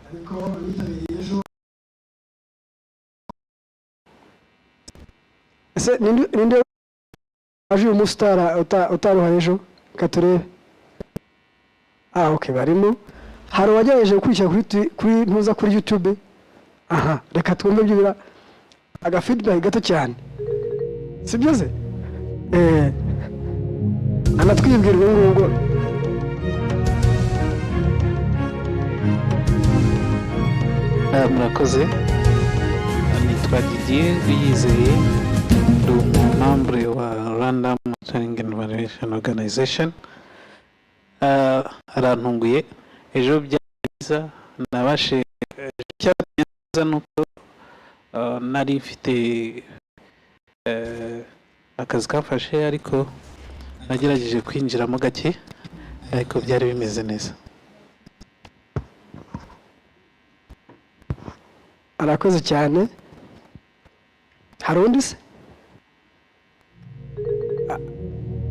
ariko nitabiriye ejo ese ninde aje umustar utaruha ejo katurebe okay barimo hari wajyaje kwishya kuri ntuza kuri YouTube aha reka twumve byibira aga feedback gato cyane sibyo se anatwibwirwa ngo murakoze nitwa Didier Wiyizeye ndi umumambre wa Rwanda Monitoring and Evaluation Organization arantunguye ejo byiza nabashe cyateza nuko nari mfite akazi kafashe ariko nagerageje kwinjiramo gake ariko byari bimeze neza. arakoze cyane. Hari undi se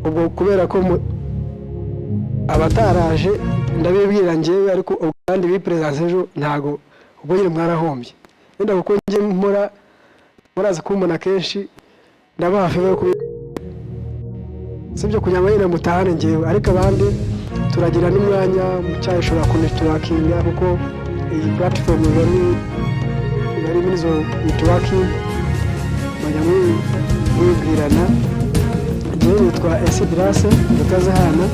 ubwo kubera ko abataraje ndabibwira njyewe ariko kandi bipresence ejo ntago ubwo nyine mwarahombye wenda kuko nje muraza kumbona kenshi ndabahafe yo sibyo kunyama nyine mutahane njyewe ariko abandi turagira n'umwanya mu cyashobora kunetworkinga kuko iyi platform bari muri zo networking bajya mwibwirana. Njyewe nitwa Esidrase ndakaza hana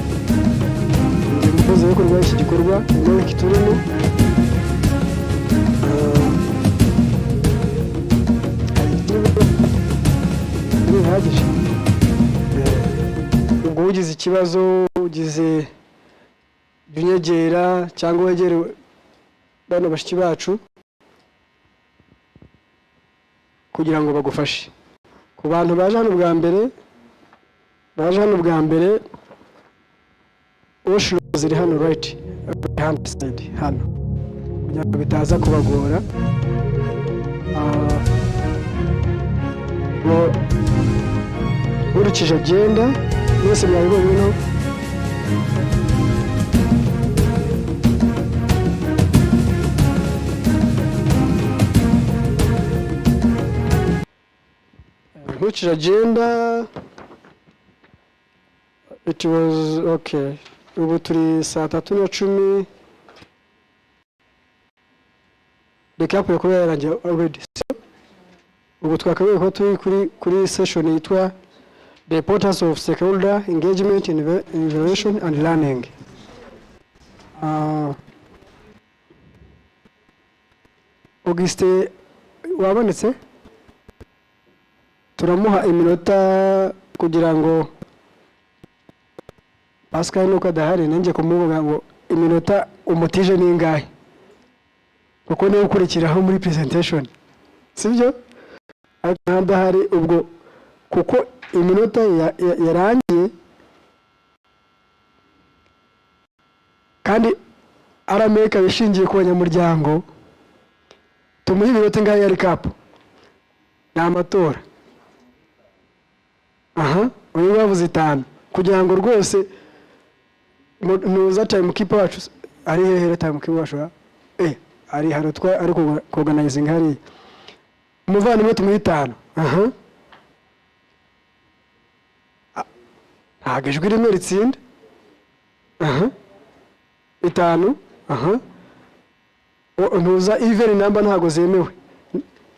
ndi umukozi w'ibikorwa iki gikorwa nawe kiturimo bihagije. Ubwo ugize ikibazo ugize binyegera cyangwa wegere bano bashiki bacu kugira ngo bagufashe. Ku bantu baje hano bwa mbere Oshro ziri hano right hand side hano kugira ngo bitaza kubagora. Urukije agenda mwese mwabibonye no urukije agenda. It was okay. Ubu turi saa 3:10 recap yo kuba yarangiye already. Ubu twakabaye ko turi kuri session yitwa The Importance of Stakeholder Engagement in Innovation and Learning. Auguste wabonetse turamuha iminota kugira ngo Pascal nuko adahari nanjye kumuvuga ngo iminota umutije ningahe kuko niwe ukurikiraho muri presentation sibyo adahari ubwo kuko iminota yarangiye kandi arameka bishingiye ku banyamuryango tumuhe iminota ingahe ya recap n'amatora. Uyu bavuze 5 kugira ngo rwose nuza time keeper wacu ari hehe time keeper wacu ari hano twa ari organizing hari umuvandimwe tumuhe 5. Ntabwo ijwi rimwe ritsinda. 5 ntuza even number ntago zemewe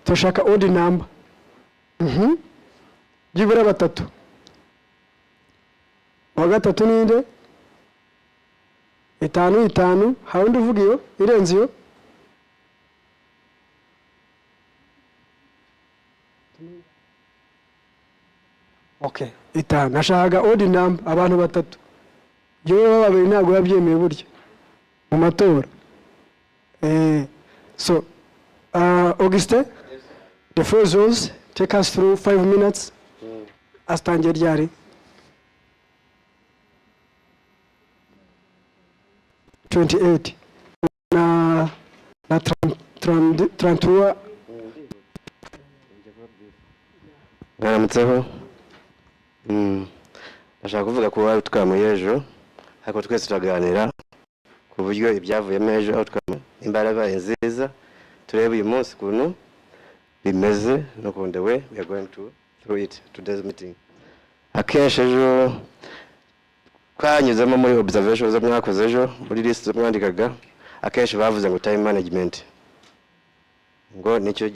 turashaka odd number. Jibura 3 wa gatatu ninde 5 hawundi uvuga iyo irenze iyo okay 5 nashaka odd number abantu 3 yewe babiri ntago yabyemeye buryo mu matora. So Auguste, the first was take us through 5 minutes as tangier 28 na 33 Ngaramutseho. Ndashaka kuvuga ko wari twamuye ejo ariko twese turaganira ku buryo ibyavuyemo ejo outcome imbaraga nziza turebe uyu munsi kuntu bimeze no ku the way we are going to through it today's meeting. Akenshi ejo twanyuzemo muri observations zo mwakoze ejo muri list zo mwandikaga, akenshi bavuze ngo time management ngo nicyo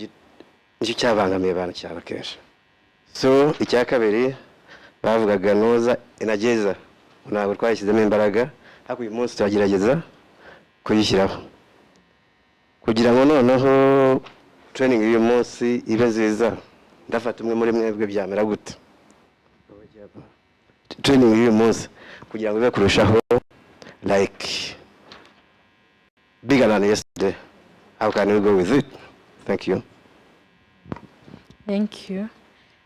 cyabangamiye abantu cyane akenshi. So icya kabiri bavugaga noza inageza ntabwo twashyizemo imbaraga, ariko uyu munsi turagerageza kuyishyiraho kugira ngo noneho training y'uyu munsi ibe nziza. Ndafata umwe muri mwebwe byamera gute training y'uyu munsi kugira ngo ibe kurushaho like bigger than yesterday. How can we go with it? Thank you. Thank you.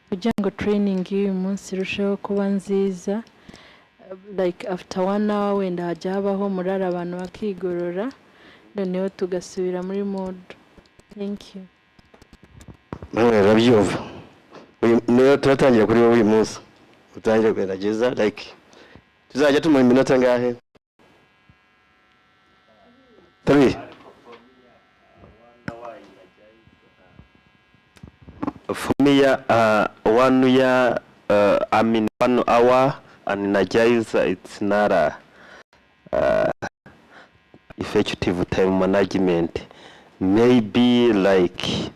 Kugira ngo training y'uyu munsi irusheho kuba nziza, like after 1 hour wenda hajya habaho murara abantu bakigorora, noneho tugasubira muri mode. Thank you. Mwe rabyumva niyo turatangira kuri wowe uyu munsi utangira kugerageza like tuzajya tuma iminota ngahe 3 for me 1 year I mean 1 hour and in Agile it's not a effective time management. Maybe like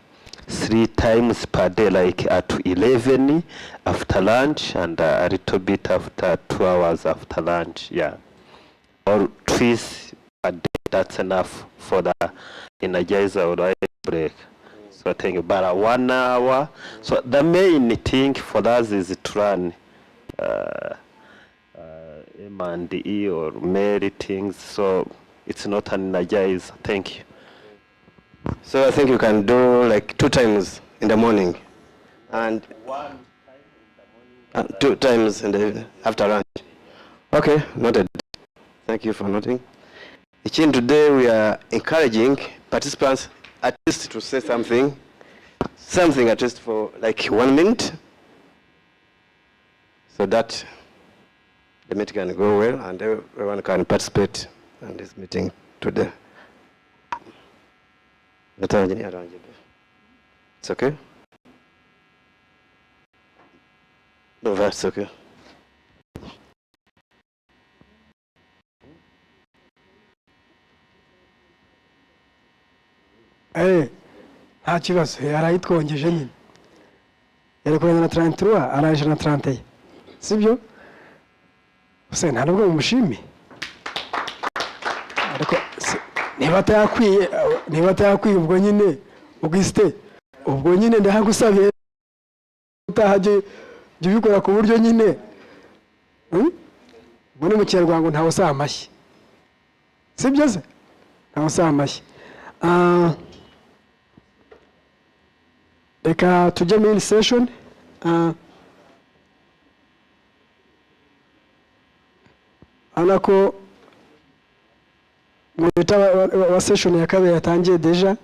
3 times per day, like at 11 after lunch and a little bit after 2 hours after lunch, yeah, or twice a day. That's enough for the energizer or break. So I think about 1 hour. So the main thing for us is to run M&E or many things, so it's not an energizer. Thank you. So I think you can do like 2 times in the morning and 1 time in the morning, 2 times in the after lunch. Okay, noted. Thank you for noting. Today we are encouraging participants at least to say something at least for like 1 minute, so that the meeting can go well and everyone can participate in this meeting today. It's okay? No, that's okay. Nta kibazo yarayitwongeje nyine yari kwenda na 33 araje na 31 sibyo se nta nubwo mumushimi ariko niba atayakwiye ubwo nyine ubwiste ubwo nyine ndahagusabiye utahaje jye ubikora ku buryo nyine ubwo ni mu Kinyarwanda ntawe usaba amashyi sibyo se ntawe usaba amashyi. Reka tujye muri session. Anako mwita wa session ya kabiri yatangiye deja.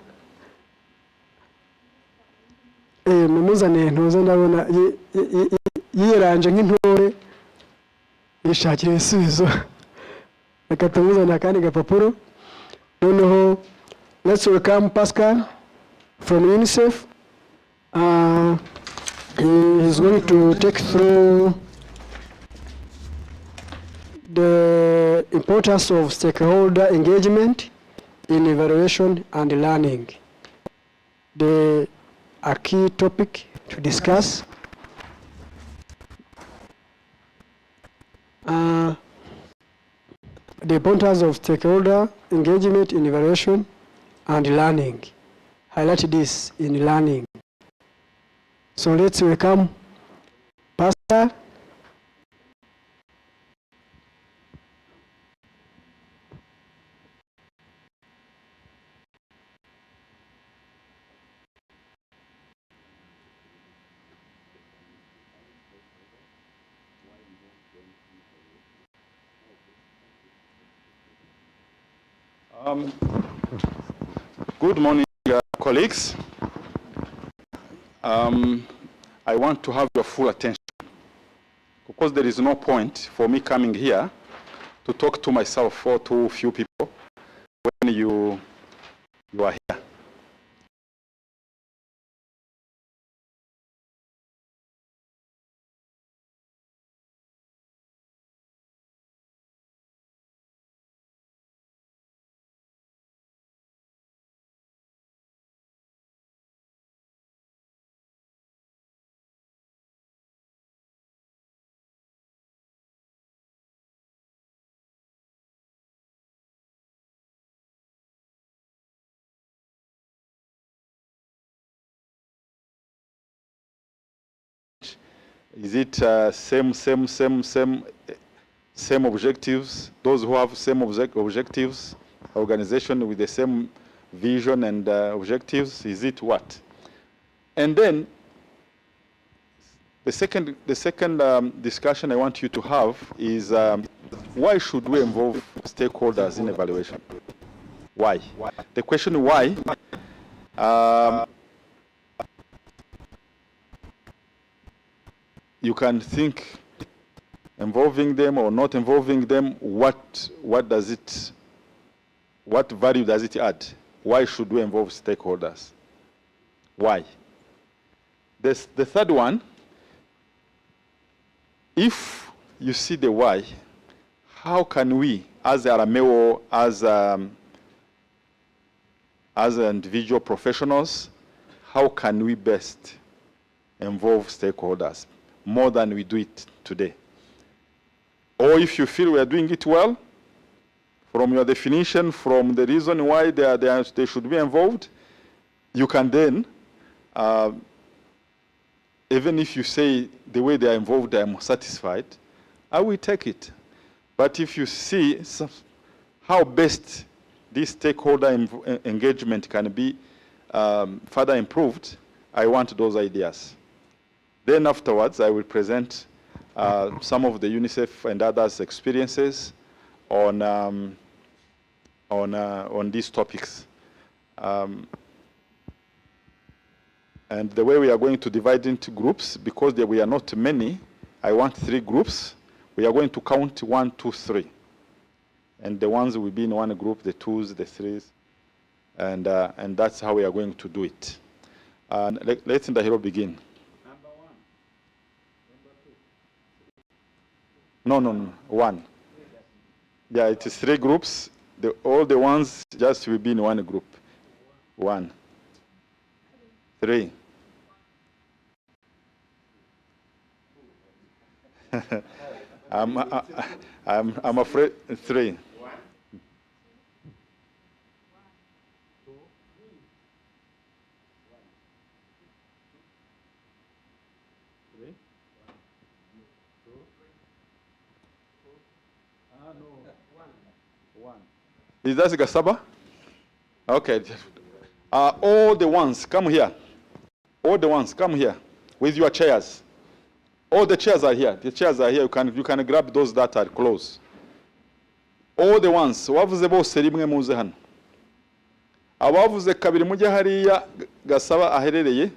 Mumuzane ntuza ndabona yiranje nk'intore yishakira ibisubizo. Reka tumuzane akandi gapapuro. Noneho let's welcome Pascal from UNICEF. He is going to take through the importance of stakeholder engagement in evaluation and learning. A key topic to discuss. The importance of stakeholder engagement in evaluation and learning. Highlight this in learning. So let's welcome Pastor. Good morning, colleagues. I want to have your full attention because there is no point for me coming here to talk to myself or to few people. you are here. Is it same objectives? Those who have same objectives, organization with the same vision and objectives, is it what? And then the second discussion I want you to have is why should we involve stakeholders in evaluation? Why? The question why, you can think involving them or not involving them, what value does it add? Why should we involve stakeholders? Why? The third one, if you see the why, how can we, as Arameo, as individual professionals, how can we best involve stakeholders more than we do it today? Or if you feel we are doing it well, from your definition, from the reason why they should be involved, you can then, even if you say the way they are involved, I am satisfied, I will take it. But if you see how best this stakeholder engagement can be further improved, I want those ideas. Then afterwards, I will present some of the UNICEF and others' experiences on these topics. And the way we are going to divide into groups, because we are not many, I want 3 groups. We are going to count 1, 2, 3. And the ones will be in one group, the 2s, the 3s. And that's how we are going to do it. Let's Ndahiro begin. Number 1. Number 2. No. 1. Yeah, it is 3 groups. All the ones just will be in one group. 1. 3. I'm afraid 3. 1. Is that Gasaba? Okay. All the ones, come here. All the ones, come here with your chairs. All the chairs are here. The chairs are here. You can grab those that are close. All the ones. Wavuze bose rimwe muze hano. Abavuze kabiri mujye hariya Gasaba aherereye.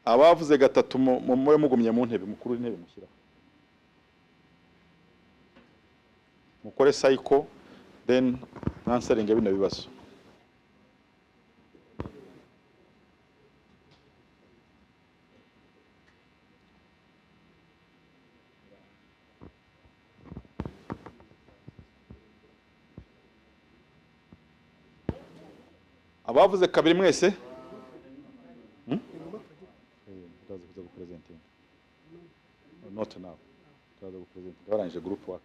Abavuze gatatu mwe mugumye mu ntebe mukuru intebe mushyira. Mukore cycle then answering bino bibazo. Abavuze kabiri mwese? Not now. Orange group work.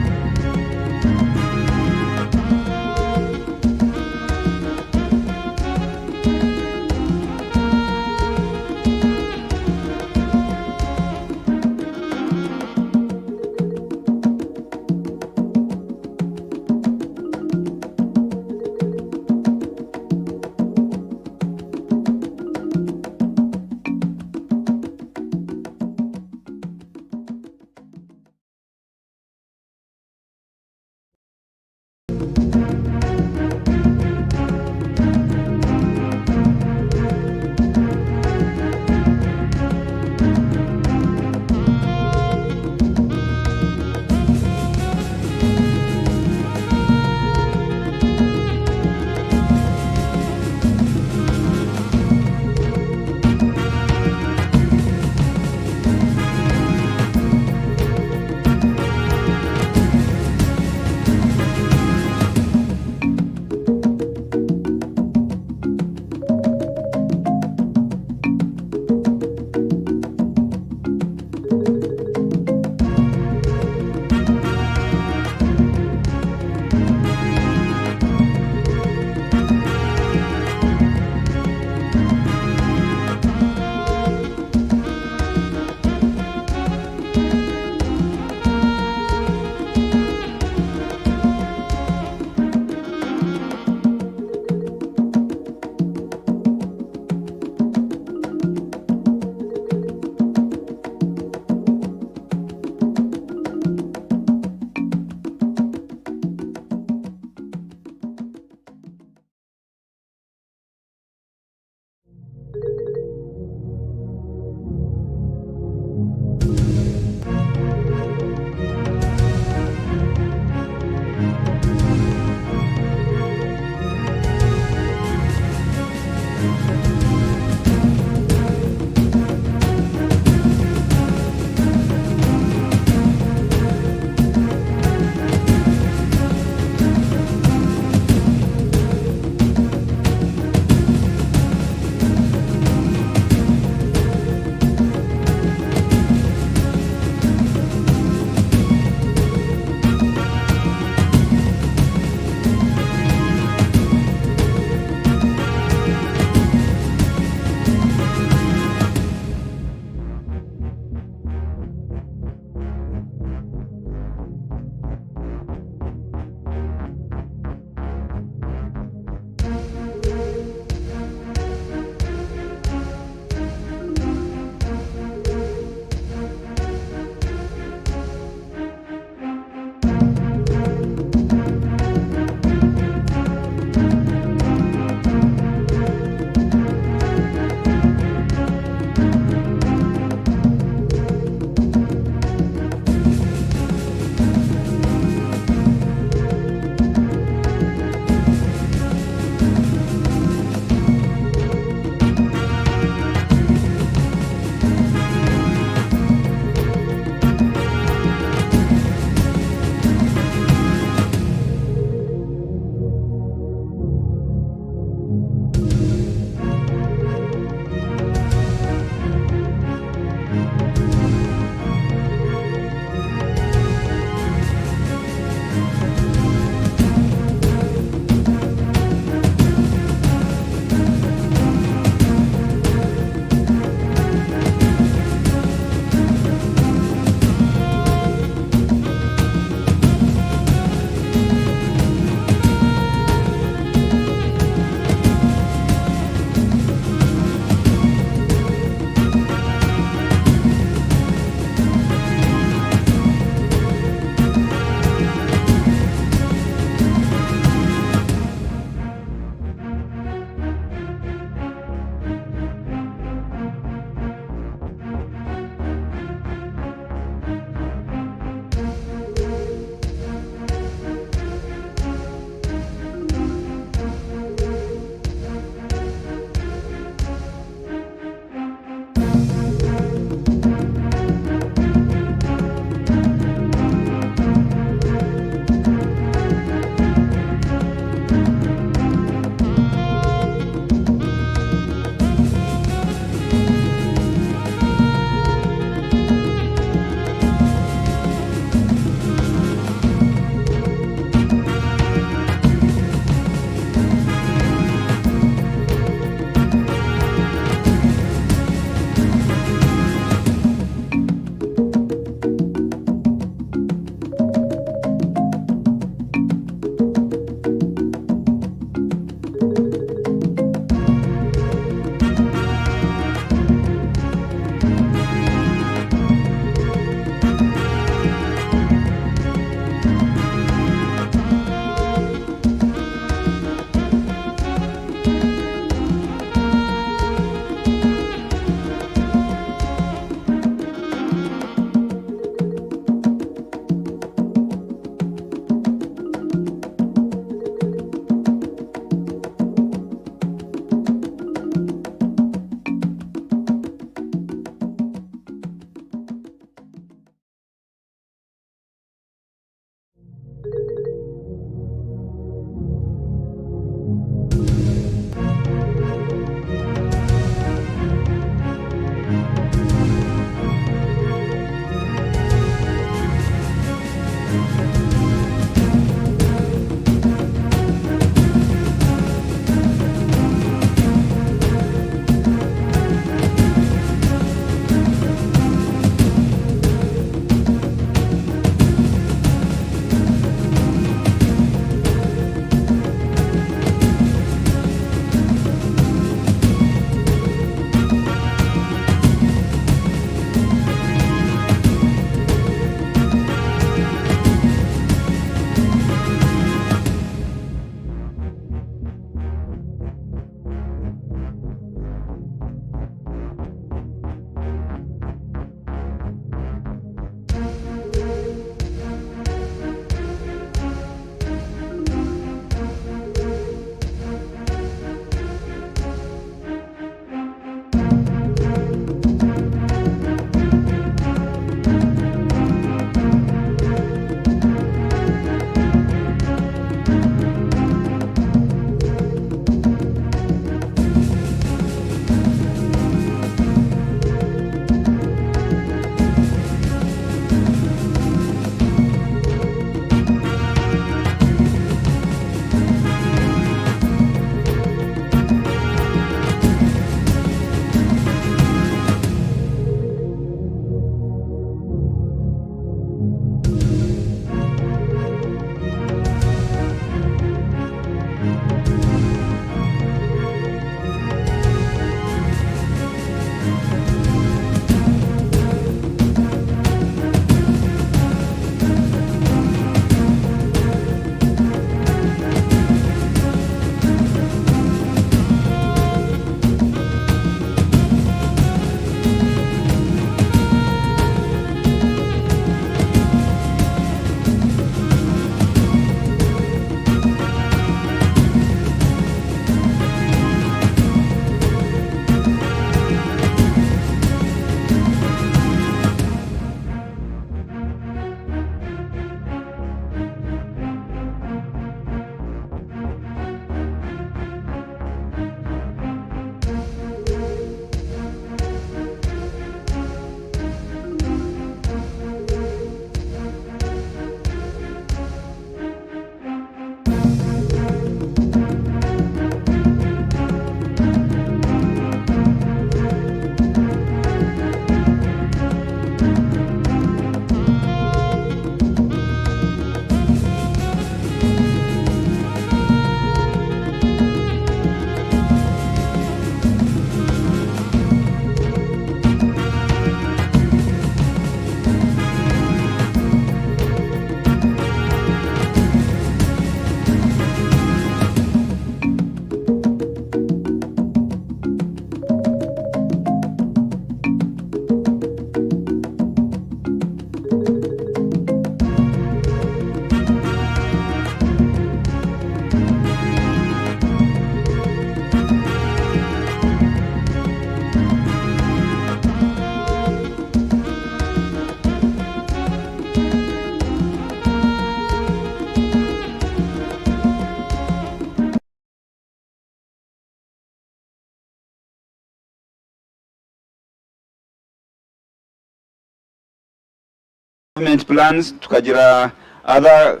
government plans tukagira other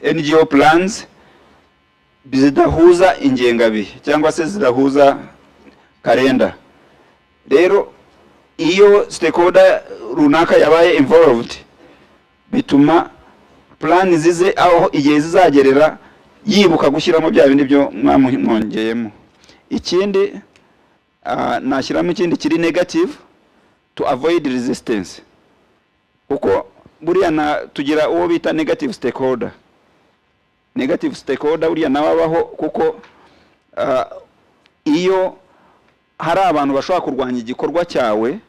NGO plans zidahuza ingengabihe cyangwa se zidahuza kalenda. Rero iyo stakeholder runaka yabaye involved bituma plan zize aho igihe zizagerera yibuka gushyiramo bya bindi byo mwongeyemo. Ikindi nashyiramo ikindi kiri negative to avoid resistance, kuko buriya tugira uwo bita negative stakeholder. Negative stakeholder buriya nababaho kuko iyo hari abantu bashobora kurwanya igikorwa cyawe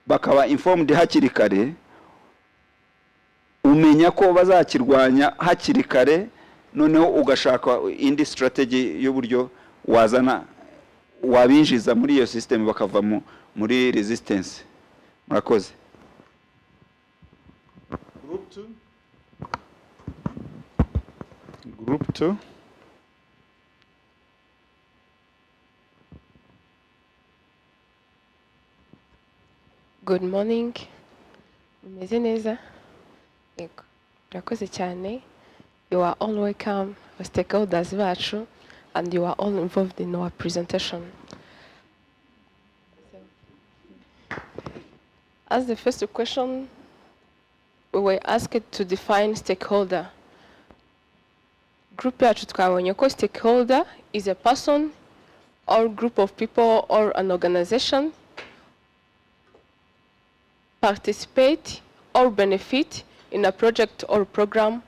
bakaba informed hakiri kare, umenya ko bazakirwanya hakiri kare, noneho ugashaka indi strategy y'uburyo wazana wabinjiza muri iyo system bakava muri resistance. Murakoze. Group 2. Good morning. Mumeze neza? Yego. Murakoze cyane. You are all welcome, stakeholders bacu, and you are all involved in our presentation. As the first question, we were asked to define stakeholder. Group yacu twabonye ko stakeholder is a person or group of people or an organization participate or benefit in a project or program,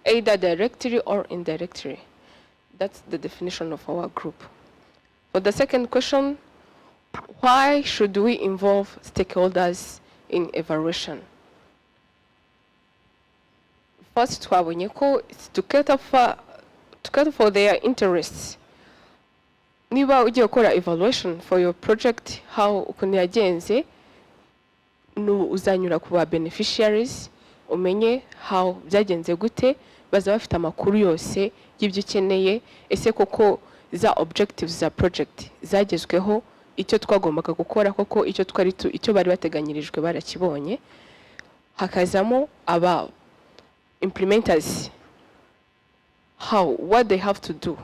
either directly or indirectly. That's the definition of our group. For the second question, why should we involve stakeholders in evaluation? First, it's to cater for their interests. Niba ugiye gukora evaluation for your project, how ukuntu yagenze, uzanyura ku ba beneficiaries, umenye how byagenze gute, baza bafite amakuru yose y'ibyo ukeneye, ese koko za objectives za project zagezweho, icyo twagombaga gukora koko icyo bari bateganyirijwe barakibonye. Hakazamo aba implementers, what they have to do,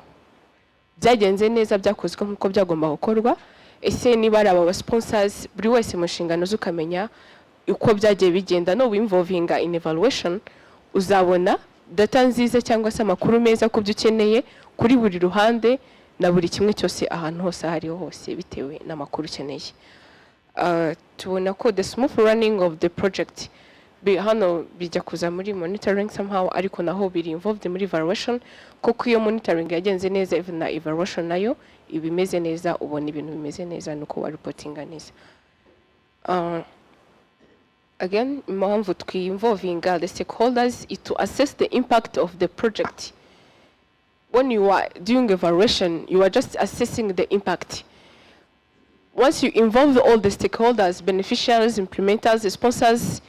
byagenze neza, byakozwe nk'uko byagomba gukorwa. Ese niba ari aba sponsors, buri wese mu nshingano z'ukamenya uko byagiye bigenda. No involvinga in evaluation, uzabona data nziza cyangwa se amakuru meza ku byo ukeneye kuri buri ruhande na buri kimwe cyose ahantu hose ahariho hose bitewe n'amakuru ukeneye. Tubona ko the smooth running of the project hano bijya kuza muri monitoring somehow, ariko naho biri involved muri evaluation, kuko iyo monitoring yagenze neza even na evaluation nayo ibimeze neza, ubona ibintu bimeze neza nuko wa reportinga neza. Again, impamvu twi-involvinga the stakeholders is to assess the impact of the project. When you are doing evaluation, you are just assessing the impact. Once you involve all the stakeholders, beneficiaries, implementers, sponsors,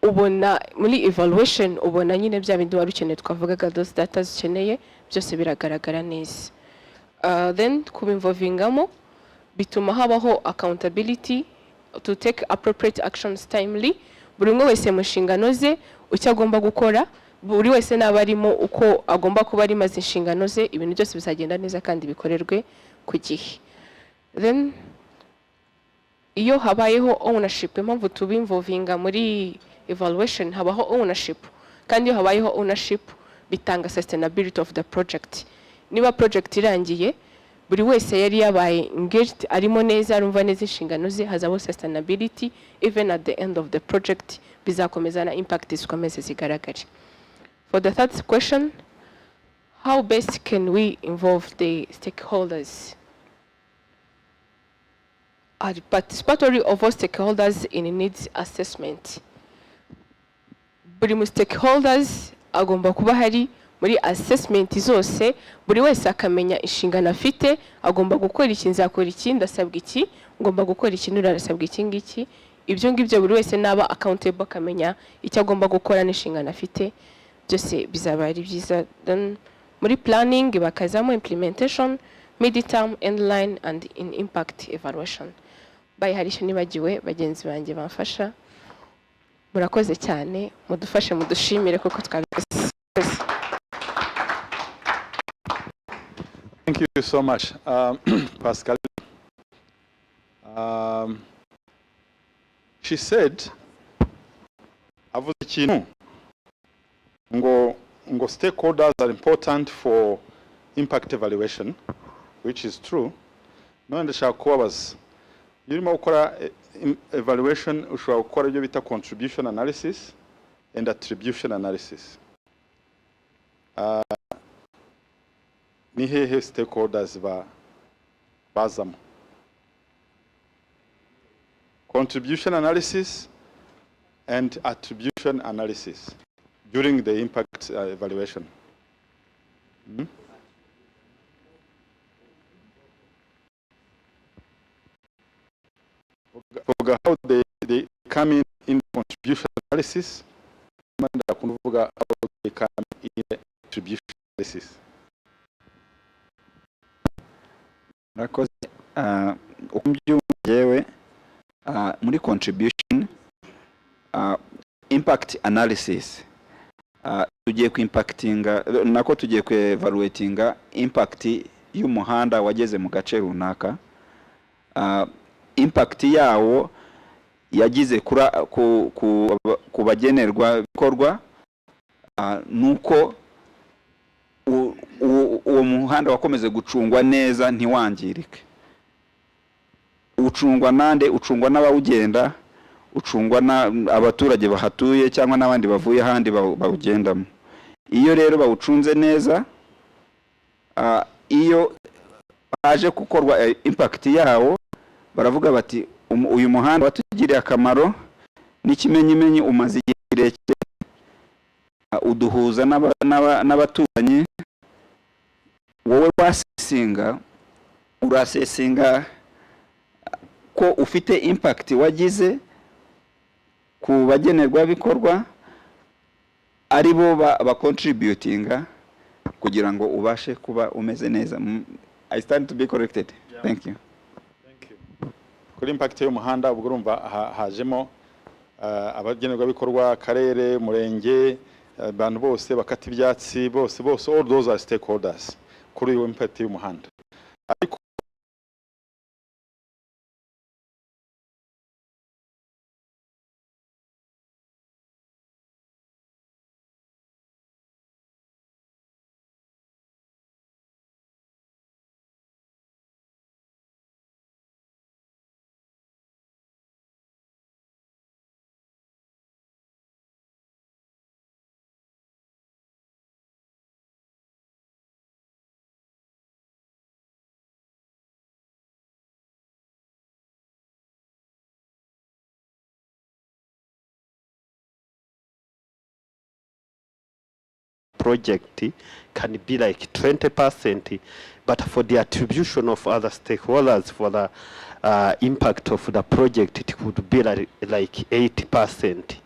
ubona muri evaluation, ubona nyine bya bindi wari ukeneye twavugaga those data ukeneye byose biragaragara neza. Then kubinvolvingamo bituma habaho accountability to take appropriate actions timely. Buri umwe wese mu nshingano ze icyo agomba gukora, buri wese n'abarimo uko agomba kuba ari maze inshingano ze, ibintu byose bizagenda neza kandi bikorerwe ku gihe. Then iyo habayeho ownership, impamvu tubinvolvinga muri evaluation, habaho ownership, kandi iyo habayeho ownership bitanga sustainability of the project. Niba project irangiye, buri wese yari yabaye engaged, arimo neza, arumva neza inshingano ze, hazabo sustainability, even at the end of the project bizakomeza na impact zikomeze zigaragare. For the third question, how best can we involve the stakeholders? Are participatory of all stakeholders in needs assessment. Buri mu stakeholders agomba kuba hari muri assessment zose, buri wese akamenya inshingano afite, agomba gukora iki, nzakora iki, ndasabwa iki, ngomba gukora iki, nurasabwa iki ngiki. Ibyo ngibyo buri wese naba accountable, akamenya icyo agomba gukora n'inshingano afite, byose bizaba ari byiza. Then muri planning bakazamo implementation, mid-term, end-line and in impact evaluation. Bayi hari icyo nibagiwe bagenzi banjye bamfasha. murakoze cyane mudufashe mudushimire kuko twabikoze. Thank you so much, Pascal. She said, avuze ikintu ngo stakeholders are important for impact evaluation, which is true. None ndashaka kubabaza, iyo urimo gukora evaluation ushobora gukora ibyo bita contribution analysis and attribution analysis. Ni hehe stakeholders bazamo? Contribution analysis and attribution analysis during the impact evaluation. For how they come in contribution analysis, and how they come in attribution analysis. Murakoze. Uko mbyumva muri contribution impact analysis tugiye kuimpactinga nako tugiye kuevaluatinga impact y'umuhanda wageze mu gace runaka, impact yawo yagize ku bagenerwa bikorwa, nuko uwo muhanda wakomeze gucungwa neza ntiwangirike. Ucungwa nande? Ucungwa n'abawugenda, ucungwa abaturage bahatuye cyangwa n'abandi bavuye ahandi bawugendamo. Iyo rero bawucunze neza, iyo haje gukorwa impact yawo, baravuga bati uyu muhanda watugiriye akamaro, n'ikimenyimenyi umaze igihe kirekire, uduhuza n'abaturanyi. Wowe wasesinga, urasesinga ko ufite impact wagize ku bagenerwa bikorwa, ari bo contributinga kugira ngo ubashe kuba umeze neza. I stand to be corrected. Yeah. Thank you. Thank you. Kuri impact y'umuhanda ubwo urumva hajemo abagenerwa bikorwa, karere, murenge, abantu bose bakata ibyatsi, bose all those are stakeholders kuri iyo impact y'umuhanda. Ariko project can be like 20%, but for the attribution of other stakeholders for the impact of the project, it could be like 80%.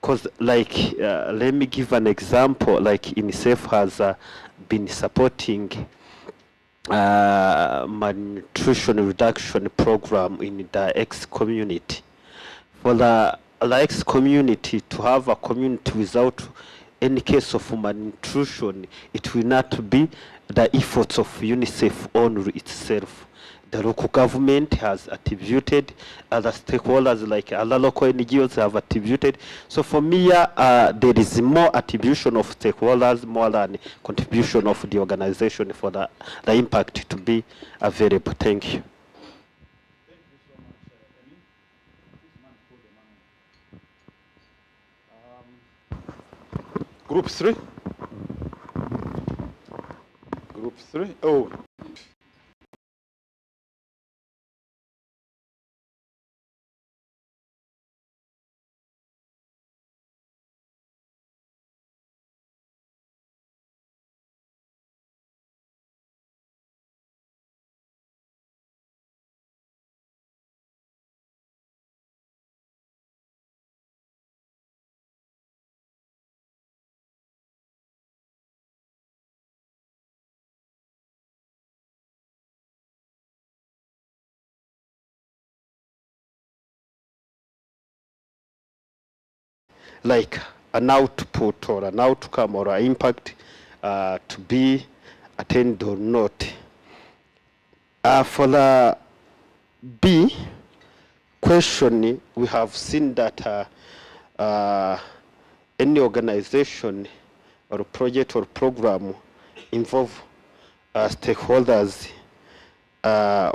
Because like, let me give an example, like UNICEF has been supporting malnutrition reduction program in the X community. For the X community to have a community without any case of malnutrition, it will not be the efforts of UNICEF only itself. The local government has attributed, other stakeholders like other local NGOs have attributed. So for me, there is more attribution of stakeholders more than contribution of the organization for the impact to be available. Thank you. Group 3? Group 3? Oh. like an output or an outcome or an impact to be attained or not. For the B question, we have seen that any organization or project or program involve stakeholders,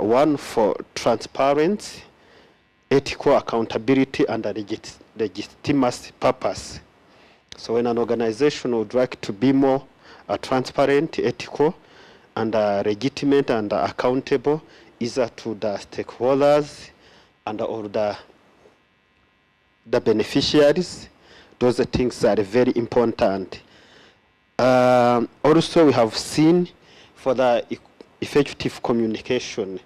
one for transparency, ethical accountability, and a legitimacy purpose. So when an organization would like to be more transparent, ethical, and legitimate and accountable, either to the stakeholders and or the beneficiaries, those things are very important. Also, we have seen for the effective communication,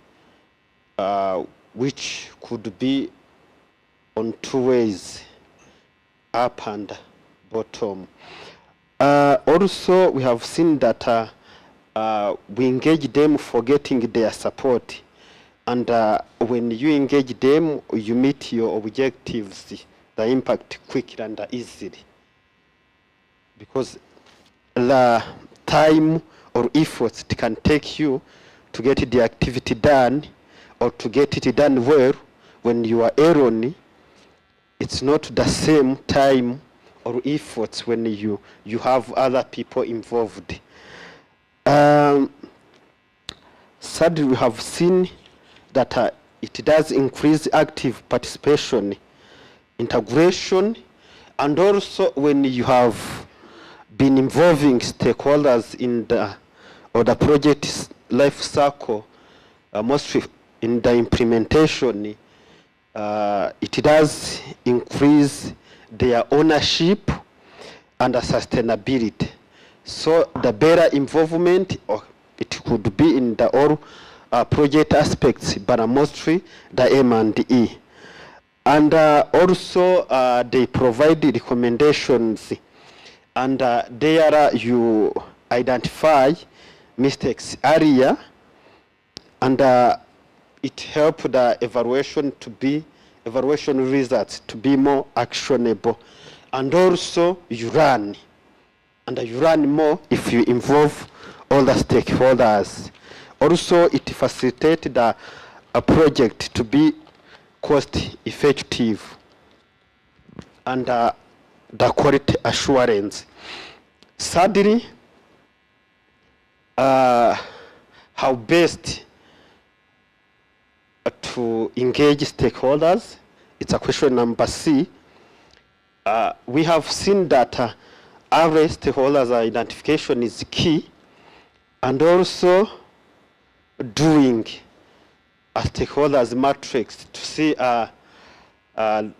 which could be on two ways, up and bottom. Also, we have seen that we engage them for getting their support. And when you engage them, you meet your objectives, the impact quickly and easily. Because the time or effort it can take you to get the activity done or to get it done well when you are alone, it's not the same time or efforts when you have other people involved. Sadly, we have seen that it does increase active participation, integration, and also when you have been involving stakeholders in the project life cycle, mostly in the implementation, it does increase their ownership and sustainability. So the better involvement, or it could be in the all project aspects, but mostly the M&E. And also they provide the recommendations, and there you identify mistakes area, and it helps the evaluation results to be more actionable. And also you learn, and you learn more if you involve all the stakeholders. Also, it facilitates the project to be cost effective and the quality assurance. Thirdly, how best to engage stakeholders. It's a question number C. We have seen that our stakeholders identification is key, and also doing a stakeholders matrix to see who are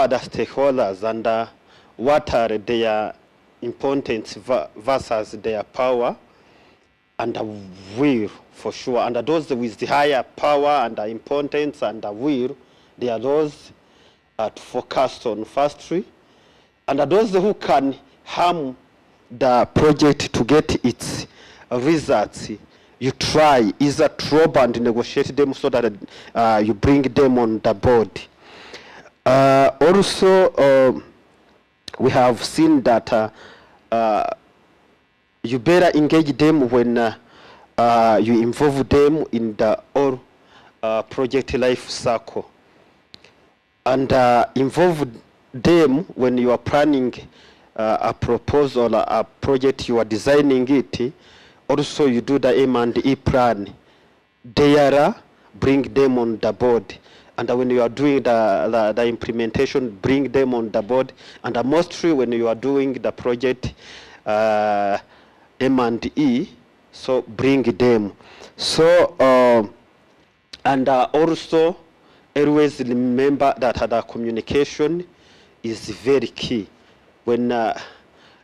the stakeholders and what are their importance versus their power and will, for sure. And those with the higher power and importance and will, they are those to focus on firstly. And those who can harm the project to get its results, you try either to rob and negotiate them so that you bring them on the board. Also, we have seen that you better engage them when you involve them in the whole project life cycle, and involve them when you are planning a proposal, a project, you are designing it. Also, you do the M&E plan. There, bring them on the board. And when you are doing the implementation, bring them on the board. And mostly when you are doing the project M&E, so bring them. So, and also, always remember that the communication is very key. When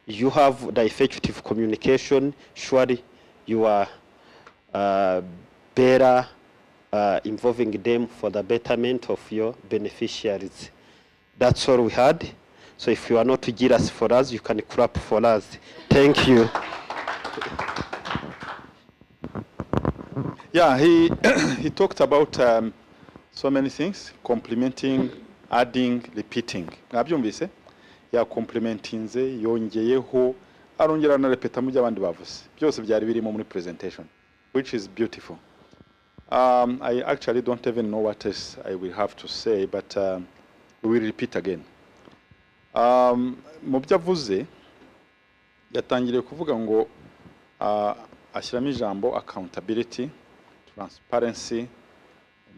you have the effective communication, surely you are better involving them for the betterment of your beneficiaries. That's all we had. So if you are not jealous for us, you can clap for us. Thank you. Yeah, he he talked about so many things: complementing, adding, repeating. Nabyumvise? ya complementinze yongeyeho arongera na repeta mu by'abandi bavuze byose byari birimo muri presentation, which is beautiful. I actually don't even know what else I will have to say, but we will repeat again. Mu byo avuze yatangiriye kuvuga ngo ashyiramo ijambo accountability, transparency,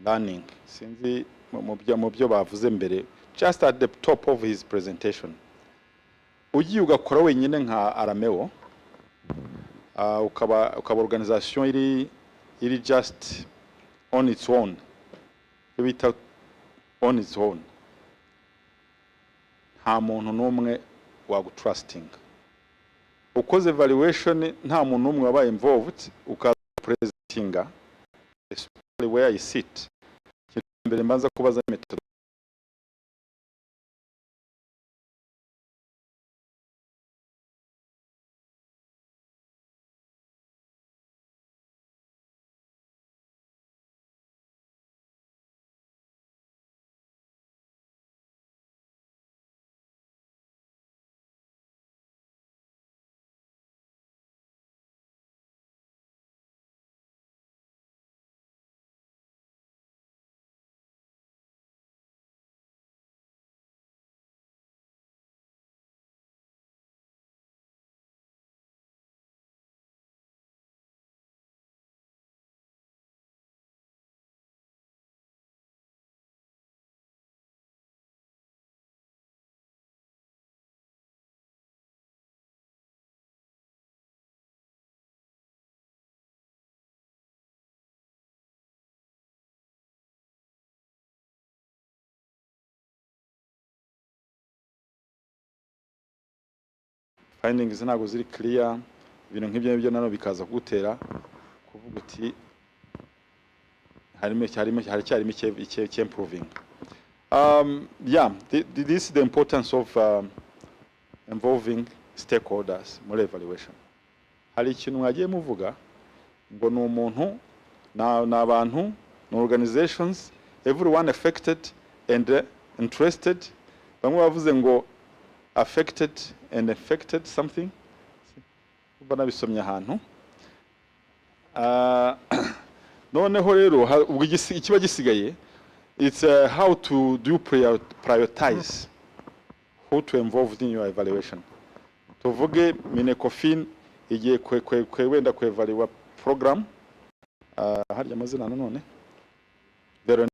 learning. Sinzi mu byo bavuze mbere, just at the top of his presentation. Ugiye ugakora wenyine nka Arameo, ukaba organization iri just on its own, bita on its own, nta muntu n'umwe wagutrusting. Ukoze evaluation nta muntu n'umwe wabaye involved, ukapresentinga especially where I sit, mbere mbanza kubaza method. Findings ntago ziri clear, ibintu nk'ibyo nano bikaza kugutera kuvuga uti haracyarimo icyo improving. Yeah, this is the importance of involving stakeholders muri evaluation. Hari ikintu mwagiye muvuga ngo ni umuntu n'abantu, organizations, everyone affected and interested. Bamwe bavuze ngo affected and affected something. Ubona bisomye ahantu. Noneho rero ikiba gisigaye, it's how to do prioritize who to involve in your evaluation. Tuvuge Minecofin igiye wenda kwevaluate program, harya amazina nanone Veronique.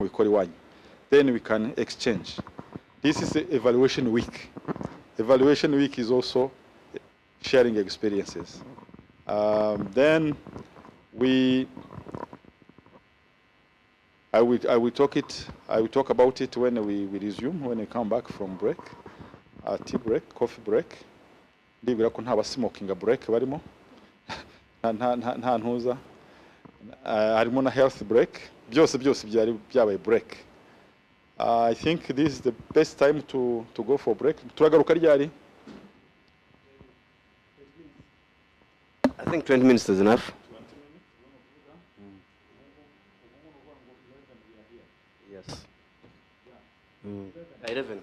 We call it one. Then we can exchange. This is the evaluation week. Evaluation week is also sharing experiences. Then I will talk about it when we resume, when we come back from break, tea break, coffee break. Ndibwira ko nta smoking break barimo, nta ntuza, harimo na health break. Byose byari byabaye break. I think this is the best time to go for break. Turagaruka ryari? I think 20 minutes is enough. 20 minutes? Yes. 11. Yeah.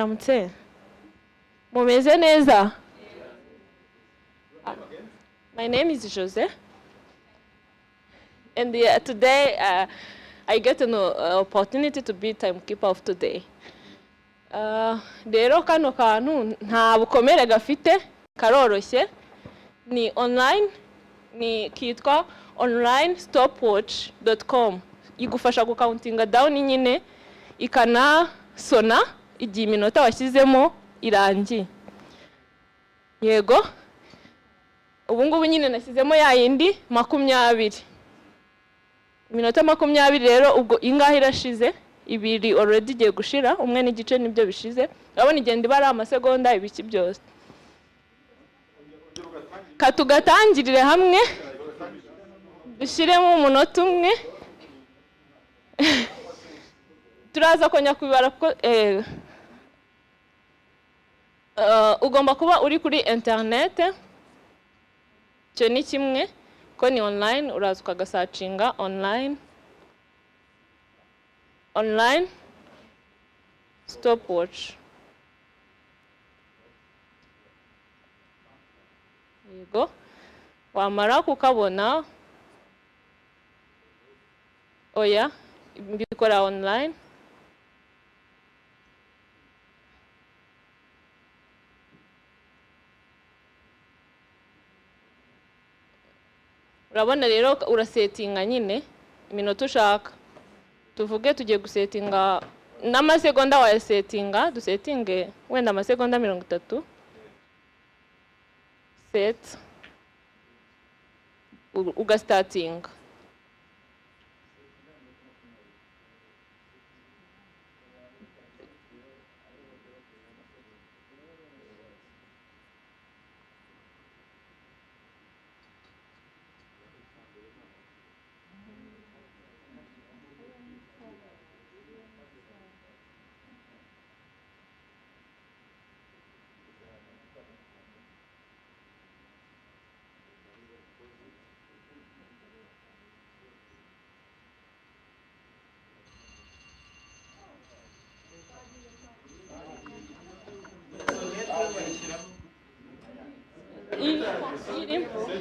mwaramutse mumeze neza. My name is Jose, and today I get an opportunity to be timekeeper of today. Rero kano kantu nta bukomere gafite, karoroshye, ni online, ni kitwa onlinestopwatch.com. igufasha gucountinga down nyine ikana sona igihe iminota washyizemo irangiye. Yego, ubu ngubu nyine nashyizemo ya yindi 20. Iminota 20 rero ubwo ingahe irashize, ibiri already igiye gushira, umwe n'igice nibyo bishize. Urabona igenda ibara amasegonda ibiki byose. Katugatangirire hamwe dushiremo umunota umwe. Turaza konya kubibara ko ugomba kuba uri kuri internet, cyo ni kimwe ko ni online, uraza ukagasacinga online stopwatch. Yego, wamara kukabona, oya mbikora online. Urabona rero urasetinga nyine iminota ushaka. Tuvuge tugiye gusetinga n'amasegonda wayasetinga, dusetinge wenda amasegonda 30. Set ugastartinga.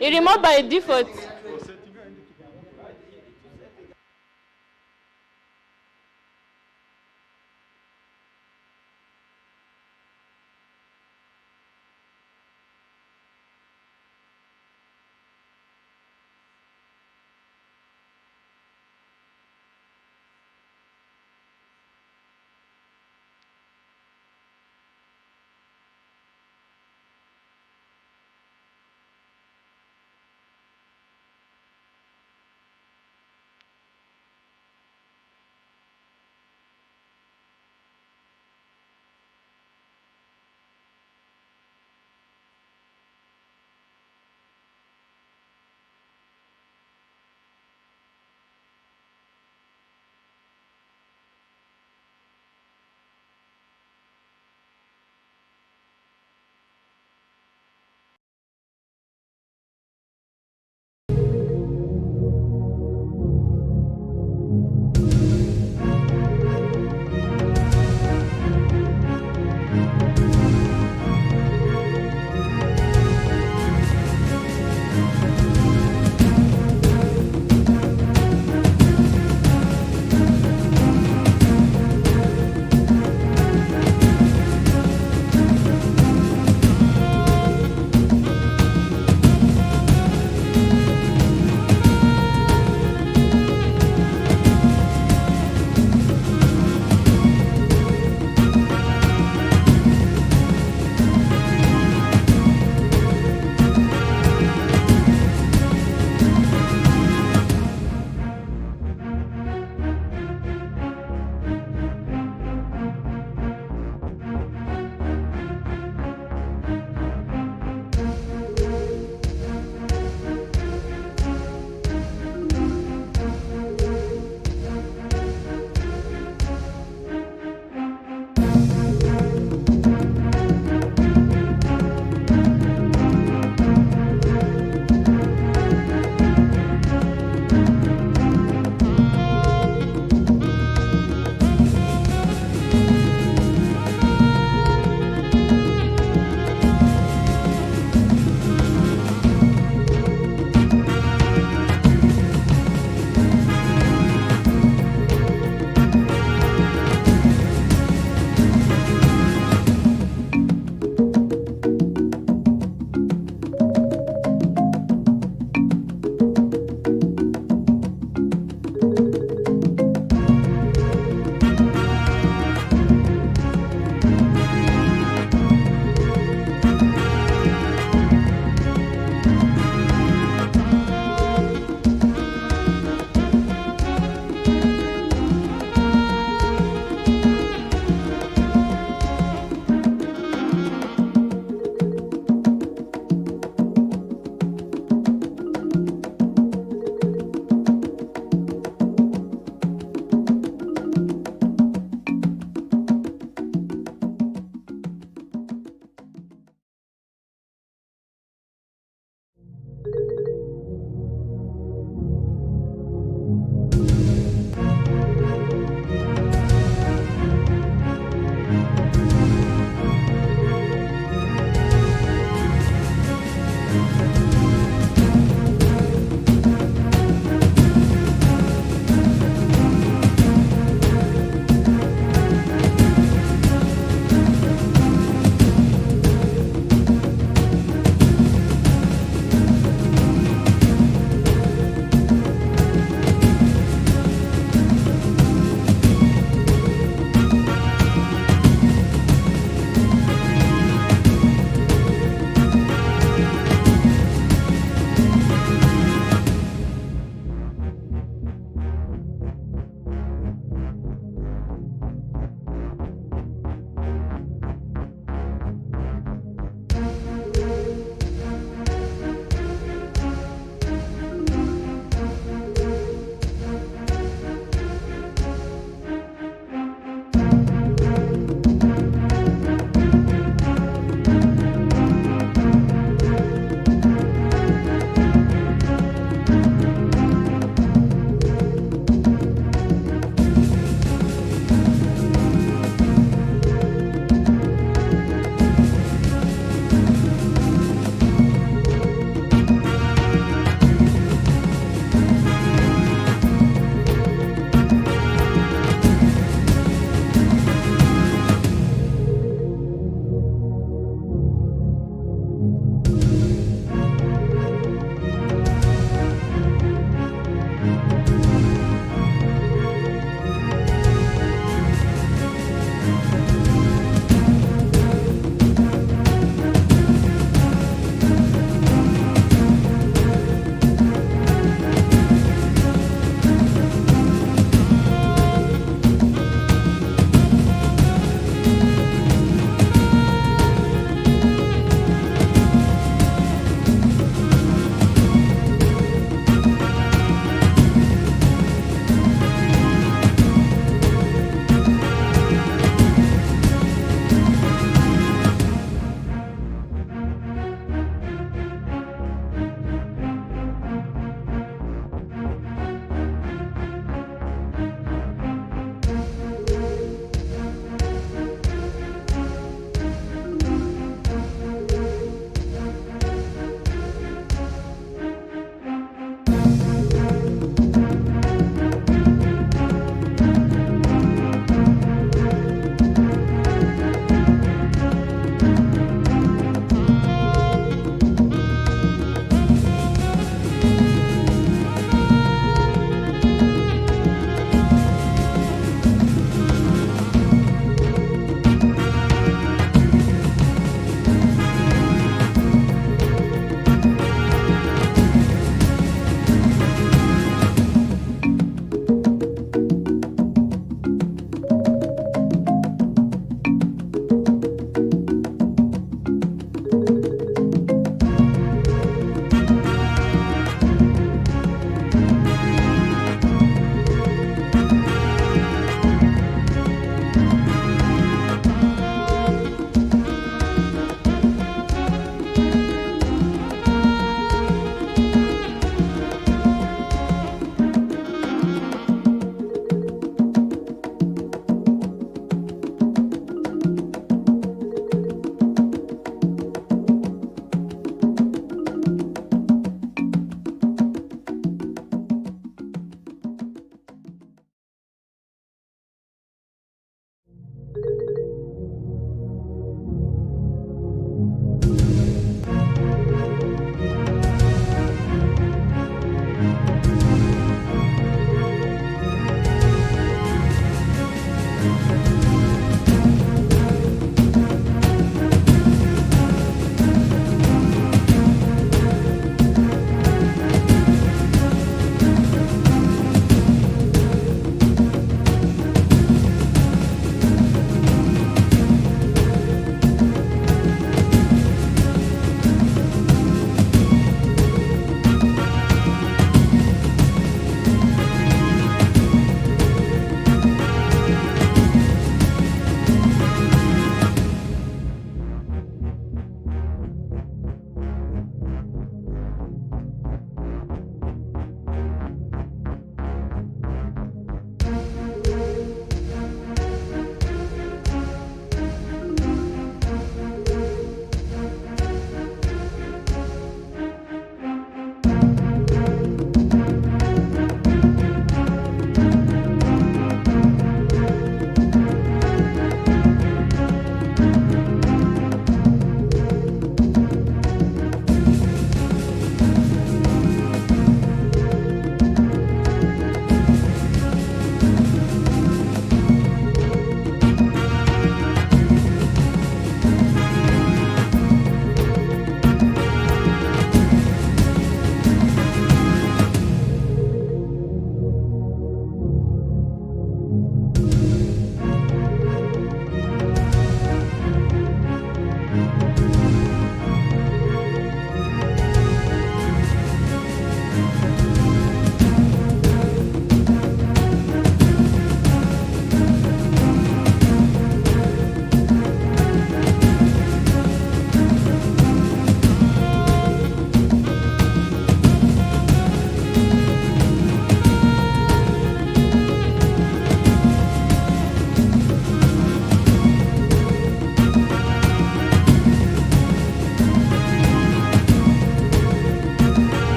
Irimo by default.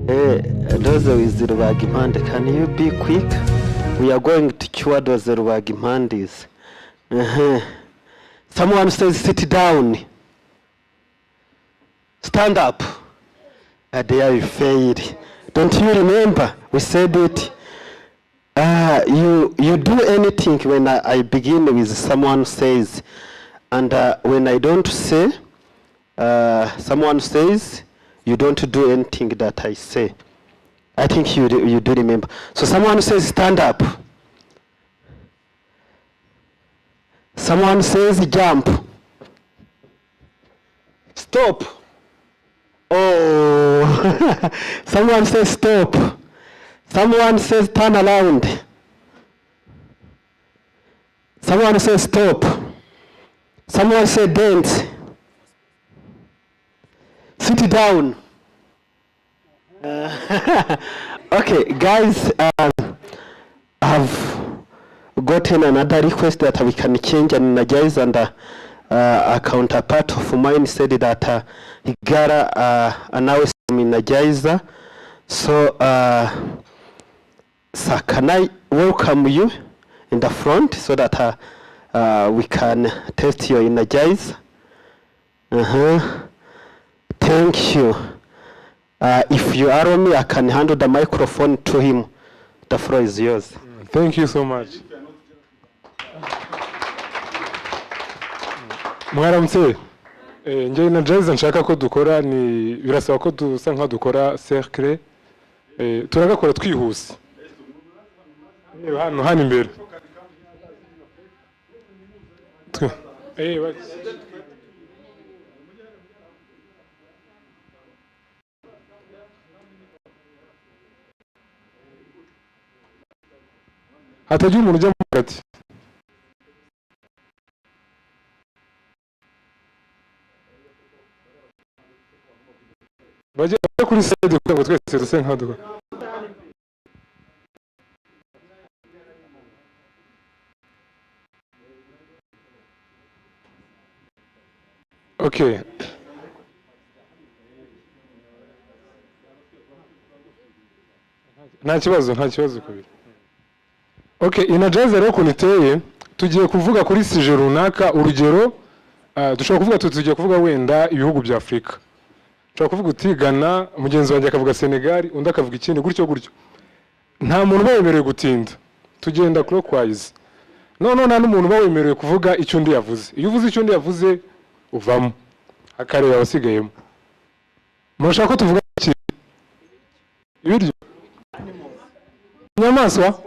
Those with Rubagimpande, can you be quick? We are going to cure those Rubagimpandis. Someone says sit down. Stand up. There you failed. Don't you remember? We said it. You do anything when I begin with someone says, and when I don't say, someone says, you don't do anything that I say. I think you do remember. So someone says stand up. Someone says jump. Stop. Oh, someone says stop. Someone says turn around. Someone says stop. Someone says dance. Sit down. Okay, guys, I have gotten another request that we can change and energize, and a counterpart of mine said that he got an hour from energizer. So, sir, can I welcome you in the front so that we can test your energize? Thank you. If you allow me, I can hand the microphone to him. The floor is yours. Thank you so much. Mwaramutse. Njye na Jazz nshaka ko dukora ni birasaba ko dusa nka dukora cercle. Turagakora twihuse. Hano imbere. Hatagira umuntu ujya mu hagati. Bajya kuri side kugira ngo twese duse nka dukora. Okay. Nta kibazo kubiri. Okay, energizer rero ukuntu iteye, tugiye kuvuga kuri sije runaka, urugero dushobora kuvuga tugiye kuvuga wenda ibihugu bya Afrika. Dushobora kuvuga utigana, mugenzi wanjye akavuga Senegal, undi akavuga ikindi gutyo. Nta muntu wemerewe gutinda. Tugenda clockwise. Nta n'umuntu wemerewe kuvuga icyo undi yavuze. Iyo uvuze icyo undi yavuze uvamo. Akareba abasigayemo. Murashaka ko tuvuga iki? Ibiryo. Inyamaswa?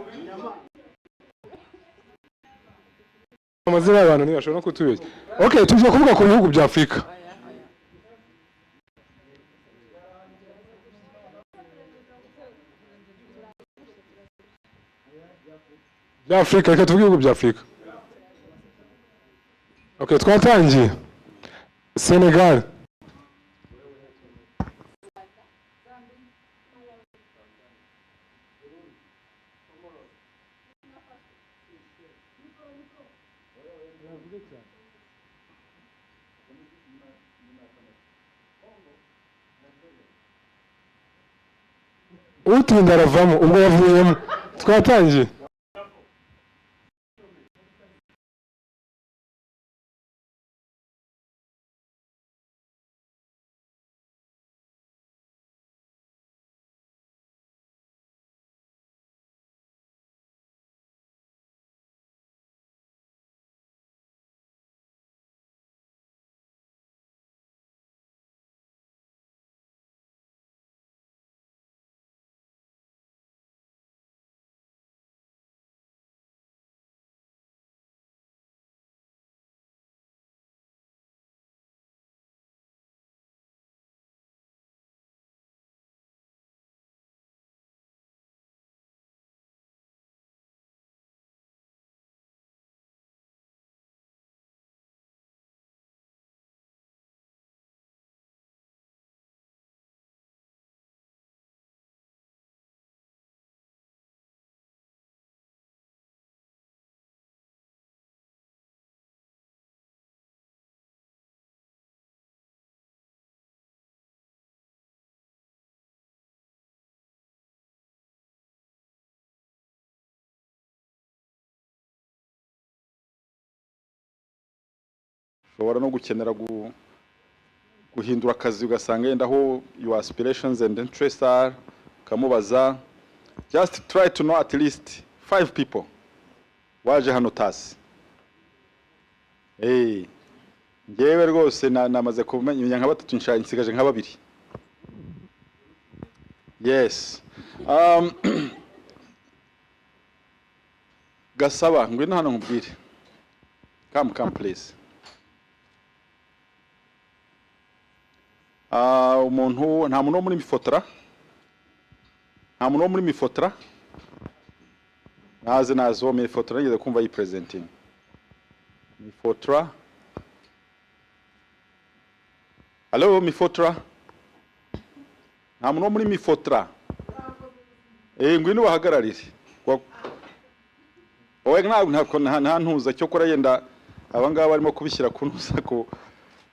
Amazina y'abantu ntibashobora no kutubeshya. Okay, tugiye kuvuga ku bihugu bya Afrika. Reka tuvuge ibihugu bya Afrika. Okay, twatangiye. Senegal. Utinda aravamo ubwo yavuyemo. Twatangiye. ushobora no gukenera guhindura akazi ugasanga yenda aho your aspirations and interests are, ukamubaza. Just try to know at least 5 people waje hano tasi. Ngewe rwose namaze kumenya nka batatu nsigaje nka babiri. Yes. Gasaba ngwino hano nkubwire. Come please. Umuntu nta muntu wo muri mifotora. Nta muntu wo muri mifotora. Naze wo mifotora ngeze kumva yi presenting. Mifotora. Hello mifotora. Nta muntu wo muri mifotora. Ngwino wahagararire. Owe nta ntuza cyo kora yenda abangaba barimo kubishyira kunuza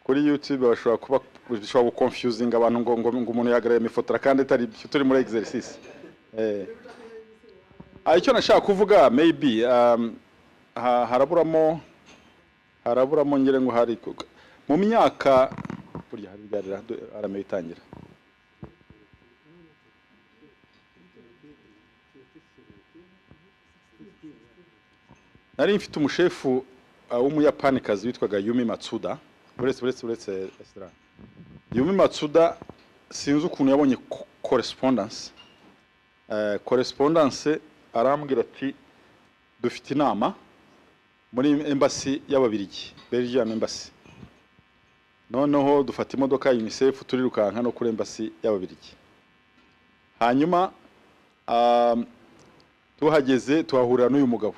kuri YouTube bashobora confusing abantu ngo umuntu yagaragaye mifotora kandi turi muri exercice. Icyo nashaka kuvuga maybe haraburamo ngire ngo hari mu myaka burya hari arame bitangira. Nari mfite umushefu w'umuyapanikazi witwaga Yumi Matsuda. Uretse Estra. Yumi Matsuda sinzi ukuntu yabonye correspondence. Correspondence arambwira ati dufite inama muri embassy y'Ababiligi, Belgium embassy. Noneho dufata imodoka ya UNICEF turirukanka no kuri embassy y'Ababiligi. Hanyuma tuhageze tuhahurira n'uyu mugabo.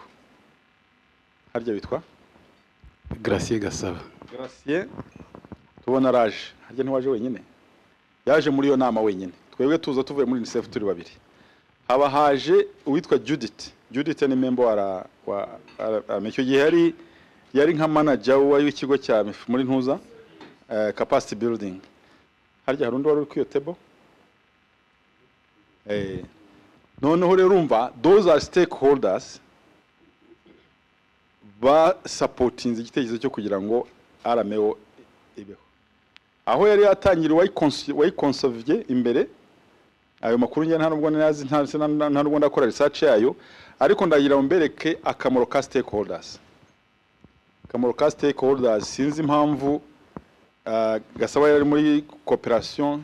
Harya bitwa Gracier Gasaba. Gracier tubona raje. Harya ntiwaje wenyine. Yaje muri yo nama wenyine. Twebwe tuza tuvuye muri UNICEF turi babiri. Haba haje uwitwa Judith. Judith ni member wa amecyo gihe yari nka manager w'ikigo cya muri ntuza capacity building. Harya harundi wari kuri yo table. Noneho rero urumva those are stakeholders ba supportinze igitekerezo cyo kugira ngo arameo ibeho. Aho yari yatangira wayiconserve imbere ayo makuru nge nta nubwo nazi nta nubwo ndakora research yayo, ariko ndagira mbereke akamaro ka stakeholders. Akamaro ka stakeholders sinzi impamvu Gasaba yari muri coopération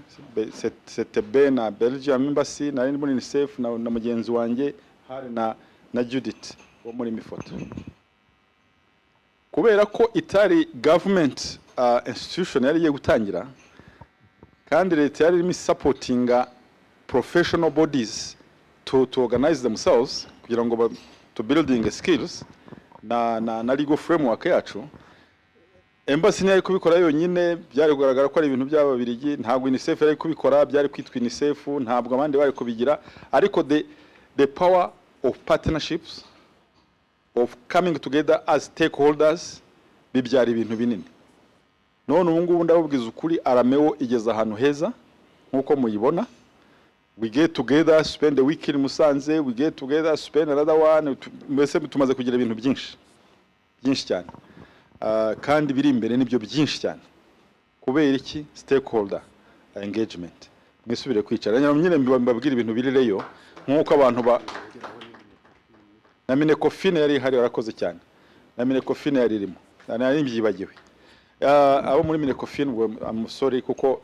CTB na Belgium embassy na muri UNICEF na mugenzi wanjye hari na Judith wo muri mifoto. Kubera ko itari government institution yari ye gutangira kandi leta yari imi supportinga professional bodies to organize themselves kugira ngo to building skills na legal framework yacu. Embassy niyo kubikora yonyine byari kugaragara ko ari ibintu by'Ababiligi, ntabwo UNICEF yari kubikora, byari kwitwa UNICEF, ntabwo abandi bari kubigira, ariko the power of partnerships of coming together as stakeholders bibyara ibintu binini. None ubu ngubu ndabubwiza ukuri arameo igeza ahantu heza nkuko muyibona. We get together, spend the week in Musanze, we get together, spend another one. Mbese tumaze kugira ibintu byinshi cyane. Kandi biri imbere nibyo byinshi cyane. Kubera iki? Stakeholder engagement. Mwisubire kwicara. Nyine mbabwira ibintu birireyo nkuko abantu na Minecofine yari hari warakoze cyane. Na Minecofine yari irimo. Nari mbyibagiwe. Abo muri Minecofine I'm sorry kuko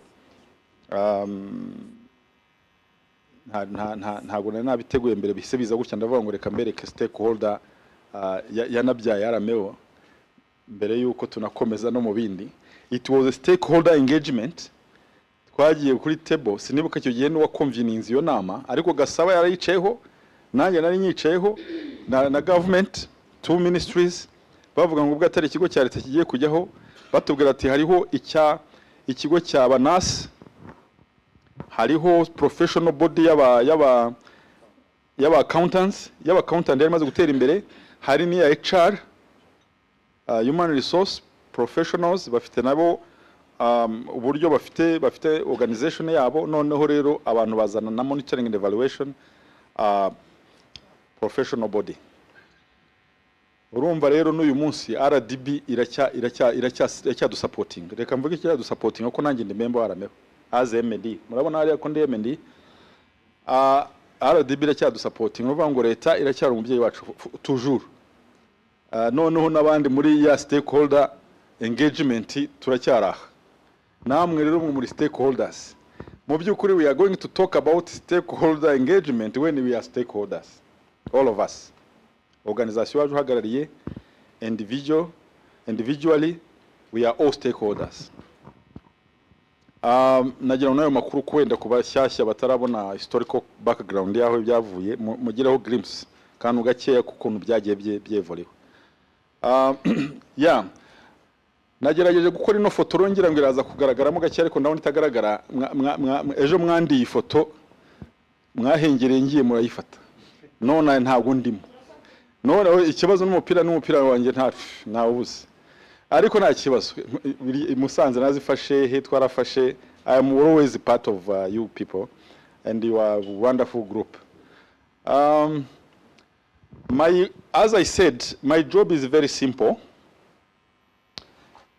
ntago nabiteguye mbere bise biza gutya ndavuga ngo reka mbereke stakeholder yanabyaye arameo mbere yuko tunakomeza no mu bindi. It was a stakeholder engagement. Twagiye kuri table sinibuka icyo gihe n'uwa convening iyo nama, ariko Gasaba yarayiceyeho nanjye nari nyiceyeho na government 2 ministries bavuga ngo ubwo atari ikigo cya leta kigiye kujyaho, batubwira ati hariho ikigo cya banasi, hariho professional body yaba accountants, accountant yari maze gutera imbere, hari ni HR human resource professionals bafite nabo uburyo bafite organization yabo. Noneho rero abantu bazana na monitoring and evaluation professional body. urumva rero n'uyu munsi RDB iracya dusapoting. Reka mvuge icyo dusapoting kuko nanjye ndi member wa RMF as MD. Murabona hariya ko ndi MD. RDB iracya dusapoting, uvuga ngo leta iracyari umubyeyi wacu toujours. Noneho n'abandi muri ya stakeholder engagement turacyaraha. Namwe rero muri stakeholders. Mu by'ukuri we are going to talk about stakeholder engagement when we are stakeholders. All of us. Organization yacu hagarariye individually we are all stakeholders. Nagira nayo makuru kwenda kubashyashya batarabona historical background yaho byavuye mugireho glimpse kandi gakeya kukuntu byagiye byevuriwe. Yeah. Nagerageje gukora ino foto rongira ngo iraza kugaragaramo gake ariko ndabona itagaragara. Ejo mwandi iyi foto mwahengereye ngiye murayifata none ntabwo ndimo. None ikibazo n'umupira wanjye ntawubuze ariko nta kibazo. Musanze nazifashe he twarafashe. I am always part of you people and you are a wonderful group. As I said, my job is very simple.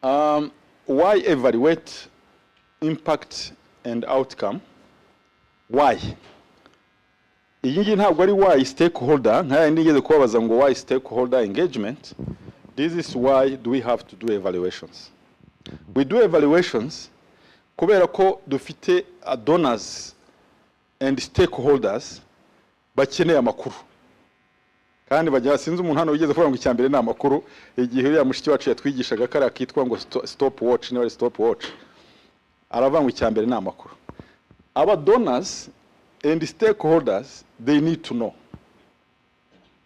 Why evaluate impact and outcome? Why? Iyi ntabwo ari why stakeholder, nkaya nigeze kubabaza ngo why stakeholder engagement. This is why do we have to do evaluations. We do evaluations kubera ko dufite donors and stakeholders bakeneye amakuru. Kandi bajya sinzi umuntu hano wigeze kuvuga ngo icyambere na amakuru igihe ya mushiki wacu yatwigishaga kara kitwa ngo stop watch no stop watch. Aravanga icyambere na amakuru. Our donors and stakeholders, they need to know.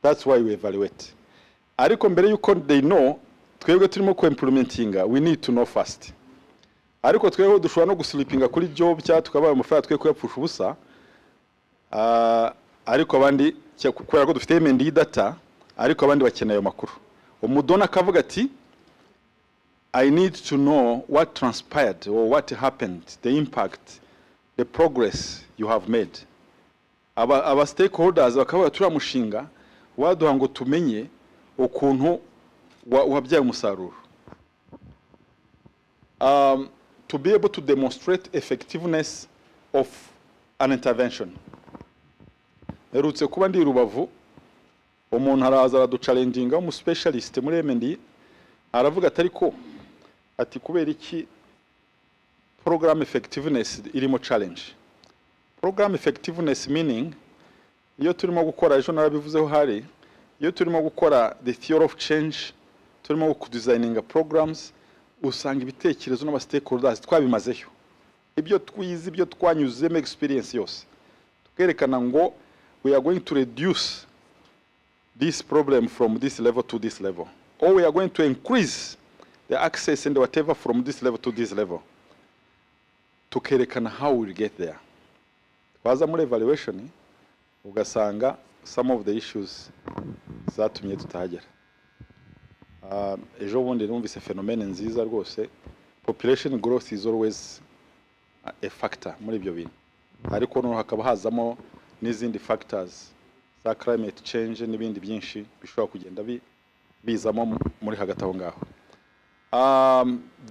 That's why we evaluate. Ariko mbere yuko they know, twebwe turimo ko implementinga, we need to know first. Ariko twebwe dushobora no guslipinga kuri job cya tukabaye amafaranga twe kuyapfusha ubusa. Ariko abandi kubera ko dufite MND data, ariko abandi bakeneye amakuru. Umudona akavuga ati I need to know what transpired or what happened, the impact, the progress you have made. Aba stakeholders bakavuga turamushinga waduha ngo tumenye ukuntu wabyaye umusaruro. To be able to demonstrate effectiveness of an intervention. Erutse kuba ndi Rubavu, umuntu araza araduchallenginga mu specialist muri MND aravuga atari ko ati kubera iki program effectiveness irimo challenge. Program effectiveness meaning iyo turimo gukora ejo narabivuzeho hari iyo turimo gukora the theory of change, turimo kudesigninga programs, usanga ibitekerezo n'aba stakeholders twabimazeyo. Ibyo twize ibyo twanyuzemo experience yose tukerekana ngo we are going to reduce this problem from this level to this level, or we are going to increase the access and whatever from this level to this level. Tukerekana how we get there. Twaza muri evaluation ugasanga some of the issues zatumye tutahagera. Ejo bundi numvise fenomene nziza rwose. Population growth is always a factor muri ibyo bintu, ariko no hakaba hazamo n'izindi factors za climate change n'ibindi byinshi bishobora kugenda bizamo muri hagati aho ngaho.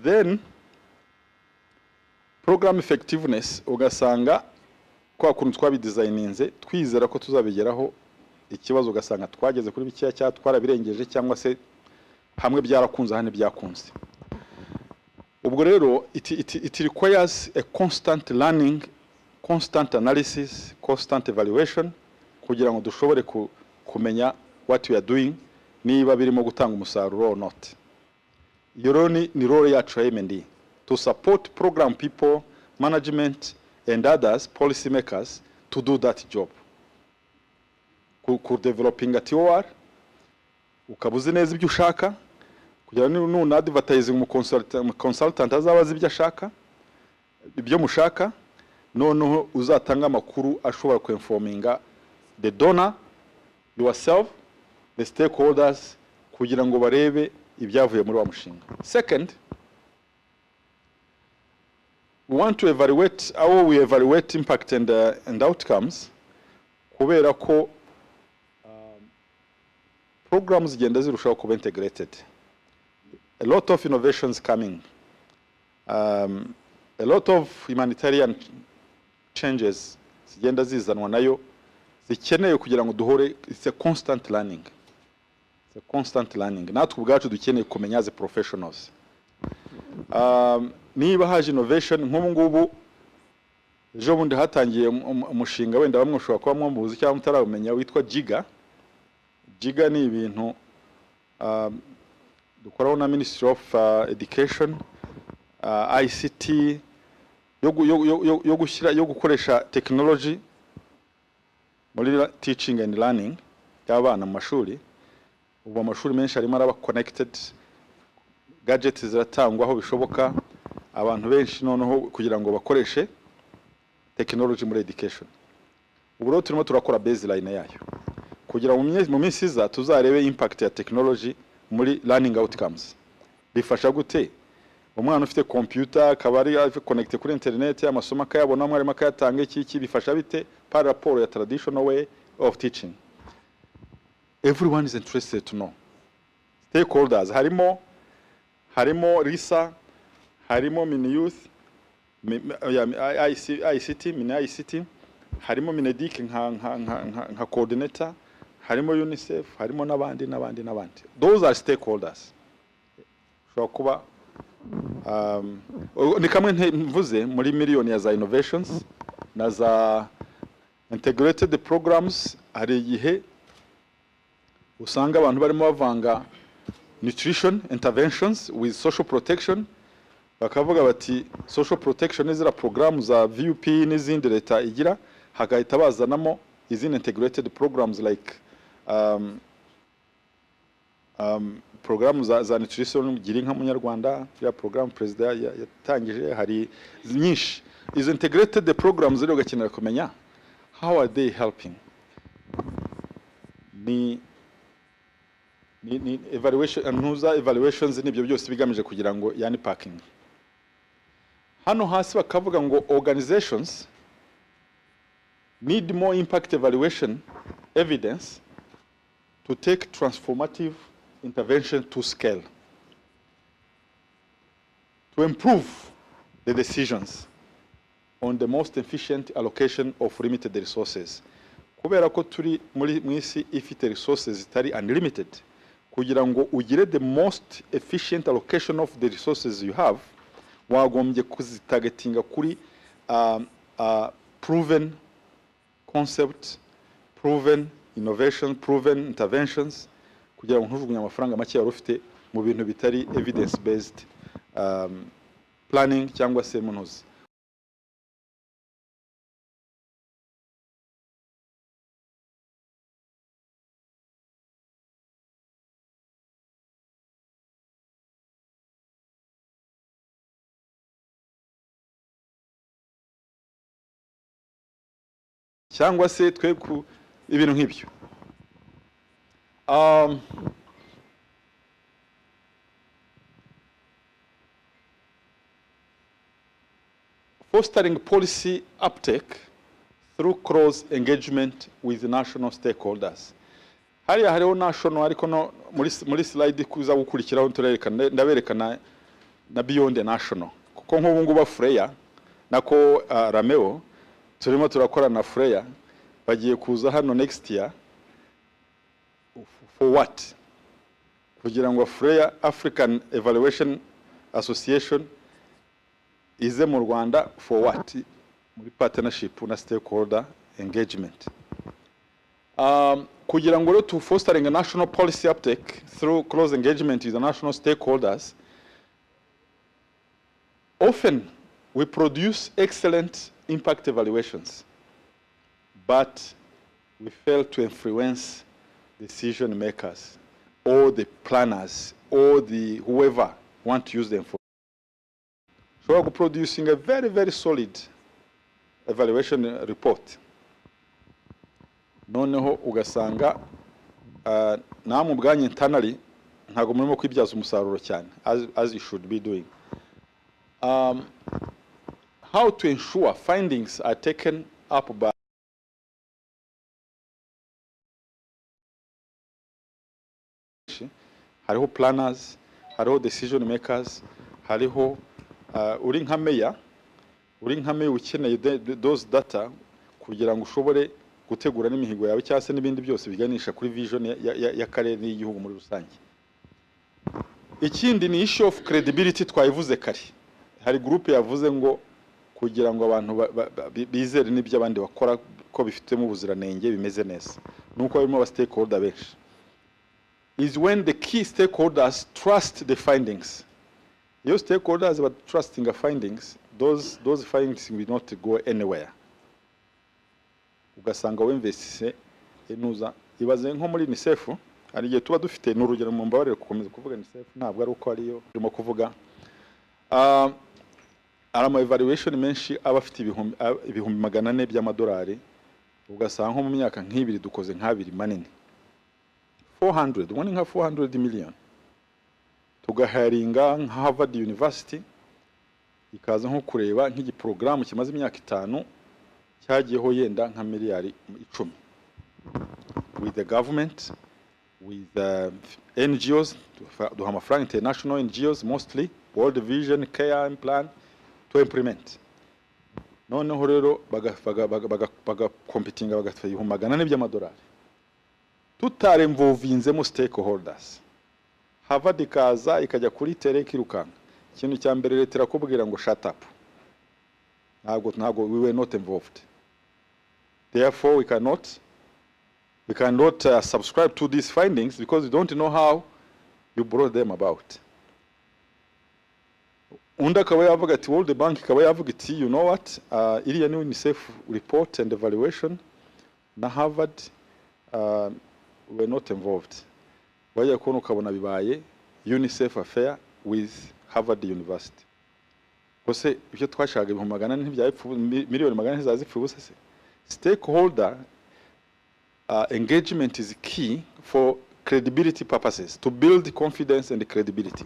Then program effectiveness ugasanga kwa kuntu twabidesigninze twizera ko tuzabigeraho, ikibazo ugasanga twageze kuri bikiya cya twarabirengeje cyangwa se hamwe byarakunze hane byakunze. Ubwo rero it requires a constant learning, constant analysis, constant evaluation kugira ngo dushobore kumenya what we are doing, niba birimo gutanga umusaruro or not. Yoroni ni role yacu ya MND to support program people, management and others, policy makers to do that job. Ku developing at OR ukabuze neza ibyo ushaka kugira nuna advertising mu consultant azabaza ibyo ashaka ibyo mushaka, noneho uzatanga amakuru ashobora ku informinga the donor, yourself, the stakeholders kugira ngo barebe ibyavuye muri wa mushinga. Second, we want to evaluate how we evaluate impact and outcomes kubera ko programs zigenda zirushaho kuba integrated. A lot of innovations coming. A lot of humanitarian changes zigenda zizanwa nayo zikeneye kugira ngo duhore. It's a constant learning. It's a constant learning. Natwe ubwacu dukeneye kumenya as professionals. Niba haje innovation nk'ubu ngubu ejo bundi hatangiye umushinga wenda bamwe ushobora kuba mwambuzi cyangwa mutaramenya witwa Giga. Giga ni ibintu dukoraho na Ministry of Education, ICT, yo gukoresha technology muri teaching and learning y'abana mu mashuri. Ubu amashuri menshi arimo araba connected, gadgets ziratangwa aho bishoboka, abantu benshi noneho kugira ngo bakoreshe technology muri education. Ubu rero turimo turakora baseline yayo kugira mu minsi iza tuzarebe impact ya technology muri learning outcomes. Bifasha gute umwana ufite computer akaba ari connected kuri internet, amasomo akayabona, mwarimu akayatanga, iki bifasha bite par rapport ya traditional way of teaching. Everyone is interested to know. Stakeholders harimo RISA, harimo Mini Youth, ICT, Mini ICT, harimo Minedik nka coordinator, harimo UNICEF, harimo n'abandi. Those are stakeholders. Shobora kuba ni kamwe mvuze muri miliyoni ya za innovations na za integrated programs. Hari igihe usanga abantu barimo bavanga nutrition interventions with social protection, bakavuga bati social protection izira program za VUP n'izindi leta igira, hagahita bazanamo izindi integrated programs like program za nutrition gira inka munyarwanda ya program president yatangije. Hari nyinshi is integrated programs rero gakenera kumenya how are they helping. Ni evaluation and evaluations nibyo byose bigamije kugira ngo yani parking. Hano hasi bakavuga ngo organizations need more impact evaluation evidence to take transformative intervention to scale, to improve the decisions on the most efficient allocation of limited resources. Kubera ko turi muri mwisi ifite resources zitari unlimited, kugira ngo ugire the most efficient allocation of the resources you have, wagombye kuzitargetinga kuri proven concept, proven innovation, proven interventions, kugira ngo ntujugunye amafaranga make yari ufite mu bintu bitari evidence based planning cyangwa se munoze. Cyangwa se twe ku ibintu nk'ibyo. Fostering policy uptake through close engagement with national stakeholders. Hariho national ariko no muri slide kuza gukurikiraho turerekana ndaberekana na beyond the national. Kuko nk'ubu ngubu Freya nako Rameo turimo turakora na Freya bagiye kuza hano next year. For what? Kugira ngo Freya African Evaluation Association ize mu Rwanda for what? Muri partnership na stakeholder engagement. Kugira ngo to fostering a national policy uptake through close engagement with the national stakeholders, often we produce excellent impact evaluations, but we fail to influence decision makers or the planners or the whoever want to use them for. So we're producing a very, very solid evaluation report. Noneho ugasanga namwe ubwanyu internally ntago murimo kwibyaza umusaruro cyane as you should be doing. How to ensure findings are taken up by hariho planners, hariho decision makers, hariho uri nka mayor ukeneye those data kugira ngo ushobore gutegura n'imihigo yawe cyangwa se n'ibindi byose biganisha kuri vision y'akarere n'igihugu muri rusange. Ikindi ni issue of credibility twayivuze kare. Hari group yavuze ngo kugira ngo abantu bizere n'ibyo abandi bakora ko bifitemo ubuziranenge bimeze neza, nuko barimo aba stakeholder benshi, is when the key stakeholders trust the findings. Your stakeholders are trusting the findings, those findings will not go anywhere. Ugasanga wemvesise enuza ibaze nko muri UNICEF, hari igihe tuba dufite n'urugero mu mbabarire gukomeza kuvuga UNICEF ntabwo ari uko ariyo turimo kuvuga, ama evaluation menshi aba afite ibihumbi 400 by'amadolari, ugasanga nko mu myaka nk'ibiri dukoze nk'abiri manini 400, ubona nka 400 million, tugaharinga nka Harvard University ikaza nko kureba nk'igiprogramu kimaze imyaka 5 cyagiyeho yenda nka miliyari 10 with the government, with NGOs, duha amafaranga international NGOs mostly, World Vision, Care Plan to implement. Noneho rero competing bagatfa ibihumbi 400 by'amadolari tutaremvovinzemo stakeholders. Harvard ikaza ikajya kuri tere kirukanga, ikintu cya mbere leta irakubwira ngo shut up, ntabwo we were not involved, therefore we cannot subscribe to these findings because we don't know how you brought them about. Unda akaba yavuga ati World Bank ikaba yavuga iti you know what, iriya ni UNICEF report and evaluation na Harvard were not involved. Wajya kubona ukabona bibaye UNICEF affair with Harvard University. Kose ibyo twashaka ibihumbi 400 ntibyapfu miliyoni 400 zazipfu gusa se. Stakeholder engagement is key for credibility purposes, to build confidence and credibility.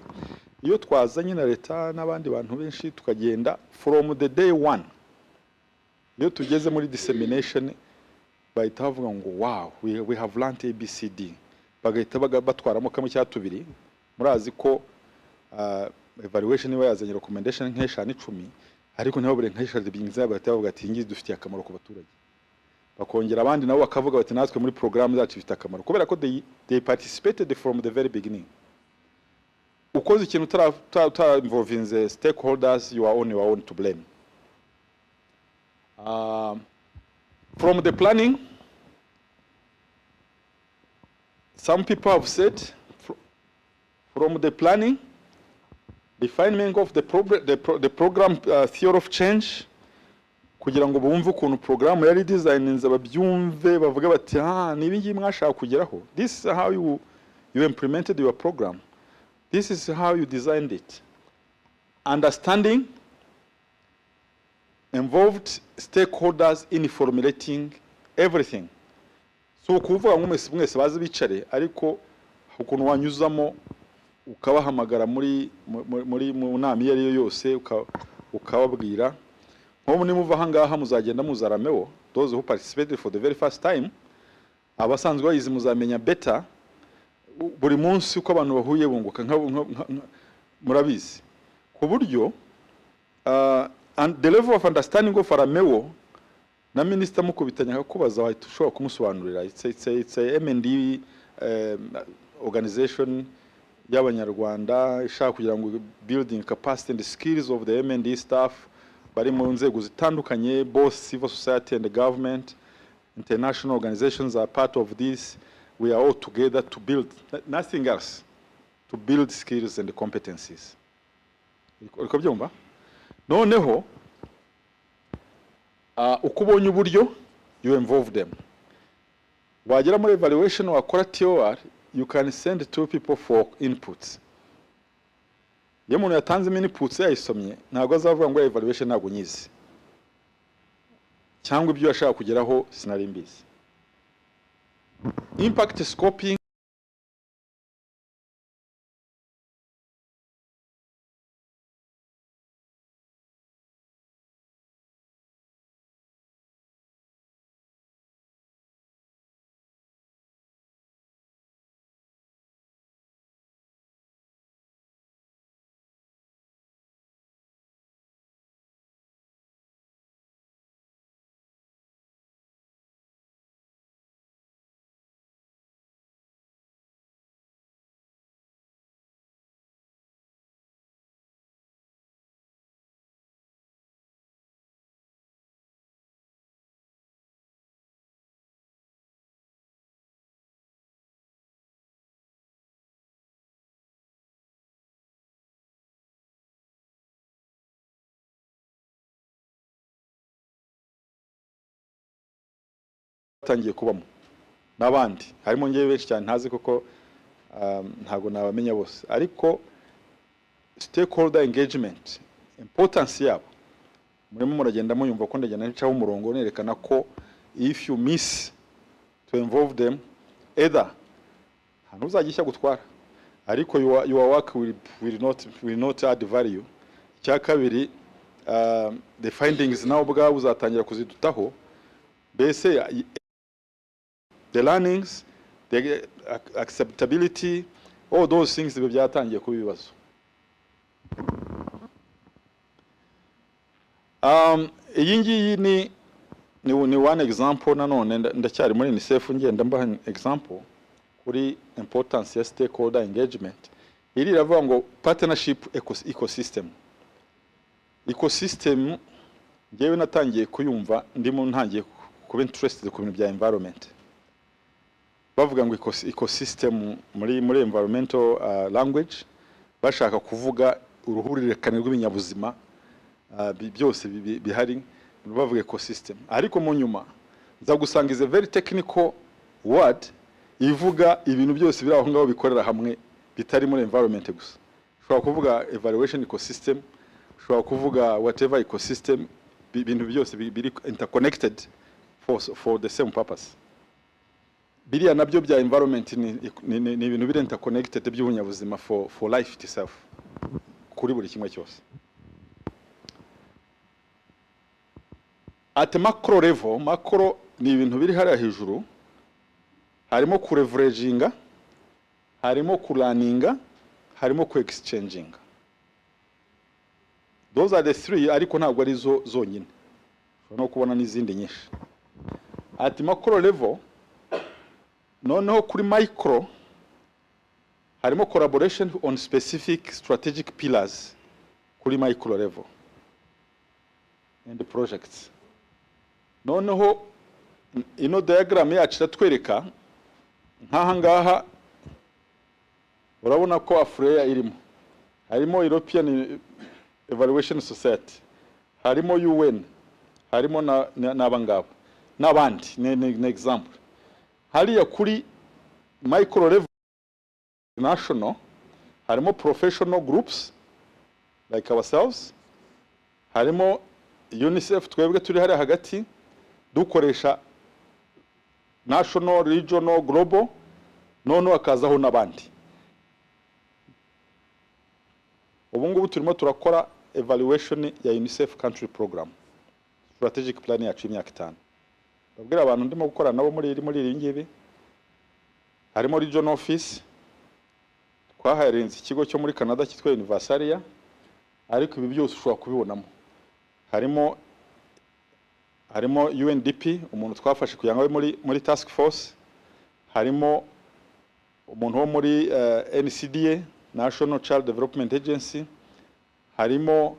Iyo twazanye na leta n'abandi bantu benshi tukagenda from the day one, iyo tugeze muri dissemination bahita bavuga ngo wow, we have learned ABCD, bagahita batwaramo kamwe cya tubiri. Murazi ko evaluation iba yazanye recommendation nk'eshanu 10, ariko nabo bure nk'eshanu byingiza bahita bavuga ati ngizi dufitiye akamaro ku baturage, bakongera abandi nabo bakavuga bati natwe muri program zacu bifite akamaro, kubera ko they participated from the very beginning. Ukoze ikintu utara involving the stakeholders, you are on your own to blame. From the planning, some people have said from the planning, defining of the program theory of change, kugira ngo bumve ukuntu program yari designinze babyumve bavuga bati nibi ngiye mwashaka kugeraho, this is how you implemented your program, this is how you designed it. Understanding involved stakeholders in formulating everything. So kuvuga ngo mwese bazi bicare, ariko ukuntu wanyuzamo ukabahamagara muri mu nama iyo ariyo yose ukababwira nko nimuva hangaha muzagenda muzaramewo, those who participated for the very first time, abasanzwe bayizi muzamenya better buri munsi uko abantu bahuye bunguka murabizi ku buryo and the level of understanding of aramewo na minister mukubitanya akakubaza wahita ushobora kumusobanurira. It's a M&D organization y'abanyarwanda ishaka kugira ngo building capacity and skills of the M&D staff bari mu nzego zitandukanye, both civil society and the government. International organizations are part of this. We are all together to build nothing else, to build skills and competencies. Uko byumva? Noneho ukubonye uburyo you involve them. Wagera muri evaluation wakora TOR, you can send 2 people for inputs. Iyo umuntu yatanze inputs yayisomye ntabwo azavuga ngo evaluation ntabwo nyizi cyangwa ibyo yashaka kugeraho sinari mbizi. Impact scoping batangiye kubamo n'abandi harimo ngewe benshi cyane ntazi kuko ntago nabamenya bose ariko stakeholder engagement importance yabo murimo muragenda muyumva ko ndagenda ncaho umurongo nerekana ko if you miss to involve them either hano uzagishya gutwara ariko your work will not add value. Cya kabiri the findings now bwa uzatangira kuzidutaho bese the learnings, the acceptability, all those things byatangiye kuba ibibazo. Iyi ngiyi ni one example nanone ndacyari muri UNICEF ngenda mbaha example kuri importance ya stakeholder engagement. Iri ravuga ngo partnership ecosystem ngewe natangiye kuyumva ndimo ntangiye kuba interested ku bintu bya environment. Bavuga ngo ecosystem muri environmental language bashaka kuvuga uruhurirane rw'ibinyabuzima byose bihari bavuga ecosystem ariko mu nyuma nza gusanga is a very technical word ivuga ibintu byose biri aho ngaho bikorera hamwe bitari muri environment gusa. Ushobora kuvuga evaluation ecosystem, ushobora kuvuga whatever ecosystem, ibintu byose biri interconnected for the same purpose. Biriya nabyo bya environment ni ibintu biri interconnected by'ubunyabuzima for life itself kuri buri kimwe cyose. At macro level, macro ni ibintu biri hariya hejuru, harimo kureveraginga, harimo kulaninga, harimo ku-exchanging. Those are the three ariko ntabwo ari zo zonyine. No kubona n'izindi nyinshi. At macro level, noneho kuri micro harimo collaboration on specific strategic pillars kuri micro level and the projects. Noneho ino diagram yacu iratwereka nk'aha ngaha urabona ko Afurika irimo, harimo European Evaluation Society, harimo UN, harimo n'abangaba n'abandi ni example. Hariya kuri micro level national harimo professional groups like ourselves, harimo UNICEF twebwe turi hariya hagati dukoresha national, regional, global, noneho akazaho n'abandi. Ubu ngubu turimo turakora evaluation ya UNICEF country program, strategic plan yacu y'imyaka 5. Babwira abantu ndimo gukora nabo muri iri ngibi, harimo regional office twaharenze ikigo cyo muri Canada cyitwa Universalia, ariko ibi byose ushobora kubibonamo. Harimo UNDP, umuntu twafashe kugira ngo muri task force, harimo umuntu wo muri NCDA, National Child Development Agency, harimo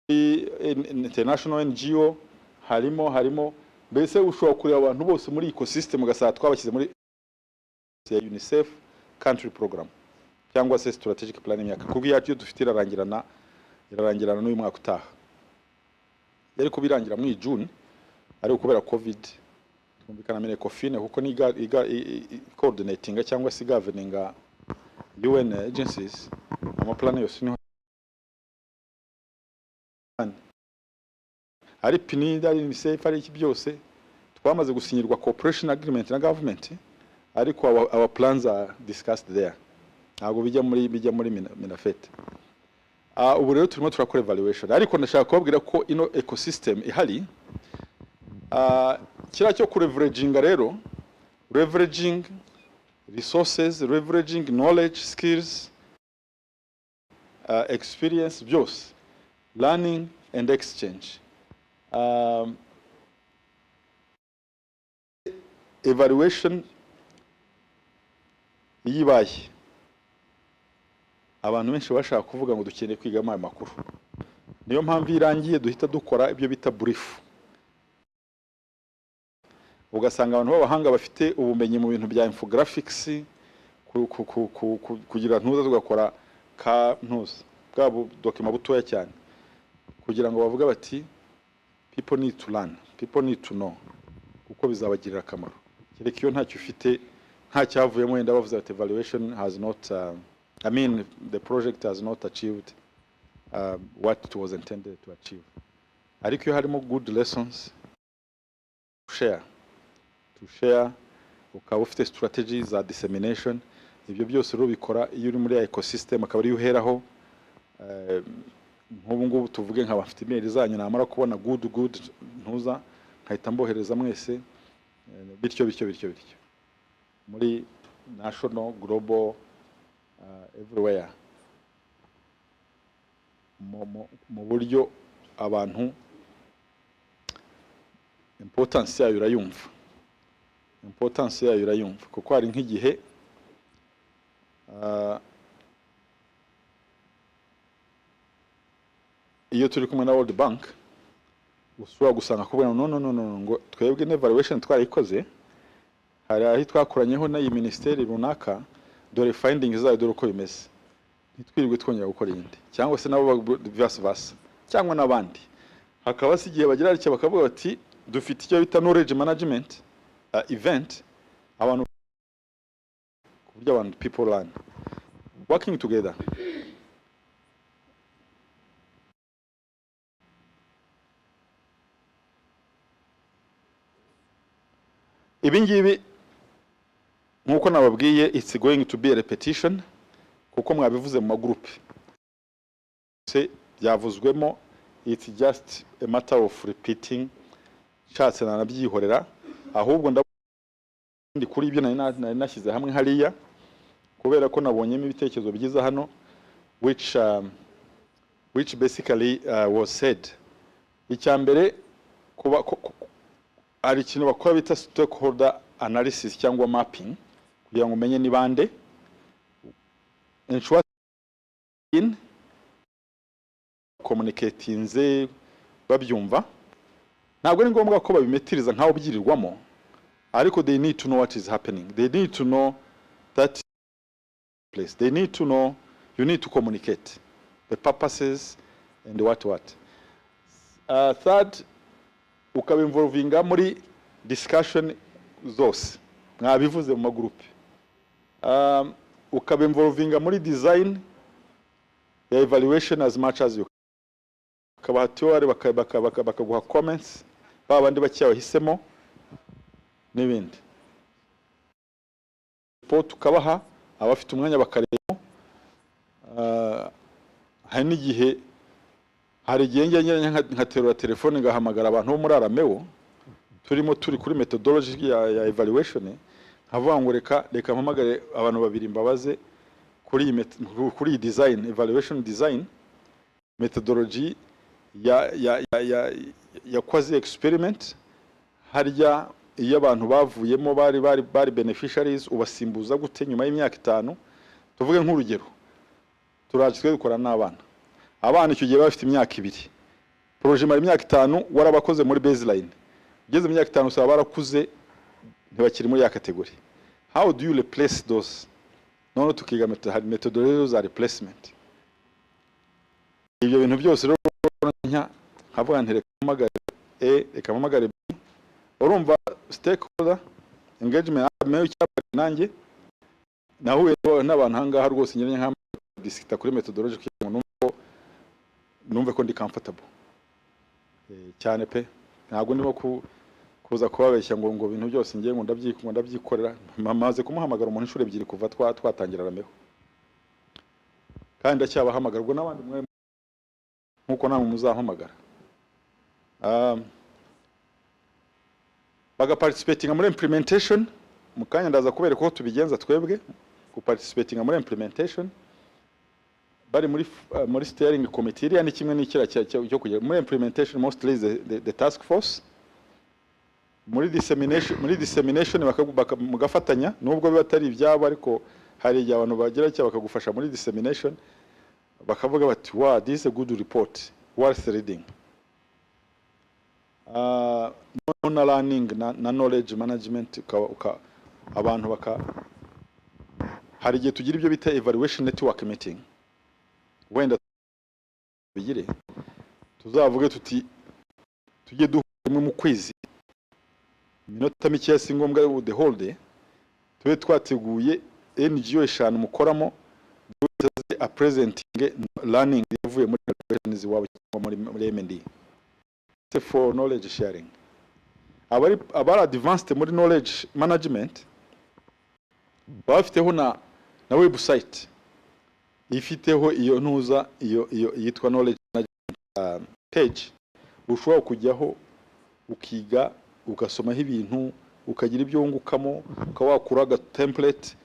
international NGO, harimo mbese ushobora kureba abantu bose muri ecosystem ugasanga twabashyize muri ya UNICEF country program cyangwa se strategic plan y'imyaka kuko yacu dufite irarangirana n'uyu mwaka utaha. Yari kubirangira muri June ari kubera covid twumvikana mene COFIN kuko ni coordinating cyangwa se governing UN agencies amaplan yose ni ari PNID ari UNICEF ari iki byose twamaze gusinyirwa cooperation agreement na government ariko our plans are discussed there ntabwo bijya muri minafete. Ubu rero turimo turakora evaluation ariko ndashaka kubabwira ko ino ecosystem ihari kira cyo kureveraginga rero leveraging resources, leveraging knowledge, skills, experience byose, learning and exchange. Evaluation yibaye abantu benshi bashaka kuvuga ngo dukeneye kwiga aya makuru, niyo mpamvu irangiye duhita dukora ibyo bita brief. Ugasanga abantu b'abahanga bafite ubumenyi mu bintu bya infographics kugira ntuza tugakora ka ntuza bwabo document butoya cyane kugira ngo bavuga bati people need to learn, people need to know. kuko bizabagirira akamaro kereka iyo ntacyo ufite nta cyavuyemo wenda bavuze ati evaluation has not I mean the project has not achieved what it was intended to achieve. Ariko iyo harimo good lessons to share ukaba ufite strategies za dissemination, ibyo byose rero bikora iyo uri muri ecosystem akaba ari uheraho. Nk'ubu ngubu tuvuge nka bafite email zanyu namara kubona good ntuza nkahita mbohereza mwese bityo muri national global everywhere mu buryo abantu importance yayo urayumva kuko hari nk'igihe iyo turi kumwe na World Bank usubira gusanga kubona no ngo twebwe evaluation twarayikoze hari aho twakoranyeho na iyi ministeri runaka dore findings zayo dore uko bimeze ntitwirirwe twongera gukora iyindi cyangwa se nabo vice versa cyangwa n'abandi hakaba se igihe bagira aricyo bakavuga bati dufite icyo bita knowledge management event abantu ku buryo abantu people learn working together. Ibi ngibi nkuko nababwiye it's going to be a repetition kuko mwabivuze mu magroup se byavuzwemo it's just a matter of repeating nshatse nanabyihorera ahubwo ndi kuri ibyo nari nashyize hamwe hariya kubera ko nabonyemo ibitekerezo byiza hano which basically was said. Icyambere kuba ari ikintu bakora bita stakeholder analysis cyangwa mapping kugira ngo umenye ni bande in communicatinze babyumva ntabwo ari ngombwa ko babimetiriza nkaho byirirwamo ariko they need to know what is happening, they need to know that place, they need to know, you need to communicate the purposes and what third ukaba involvinga muri discussion zose mwabivuze mu magroupe ukaba involvinga muri design ya evaluation as much as you ukaba theory bakaguha comments babandi bakiyahisemo n'ibindi report ukabaha abafite umwanya bakareba hari n'igihe hari igihe njye nkaterura telefone ngahamagara abantu bo muri Aramewo turi kuri methodology ya evaluation nkavuga ngo reka mpamagare abantu babiri mbabaze kuri design evaluation design methodology ya quasi experiment harya iyo abantu bavuyemo bari beneficiaries ubasimbuza gute nyuma y'imyaka 5 tuvuge nk'urugero turaje twe dukora n'abana icyo gihe bafite imyaka 2 projet mari imyaka 5 warabakoze muri baseline ugeze mu myaka 5 usaba barakuze ntibakiri muri ya category. How do you replace those? None tukiga methodology za replacement. Ibyo bintu byose rero nkavuga nti reka mpamagare urumva stakeholder engagement meyo cyapa nanjye nahuye n'abantu hangaha rwose nyine nka discuta kuri methodology kugira ngo numve ko ndi comfortable cyane pe ntabwo ndimo kuza kubabeshya ngo bintu byose ngiye ngo ndabyikorera maze kumuhamagara umuntu inshuro ebyiri kuva twatangira Arameho kandi acyabahamagara ubwo n'abandi mwe nkuko namwe muzahamagara baga participating muri implementation mukanya ndaza kubereka ko tubigenza twebwe ku participating muri implementation bari muri steering committee iriya ni kimwe n'ikira cyo kujya muri implementation mostly the task force muri dissemination mugafatanya nubwo biba atari ibyabo ariko hari igihe abantu bagira cyo bakagufasha muri dissemination bakavuga bati wow this is a good report worth reading. No learning na knowledge management abantu hari igihe tugira ibyo bita evaluation network meeting wenda bigire tuzavuge tuti tujye duhura mu kwezi minota mike si ngombwa the whole day tube twateguye NGO eshanu mukoramo a presenting learning yavuye muri graduations iwabo muri M&D for knowledge sharing. Abari advanced muri knowledge management bafiteho na website ifiteho iyo ntuza iyo yitwa knowledge management page ushobora kujyaho ukiga ugasomaho ibintu ukagira ibyo wungukamo ukawakura aga template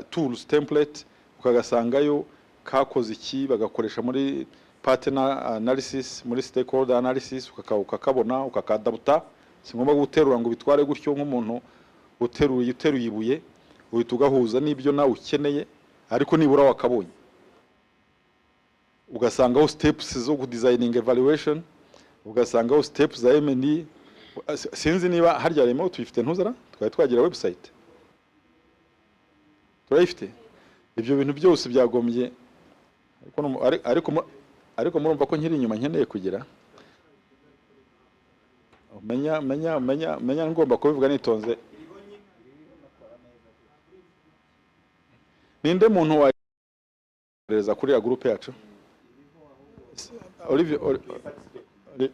tools template ukagasangayo kakoze iki bagakoresha muri partner analysis muri stakeholder analysis ukakabona ukakadabuta singomba guterura ngo bitware gutyo nk'umuntu uteruye ibuye uhita ugahuza n'ibyo nawe ukeneye ariko nibura wakabonye ugasangaho steps zo designing evaluation ugasangaho steps za M&E sinzi niba harya remo tuyifite ntuzara twari twagira website turayifite ibyo bintu byose byagombye ariko murumva ko nkiri inyuma nkeneye kugira menya ngomba kubivuga nitonze ninde muntu wagereza kuri ya groupe yacu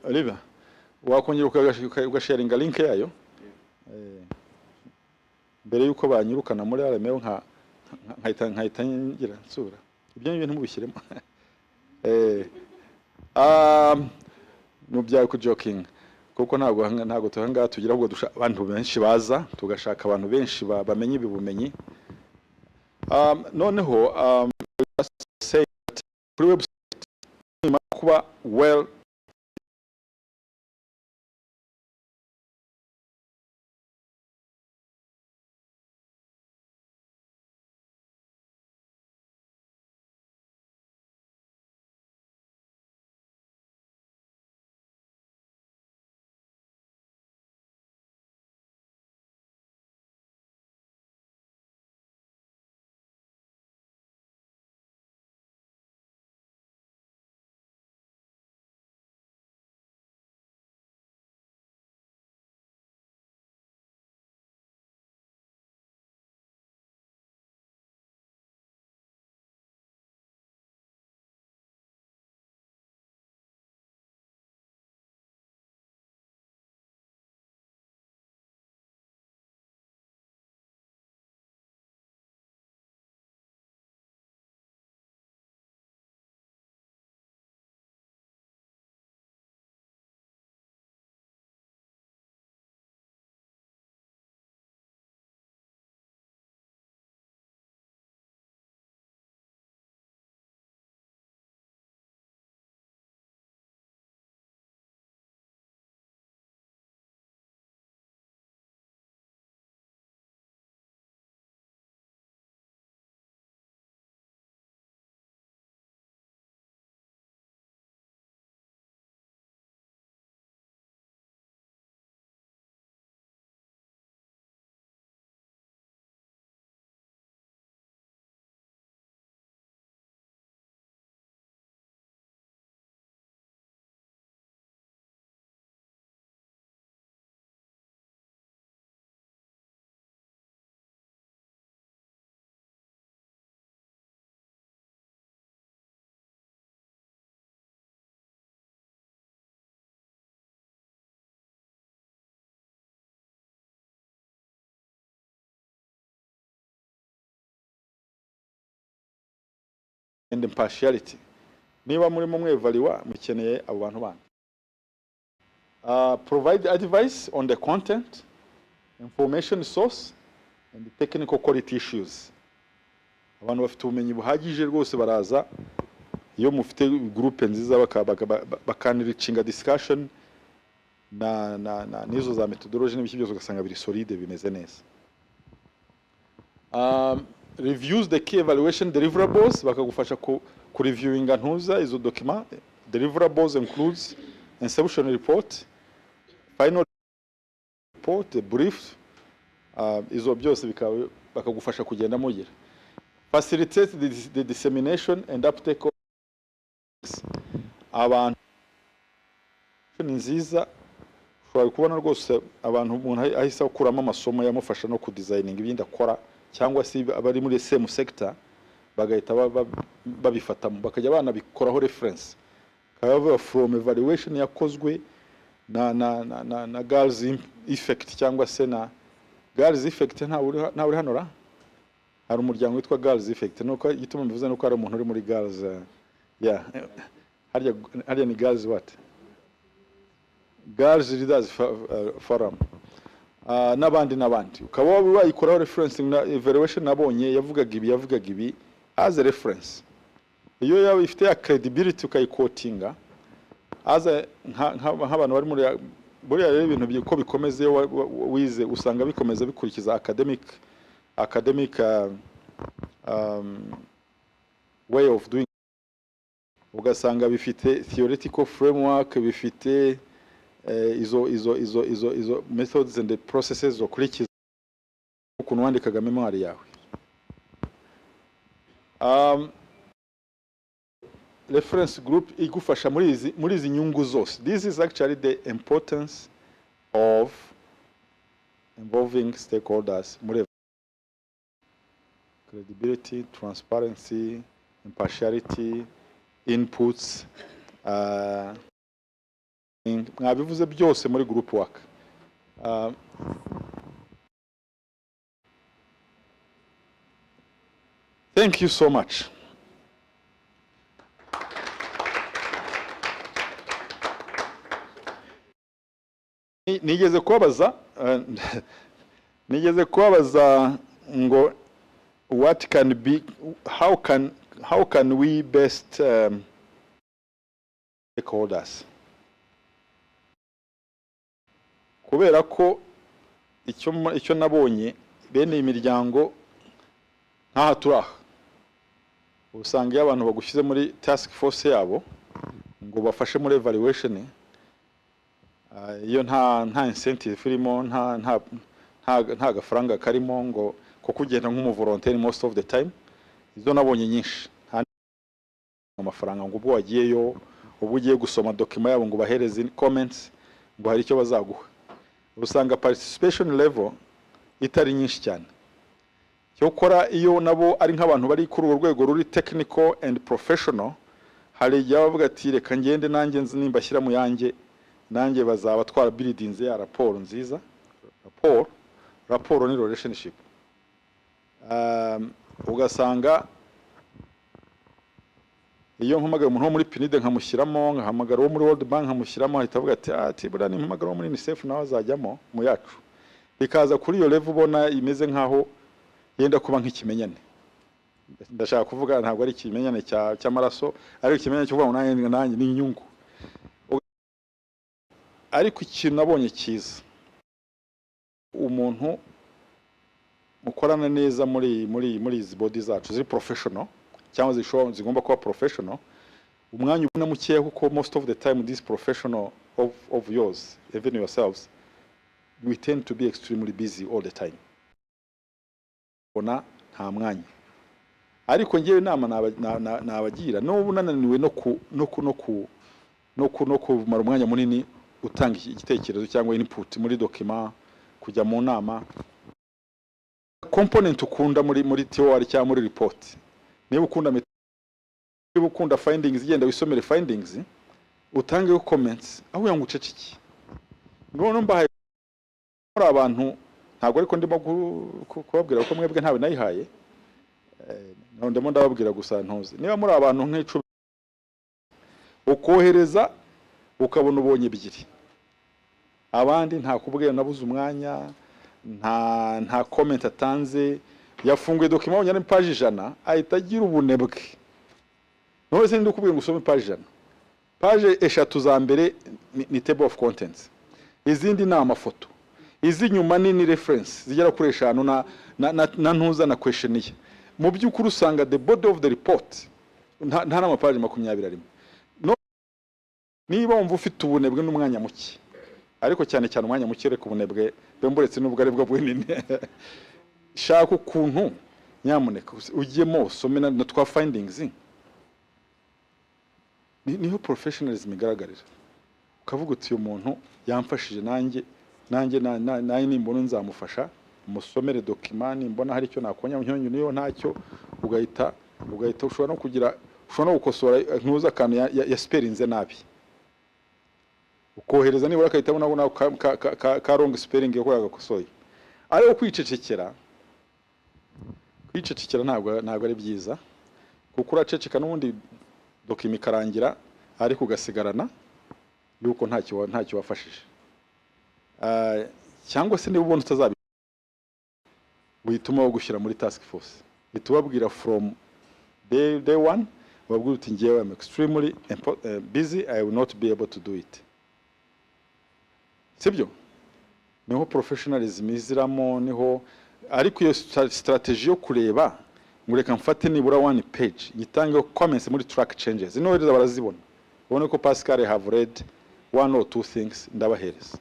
Oliver wakongera ugasharinga link yayo mbere yuko banyirukana muri RMO nkahita ngira nsura ibyo bintu mubishyiremo nubyaye ku joking kuko ntago tuhanga tugira ubwo abantu benshi baza tugashaka abantu benshi bamenye ibibumenyi noneho kuri website kuba well and impartiality niba muri mwe evaluate mukeneye abo bantu bana provide advice on the content information source and the technical quality issues abantu bafite ubumenyi buhagije rwose baraza iyo mufite groupe nziza bakaniricinga discussion na nizo za methodology n'ibiki byose ugasanga biri solide bimeze neza. Reviews the key evaluation deliverables bakagufasha ku reviewing ntuza izo document. Deliverables includes inception report, final report, the brief, izo byose bakagufasha kugenda mugira. Facilitate the dissemination and uptake of abantu nziza twari kubona rwose abantu umuntu ahise akuramo amasomo yamufasha no kudesigning ibindi akora cyangwa se abari muri same sector bagahita babifata bakajya banabikoraho reference kaba from evaluation yakozwe na girls effect cyangwa se na girls effect nta uri hano ra hari umuryango witwa girls effect nuko gituma mbivuze nuko ari umuntu uri muri girls yeah harya ni girls what Girls Leaders Forum n'abandi ukaba wayikoraho reference na evaluation nabonye yavugaga ibi as a reference iyo yawe ifite ya credibility ukayikotinga as nk'abantu bari muri buriya rero ibintu byiko bikomeze wize usanga bikomeza bikurikiza academic way of doing ugasanga bifite theoretical framework bifite izo methods and the processes ukurikiza ukuntu wandikaga memory yawe reference group igufasha muri izi nyungu zose. This is actually the importance of involving stakeholders muri credibility, transparency, impartiality, inputs, mwabivuze byose muri group work. Thank you so much. Nigeze kubabaza ngo what can be, how can we best stakeholders, kubera ko icyo nabonye bene imiryango nkaha turaha usanga abantu bagushyize muri task force yabo ngo bafashe muri evaluation, iyo nta incentive irimo, nta gafaranga karimo ngo ko kugenda nk'umuvolontaire most of the time. Izo nabonye nyinshi nta amafaranga ngo ubwo wagiyeyo ubwo ugiye gusoma document yabo ngo bahereze comments ngo hari icyo bazaguha. Usanga participation level itari nyinshi cyane. Cyo kora iyo nabo ari nk'abantu bari kuri urwo rwego ruri technical and professional, hari igihe bavuga ati reka ngende nanjye nimbashyira mu yanjye nanjye bazaba twara buildings ya raporo nziza. Raporo ni relationship. Ugasanga iyo mpamagara umuntu wo muri PNID nkamushyiramo, nkahamagara wo muri World Bank nkamushyiramo, ahita avuga ati bura ni mpamagara wo muri UNICEF nawe azajyamo mu yacu. Bikaza kuri iyo level ubona imeze nkaho yenda kuba nk'ikimenyane. Ndashaka kuvuga ntabwo ari ikimenyane cy'amaraso, ari ikimenyane cyo kuvuga nanjye ni inyungu. Ariko ikintu nabonye cyiza, umuntu mukorana neza muri izi body zacu ziri professional cyangwa zigomba kuba professional, umwanya ubona mukeya kuko most of the time this professional of yours, even yourselves, we tend to be extremely busy all the time. Bona nta mwanya. Ariko ngewe inama nabagira no unananiwe no kumara umwanya munini utanga igitekerezo cyangwa input muri document, kujya mu nama, component ukunda muri theory cyangwa muri report. Niba ukunda findings, igenda wisomere findings, utange comments, aho yangu ceciki. Ngono mbahaye muri abantu ntabwo ariko ndimo kubabwira ko mwebwe ntawe nayihaye, ndimo ndababwira gusa ntuzi. Niba muri abantu nk'icumi ukohereza ukabona ubonye ebyiri, abandi nta kubwira nabuze umwanya, nta comment atanze, yafunguye document nyane page 100 ahita agira ubunebwe. None se ndikubwiye ngo usome page 100, page eshatu za mbere ni table of contents, izindi ni amafoto, izi nyuma ni reference zigera kuri 5 na ntuza na questionnaire. Mu by'ukuri usanga the body of the report nta n'amapaje 20 arimo. Niba wumva ufite ubunebwe n'umwanya muke, ariko cyane umwanya muke reka ubunebwe bemburetse n'ubwo ari bwo bwinini, shaka ukuntu nyamuneka ugiyemo usome na twa findings, niho professionalism igaragarira. ukavuga uti uyu muntu yamfashije nanjye nimbona nzamufasha musomere document nimbona hari icyo nakonya nyonyo niyo ntacyo ugahita ushobora no kugira ushobora no gukosora ntuza akantu ya spellinze nabi ukohereza nibura akahita abona ka wrong spelling yo yagakosoye ariko kwicecekera ntabwo ari byiza kuko uraceceka n'ubundi document ikarangira ariko ugasigarana yuko ntacyo wafashije cyangwa se niba ubona utazabi wituma wo gushyira muri task force bitubabwira from day one wabwira uti ngewe I'm extremely busy I will not be able to do it sibyo niho professionalism iziramo niho ariko iyo strategy yo kureba ngureka mfate nibura 1 page nyitange comments muri track changes inohereza barazibona ubone ko Pascal have read 1 or 2 things ndabahereza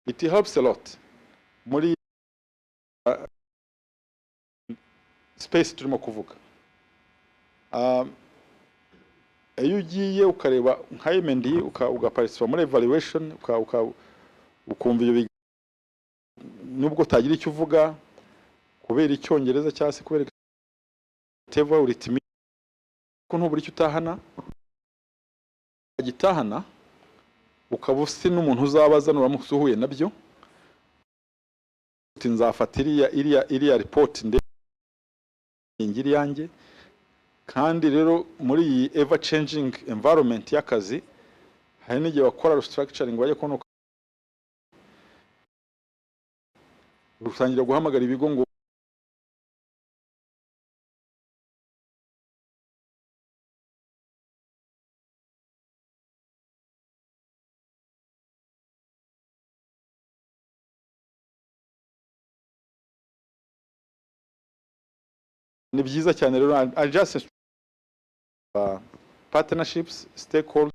it helps a lot muri space turimo kuvuga iyo ugiye ukareba nka MND ugaparticipate muri evaluation ukumva iyo nubwo utagira icyo uvuga kubera icyongereza cyangwa se kubera teva uritimi ko ntubura icyo utahana agitahana ukaba usi n'umuntu uzabaza nuramusuhuye nabyo uti nzafata iriya report ngiri yanjye kandi rero muri iyi ever changing environment y'akazi hari n'igihe bakora restructuring bajya kubona rusangira guhamagara ibigo ngo ni byiza cyane rero adjust partnerships stakeholders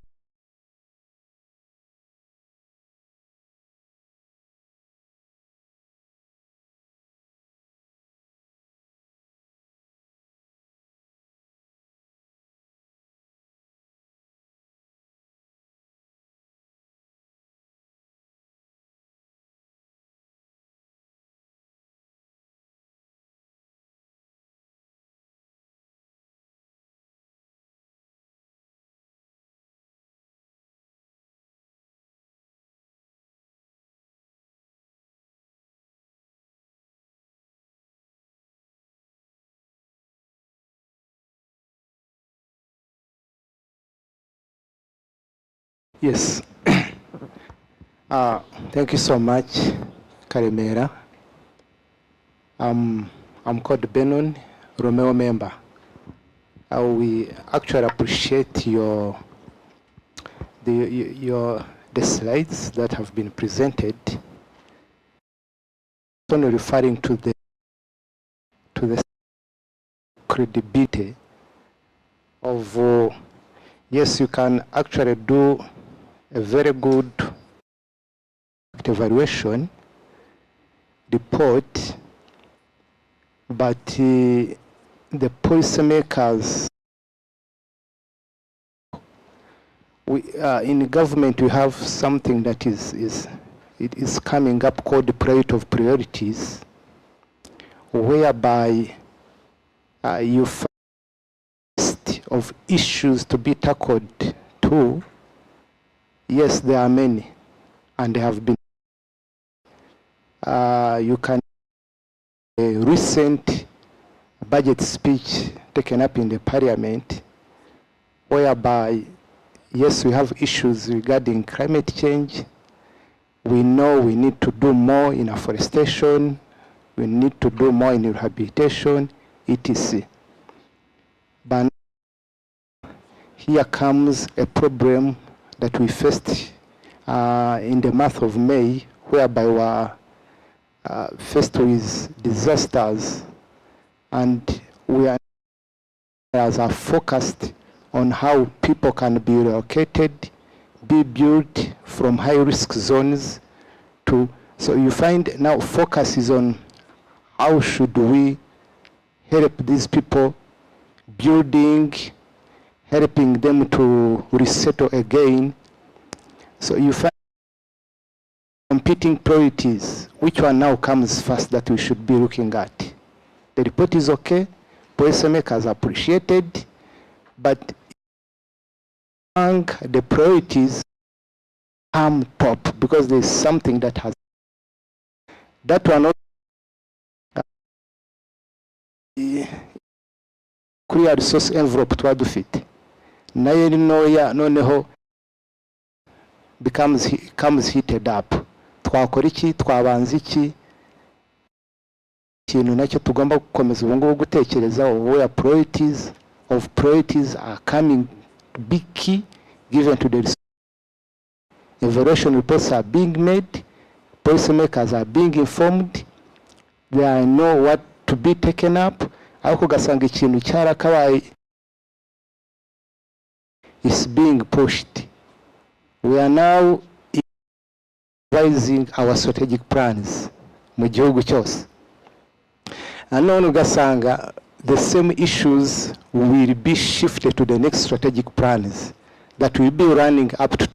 Yes. Thank you so much, Karemera. I'm called Benon, Romeo member. We actually appreciate the slides that have been presented. Only referring to the credibility of yes, you can actually do a very good evaluation report, but the policymakers, in government we have something that is coming up called the priority of priorities, whereby you find a list of issues to be tackled too. Yes, there are many, and they have been. You can a recent budget speech taken up in the parliament, whereby yes, we have issues regarding climate change. We know we need to do more in afforestation. We need to do more in rehabilitation, etc. But here comes a problem that we faced in the month of May, whereby we were faced with disasters, and we are focused on how people can be relocated, be built from high-risk zones to. So you find now focus is on how should we help these people building, helping them to resettle again. So you find competing priorities. Which one now comes first that we should be looking at? The report is okay, policymakers appreciated, but among the priorities come top because there's something that has that one kuri ya resource envelope tuba dufite nayo ni ntoya noneho becomes heated up. Twakora iki, twabanza iki, ikintu nacyo tugomba gukomeza ubu ngubu gutekerezaho, where priorities are coming to be key given to the evaluation reports are being made, policymakers are being informed, they know what to be taken up, ariko ugasanga ikintu cyarakabaye is being pushed. We are now revising our strategic plans mu gihugu cyose. Nanone ugasanga the same issues will be shifted to the next strategic plans that will be running up to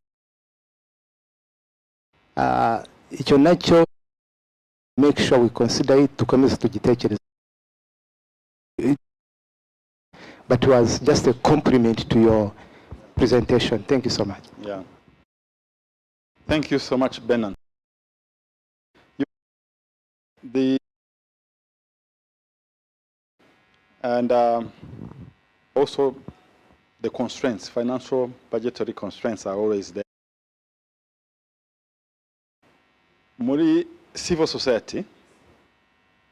icyo nacyo make sure we consider it, tukomeze tugitekereza. But it was just a compliment to your presentation. Thank you so much. Yeah. Thank you so much, Benan. Also the constraints, financial budgetary constraints are always there. Muri civil society,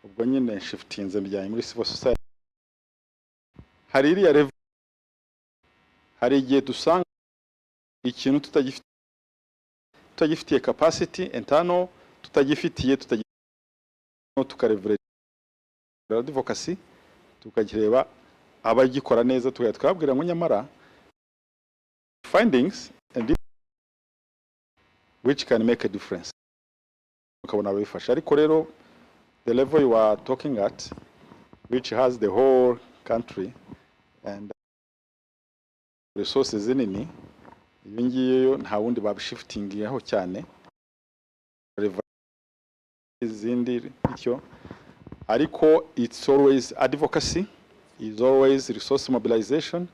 ubwo nyine shiftinze mbijyanye muri civil society, hari iriya hari igihe dusanga ikintu tutagifitiye capacity internal, tutagifitiye tukareverage advocacy, tukakireba abagikora neza, tukabwira ngo nyamara findings and which can make a difference. Ukabona abifasha. Ariko rero the level you are talking at, which has the whole country and resources nini, iyo ngiyo nta wundi babishifting aho cyane izindi bityo. Ariko it's always advocacy, is always resource mobilization,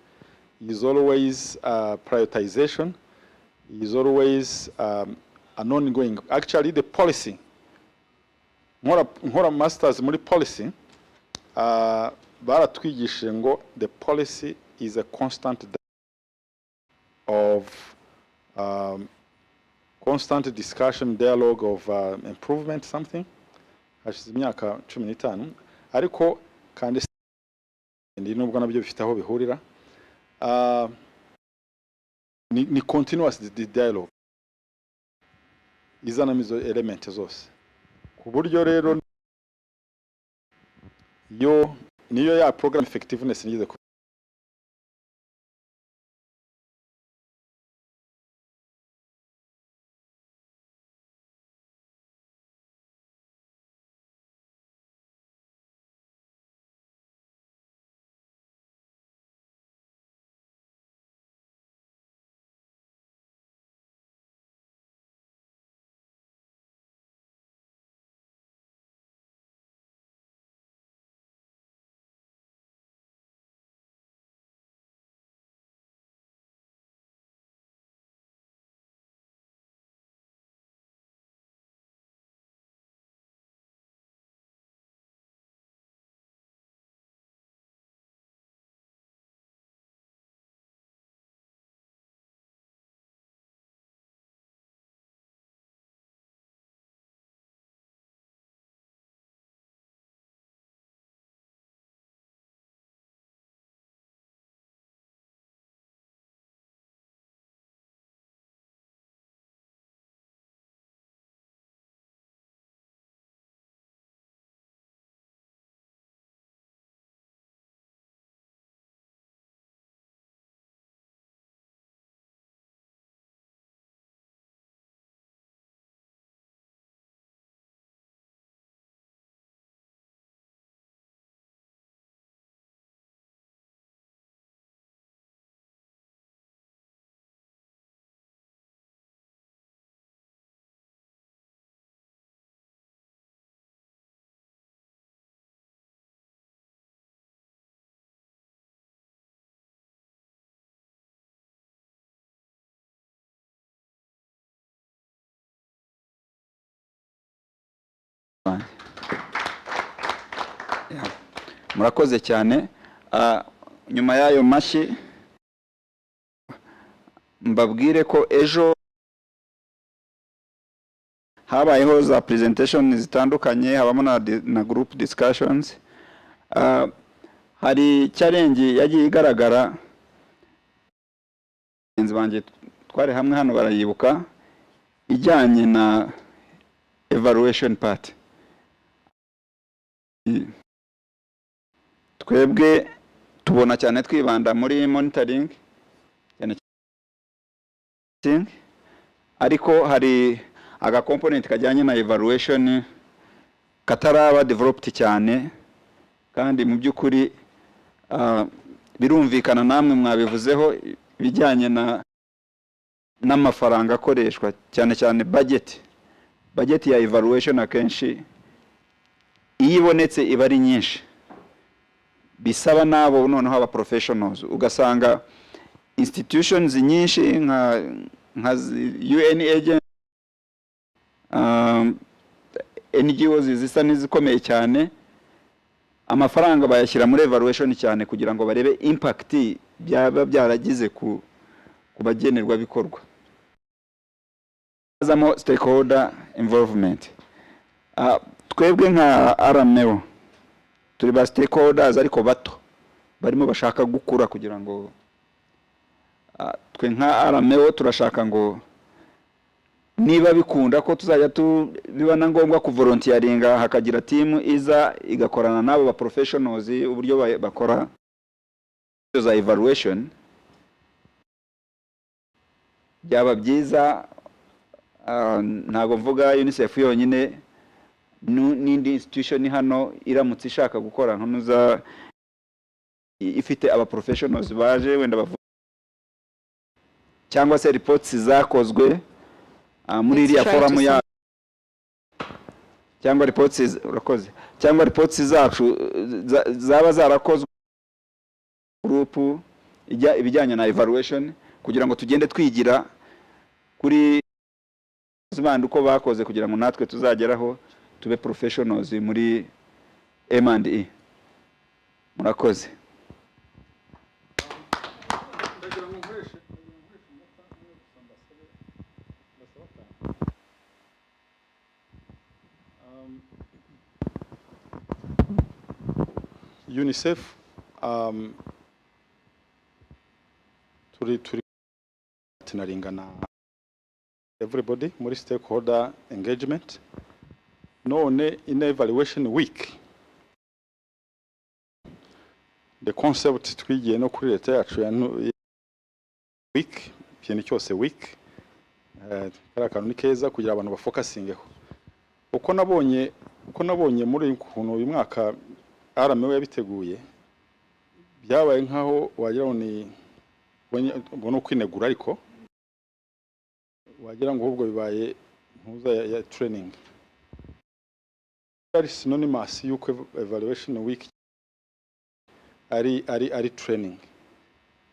is always prioritization, is always an ongoing. Actually, the policy, nkora masters muri policy, baratwigishije ngo the policy is a constant of constant discussion, dialogue of improvement, something. Hashize imyaka 15, ariko kandi nubwo nabyo bifite aho bihurira, ni continuous dialogue izanamo izo element zose, ku buryo rero niyo ya program effectiveness nigize Yeah. Murakoze cyane. Nyuma y'ayo mashyi mbabwire ko ejo habayeho za presentation zitandukanye, habamo na group discussions. Hari challenge yagiye igaragara, inzi banje twari hamwe hano barayibuka, ijyanye na evaluation part. Twebwe tubona cyane twibanda muri monitoring ariko hari aga component kajyanye na evaluation kataraba developed cyane, kandi mu by'ukuri birumvikana namwe mwabivuzeho bijyanye n'amafaranga akoreshwa, cyane cyane budget ya evaluation akenshi iyo ibonetse iba ari nyinshi, bisaba nabo noneho aba professionals, ugasanga institutions nyinshi nka UN agent, NGOs zisa n'izikomeye cyane, amafaranga bayashyira muri evaluation cyane kugira ngo barebe impact byaba byaragize ku bagenerwa bikorwa. Azamo stakeholder involvement. Twebwe nka RMO turi ba stakeholders ariko bato barimo bashaka gukura, kugira ngo twe nka RMO turashaka ngo niba bikunda ko tuzajya bibana ngombwa ku volunteeringa, hakagira team iza igakorana n'abo ba professionals uburyo bakora za evaluation, byaba byiza. Ntago mvuga UNICEF yonyine, n'indi institution hano iramutse ishaka gukora nkunuza ifite aba professionals baje wenda cyangwa se reports zakozwe muri iriya forum ya cyangwa reports zacu zaba zarakozwe group ibijyanye na evaluation, kugira ngo tugende twigira kuri zibandi uko bakoze, kugira ngo natwe tuzageraho tube professionals muri M&E. Murakoze. UNICEF turi partneringa everybody muri stakeholder engagement. None in evaluation week, the concept twigiye no kuri leta yacu ya week, ikintu cyose week, karakantu ni keza kugira abantu bafocusingeho. Uko nabonye muri ukuntu uyu mwaka RMO yabiteguye, byabaye nkaho wagira ngo ni no kwinegura, ariko wagira ngo ahubwo bibaye impuza ya training. Ari synonymous yuko evaluation week ari training.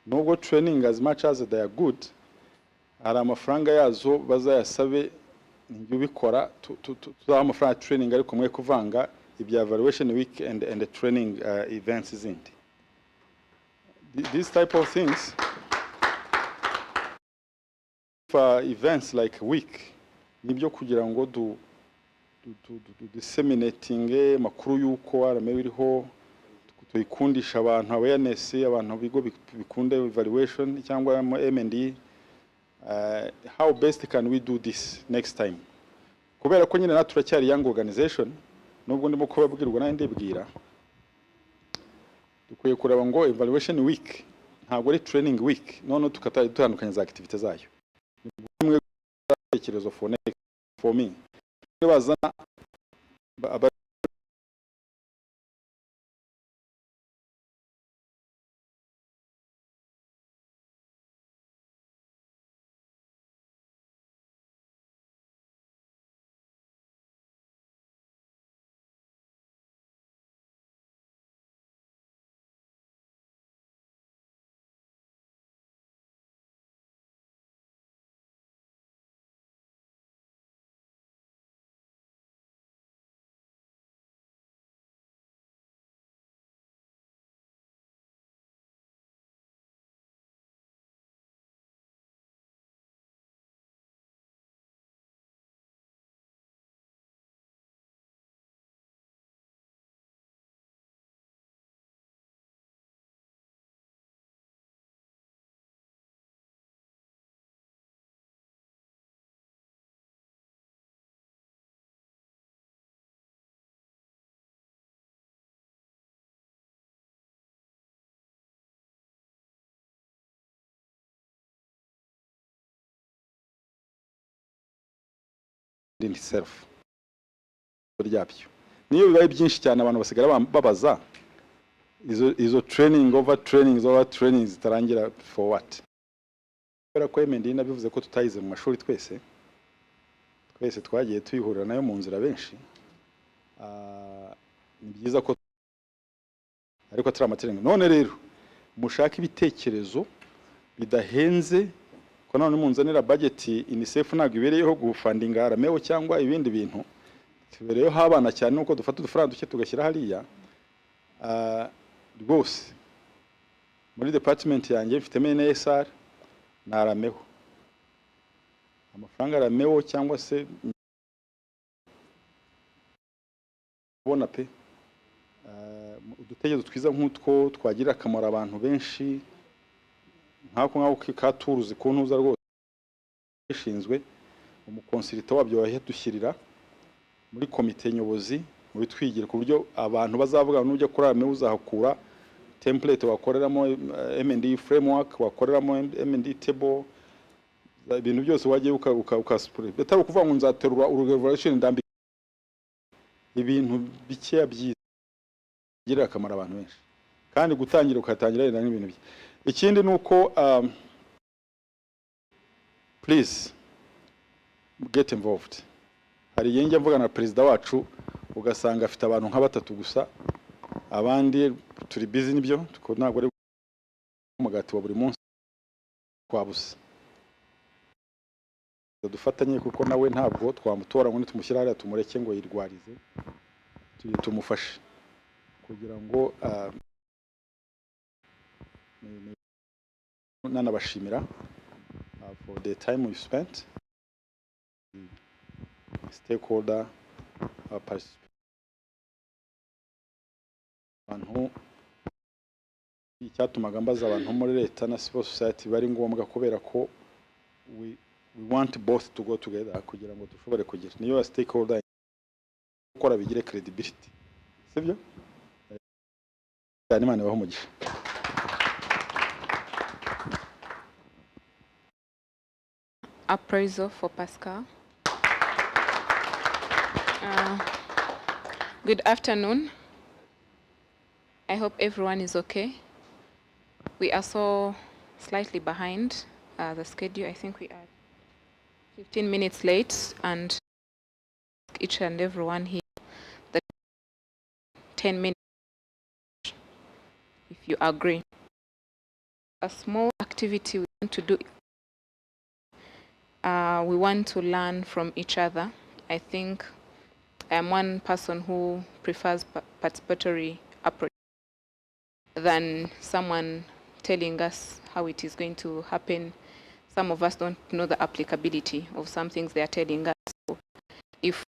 Nubwo training as much as they are good, hari amafaranga yazo bazayasabe ubikora tuzaha amafaranga training, ariko mwe kuvanga ibya evaluation week and the training events zindi. These type of things, for events like week, nibyo kugira ngo disseminating makuru yuko RMO iriho, tuyikundisha abantu awareness, abantu bigo bikunde evaluation cyangwa M&E. How best can we do this next time? Kubera ko nyine naturacyari young organization, nubwo ndimo kubabwirwa nayo ndibwira, dukwiye kureba ngo evaluation week ntabwo ari training week, none tukatandukanya za activity zayo. Nimwe tekerezo for me bazana in itself ryabyo niyo bibaye byinshi cyane abantu basigara babaza izo training over training zitarangira for what kubera ko emendi nabivuze ko tutayize mu mashuri twese twagiye tuyihurira nayo mu nzira benshi ni byiza ko ariko atari amateraniro none rero mushaka ibitekerezo bidahenze ko none munzanira budget UNICEF ntabwo ibereyeho gufundinga arameho cyangwa ibindi bintu tubereyeho abana cyane nuko dufata udufaranga duke tugashyira hariya rwose muri department yanjye mfitemo NSR narameho amafaranga arameho cyangwa se ubona pe udutegerezo twiza nk'utwo twagira akamaro abantu benshi nk'ako katuruzi ku ntuza rwose ishinzwe umukonsilita wabyo dushyirira muri komite nyobozi mu bitwigire ku buryo abantu bazavuga n'ujya kuri ame uzahakura template wakoreramo M&D framework wakoreramo M&D table ibintu byose wagiye ukasupure betari ukuvuga ngo nzaterura ururevolution ndambi ibintu bikeya byiza gira akamaro abantu benshi kandi gutangira ukatangira n'ibintu bye ikindi nuko please get involved hari yenge mvuga na president wacu ugasanga afite abantu nka batatu gusa abandi turi busy nibyo tuko ntabwo ari umugati wa buri munsi kwabusa dufatanye kuko nawe ntabwo twamutora ngo tumushyira hariya tumureke ngo yirwarize tumufashe kugira ngo nanabashimira for the time we spent stakeholder abantu icyatumaga mbaza abantu muri leta na civil society bari ngombwa kubera ko we want both to go together kugira ngo dushobore kugira niyo stakeholder ukora bigire credibility sibyo cyane Imana ibaho umugisha Appraisal for Pascal. Good afternoon. I hope everyone is okay. We are so slightly behind the schedule. I think we are 15 minutes late, and each and everyone here that 10 minutes, if you agree. A small activity we want to do. We want to learn from each other. I think I am one person who prefers participatory approach than someone telling us how it is going to happen. Some of us don't know the applicability of some things they are telling us. So if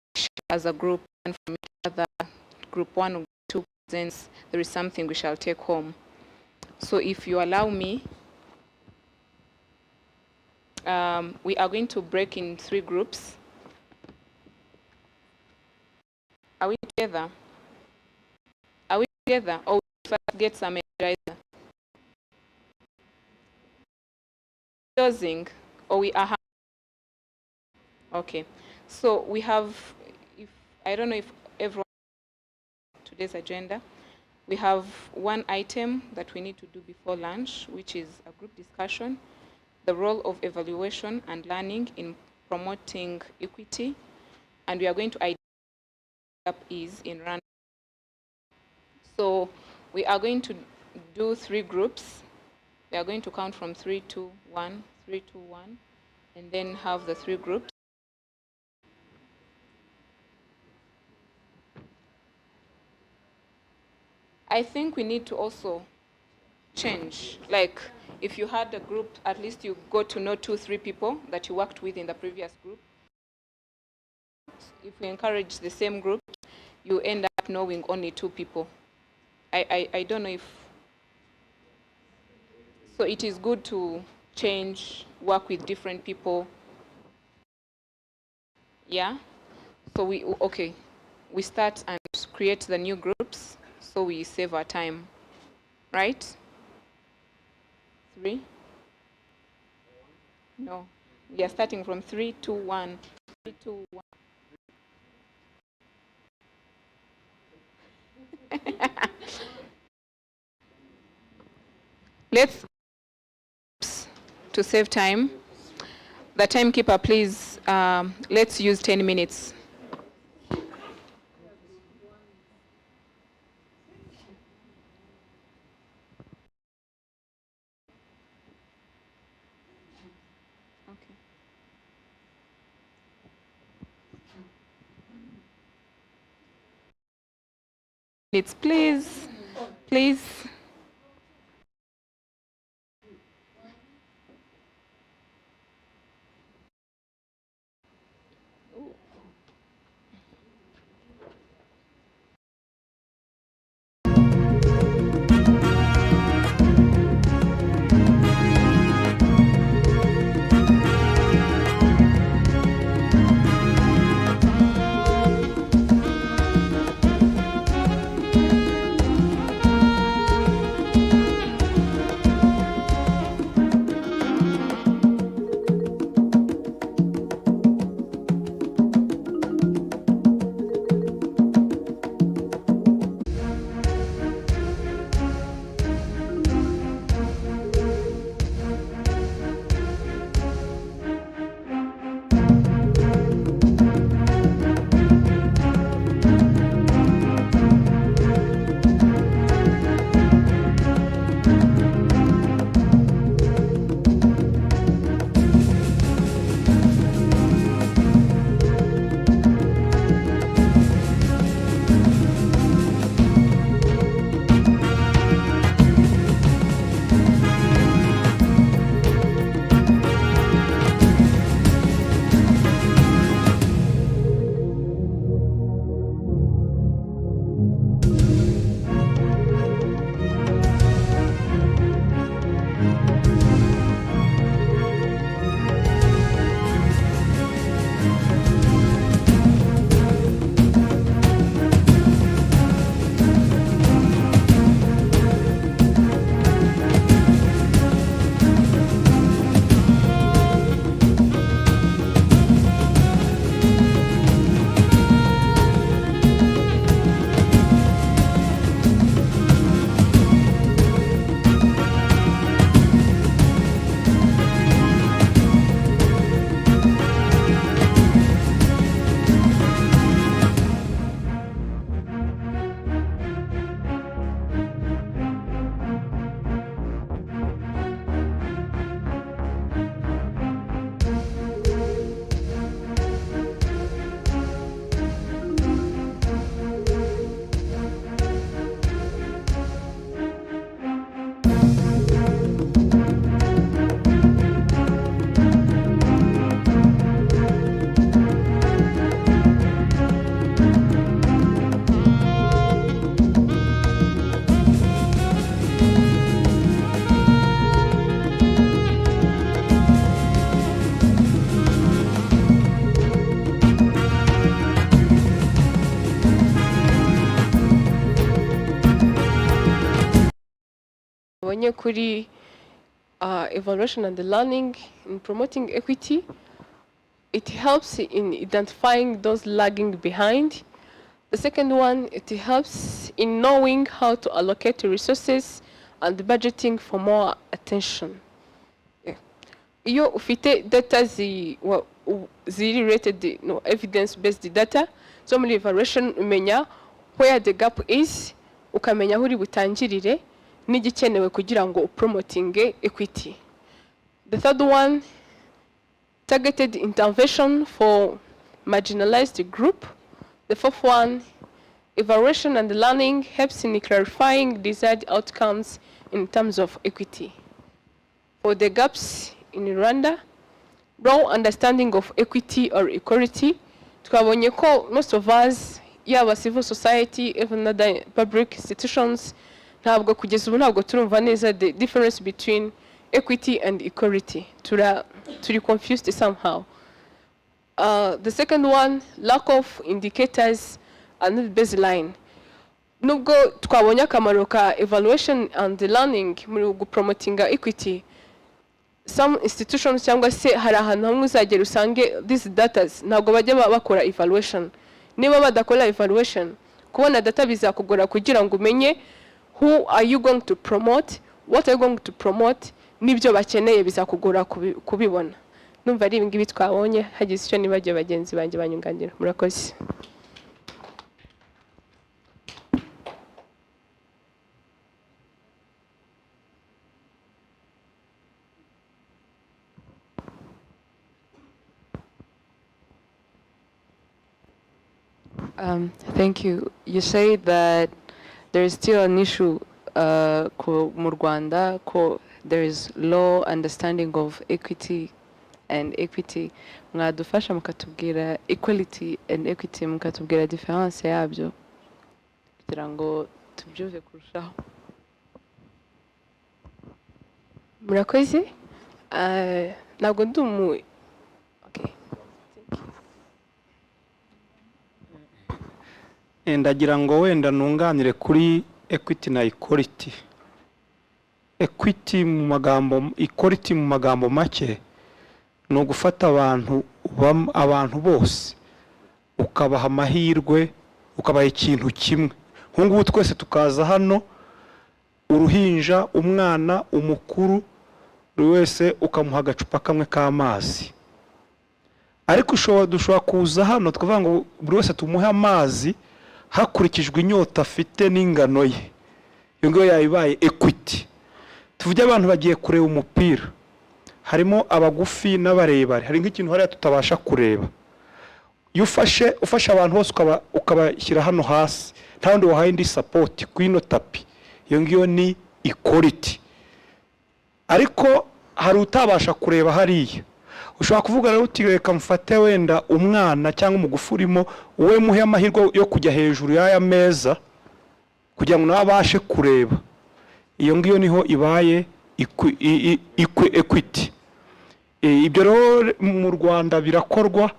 as a group and from each other, group 1 or 2 presents, there is something we shall take home. So if you allow me, we are going to break in 3 groups. Are we together? Are we together? Or we first get some energizer? Closing, or we are. Okay. So we have, I don't know if everyone today's agenda. We have one item that we need to do before lunch, which is a group discussion. The role of evaluation and learning in promoting equity, and we are going to identify what is in run. So we are going to do 3 groups. We are going to count from 3, 2, 1, 3, 2, 1, and then have the 3 groups. I think we need to also change, like if you had a group, at least you got to know 2, 3 people that you worked with in the previous group. If we encourage the same group, you end up knowing only 2 people. I don't know if, so it is good to change, work with different people. Yeah, so we start and create the new groups so we save our time, right? 3? No, we are starting from 3, 2, 1. 3, 2, 1. Let's, to save time, the timekeeper, please, let's use 10 minutes. It's please, please. Kuri evaluation and the learning in promoting equity, it helps in identifying those lagging behind. The second one, it helps in knowing how to allocate resources and budgeting for more attention. Iyo ufite data ziri rated, no, evidence-based data, so muri evaluation umenya where the gap is, ukamenya aho uri butangirire n'igikenewe kugira ngo promoting equity. The third one, targeted intervention for marginalized group. The fourth one, evaluation and learning helps in clarifying desired outcomes in terms of equity. For the gaps in Rwanda, wrong understanding of equity or equality, twabonye ko most of us, yaba civil society, even other public institutions, ntabwo kugeza ubu ntabwo turumva neza the difference between equity and equality. Turi confused somehow. The second one, lack of indicators and baseline. Nubwo twabonye akamaro ka evaluation and learning muri promoting equity, some institutions cyangwa se hari ahantu hamwe uzagera usange these data ntabwo bajya bakora evaluation. Niba badakora evaluation, kubona data bizakugora kugira ngo umenye who are you going to promote, what are you going to promote, n'ibyo bakeneye bizakugora kubibona. Numva ari ibingibi twabonye, hagize icyo nibagiye bagenzi banjye banyunganira. Murakoze. Thank you. You say that there is still an issue mu Rwanda, there is low understanding of equity and equity. Mwadufasha mukatubwira equality and equity, mukatubwira difference yabyo kugira ngo tubyuve kurushaho. Murakoze. Ntabwo ndi ndagira ngo wenda nunganire kuri equity na equality. Equity mu magambo, equality mu magambo make ni ugufata abantu bose ukabaha amahirwe, ukabaha ikintu kimwe. Nk'ubu twese tukaza hano, uruhinja, umwana, umukuru, buri wese ukamuha agacupa kamwe k'amazi. Ariko dushobora kuza hano tukavuga ngo buri wese tumuhe amazi hakurikijwe inyota afite n'ingano ye. Iyo ngiyo yayibaye equity. Tuvuge abantu bagiye kureba umupira, harimo abagufi n'abarebare, hari nk'ikintu hariya tutabasha kureba. Iyo ufashe abantu bose ukabashyira hano hasi, nta wundi wahaye indi support kwino tapi, iyo ngiyo ni equality. Ariko hari utabasha kureba hariya, ushobora kuvuga rero uti reka mfate wenda umwana cyangwa umugufi urimo, uwe muhe amahirwe yo kujya hejuru y'aya meza kugira ngo nawe abashe kureba. Iyo ngiyo niho ibaye equity. Ibyo rero mu Rwanda birakorwa,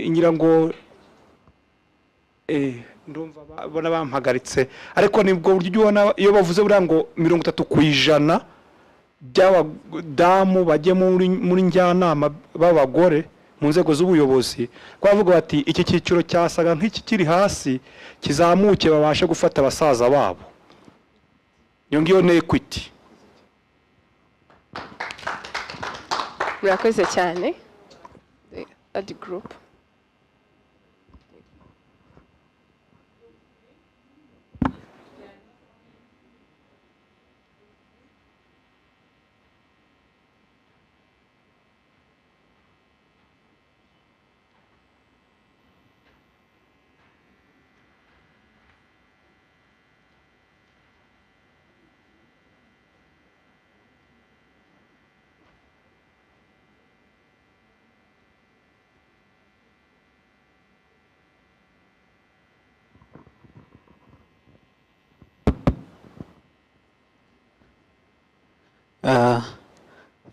ngira ngo ndumva bona bampagaritse, ariko nibwo buryo ubona iyo bavuze buriya ngo 30% by'abadamu bajye muri njyanama b'abagore mu nzego z'ubuyobozi, kwavuga bati iki cyiciro cyasaga nk'iki kiri hasi kizamuke babashe gufata abasaza babo. Iyo ngiyo ni equity. Murakoze cyane. The group.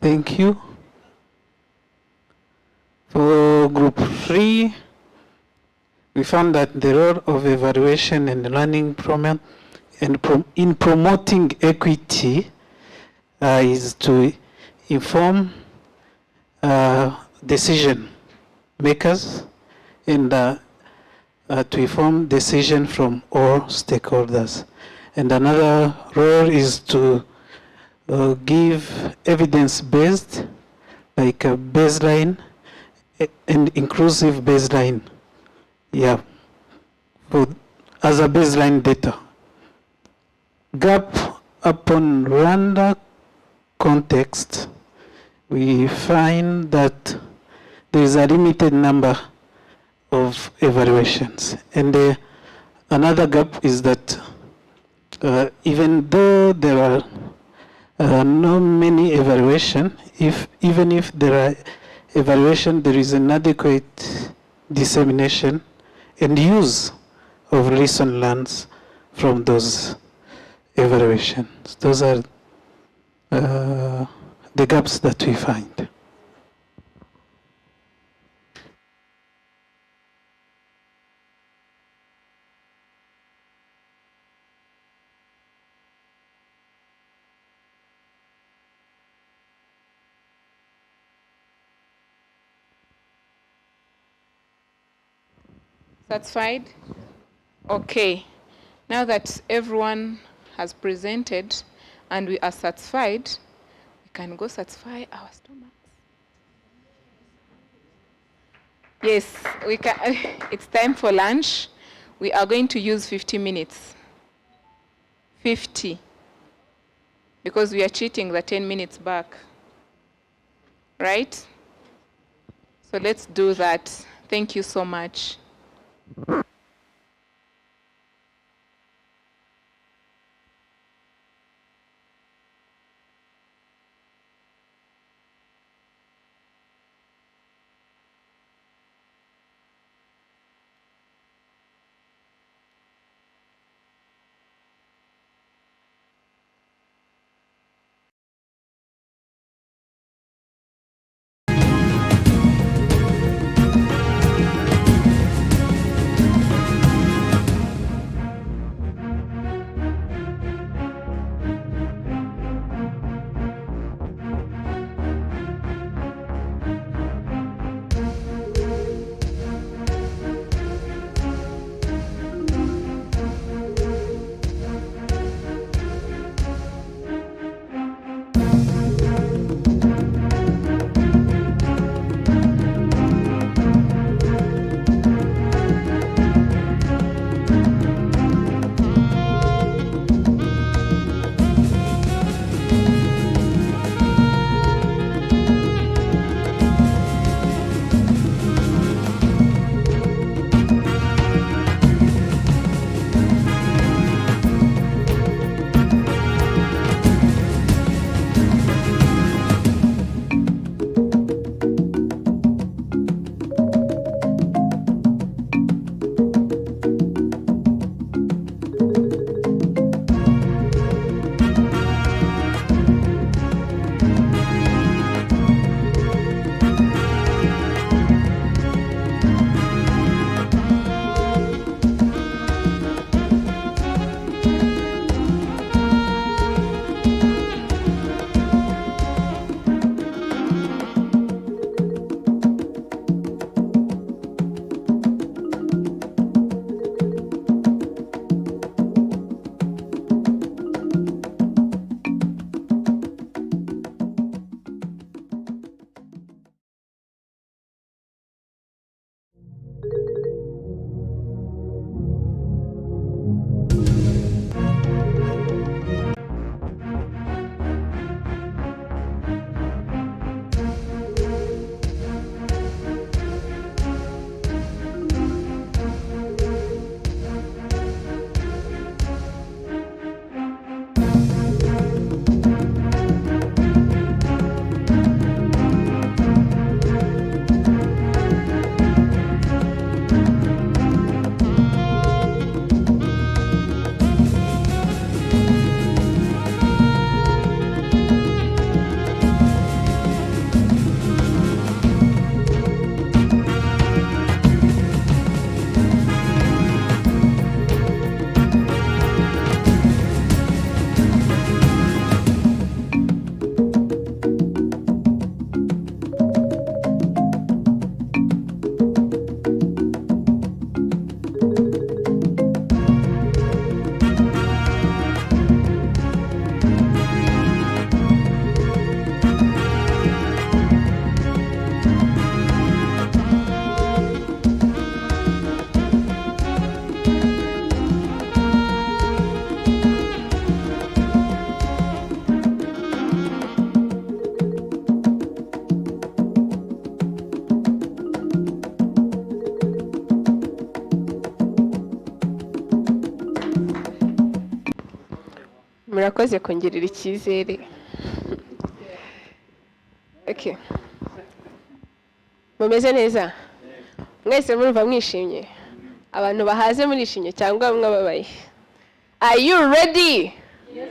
Thank you. For group 3, we found that the role of evaluation and learning program and in promoting equity is to inform decision makers and to inform decision from all stakeholders. And another role is to give evidence-based, like a baseline and inclusive baseline, as a baseline data. Gap upon Rwanda context, we find that there is a limited number of evaluations. And another gap is that even though there are not many evaluation, even if there are evaluation, there is inadequate dissemination and use of lesson learned from those evaluations. Those are the gaps that we find. Satisfied? Okay, now that everyone has presented and we are satisfied, we can go satisfy our stomachs. Yes, we can. It's time for lunch. We are going to use 50 minutes. 50. Because we are cheating the 10 minutes back. Right? So let's do that. Thank you so much. murakoze kongerera icyizere. Okay. Mumeze neza? Mwese murumva mwishimye? Abantu bahaze murishimye cyangwa mwababaye? Are you ready? Yes.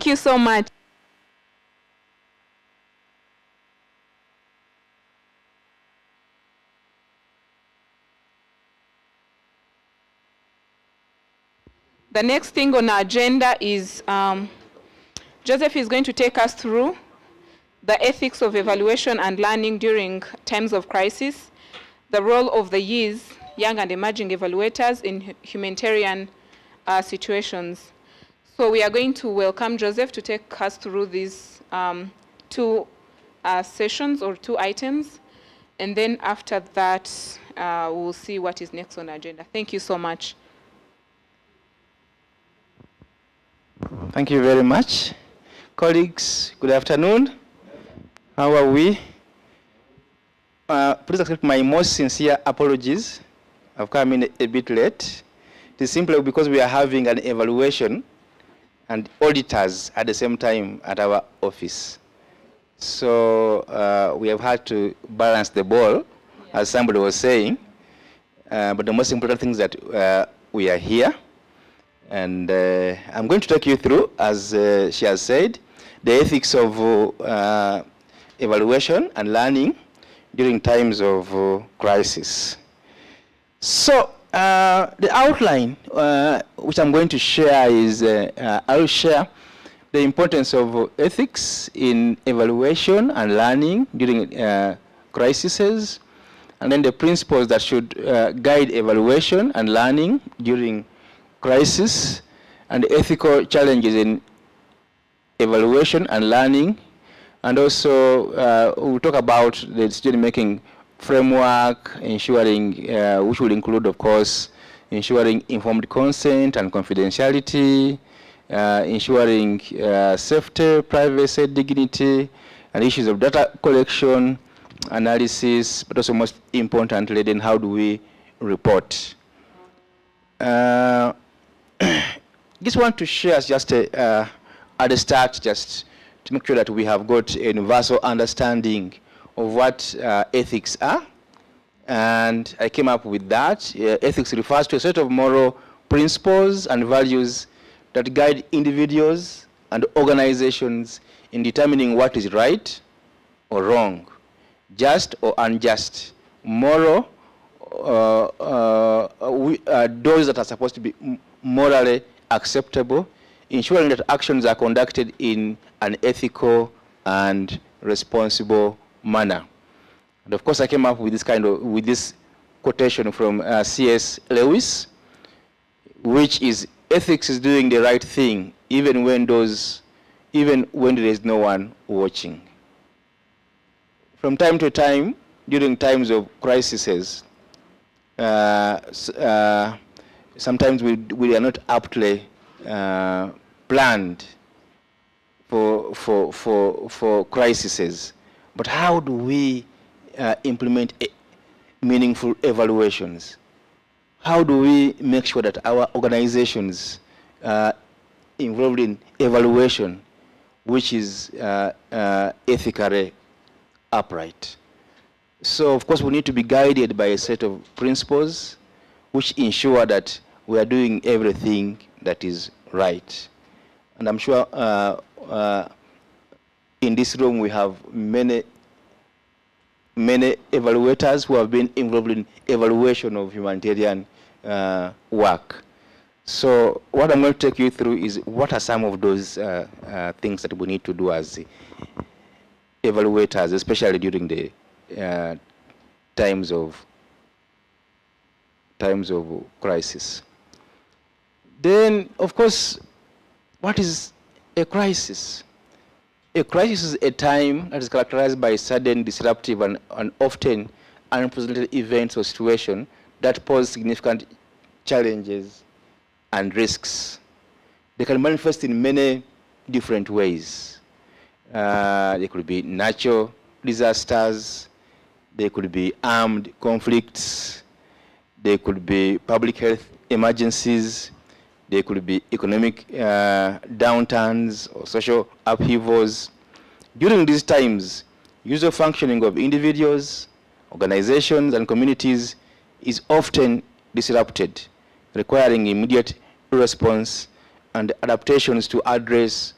Thank you so much. The next thing on our agenda is Joseph is going to take us through the ethics of evaluation and learning during times of crisis, the role of the YES, young and emerging evaluators, in humanitarian situations. So we are going to welcome Joseph to take us through these two sessions or two items. And then after that, we'll see what is next on the agenda. Thank you so much. Thank you very much. Colleagues, good afternoon. How are we? Please accept my most sincere apologies. I've come in a bit late. It is simply because we are having an evaluation and auditors at the same time at our office. So we have had to balance the ball, as somebody was saying. But the most important thing is that we are here. And I'm going to take you through, as she has said, the ethics of evaluation and learning during times of crisis. So the outline which I'm going to share is, I'll share the importance of ethics in evaluation and learning during crises, and then the principles that should guide evaluation and learning during crisis, and the ethical challenges in evaluation and learning. And also we'll talk about the decision-making framework, ensuring, which will include, of course, ensuring informed consent and confidentiality, ensuring safety, privacy, dignity, and issues of data collection, analysis, but also most importantly, then how do we report? Just want to share just at the start, just to make sure that we have got a universal understanding of what ethics are. And I came up with that. Ethics refers to a set of moral principles and values that guide individuals and organizations in determining what is right or wrong, just or unjust, moral, those that are supposed to be morally acceptable, ensuring that actions are conducted in an ethical and responsible manner. And of course, I came up with this quotation from C.S. Lewis, which is, ethics is doing the right thing even when there is no one watching. From time to time, during times of crises, sometimes we are not aptly planned for crises. But how do we implement meaningful evaluations? How do we make sure that our organizations involved in evaluation, which is ethically upright? So, of course, we need to be guided by a set of principles which ensure that we are doing everything that is right. And I'm sure in this room we have many evaluators who have been involved in evaluation of humanitarian work. So what I'm going to take you through is what are some of those things that we need to do as evaluators, especially during the times of crisis. Then, of course, what is a crisis? A crisis is a time that is characterized by sudden, disruptive, and often unprecedented events or situations that pose significant challenges and risks. They can manifest in many different ways. They could be natural disasters, they could be armed conflicts, they could be public health emergencies, they could be economic downturns or social upheavals. During these times, usual functioning of individuals, organizations, and communities is often disrupted, requiring immediate response and adaptations to address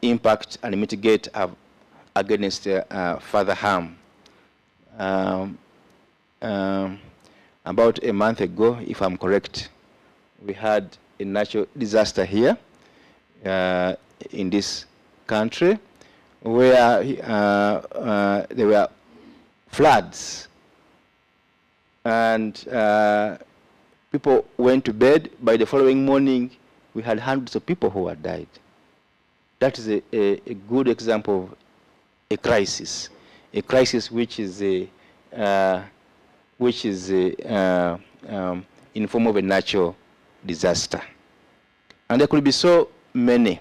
impact and mitigate against further harm. About a month ago, if I'm correct, we had a natural disaster here in this country where there were floods, and people went to bed. By the following morning, we had hundreds of people who had died. That is a good example of a crisis which is in form of a natural disaster. And there could be so many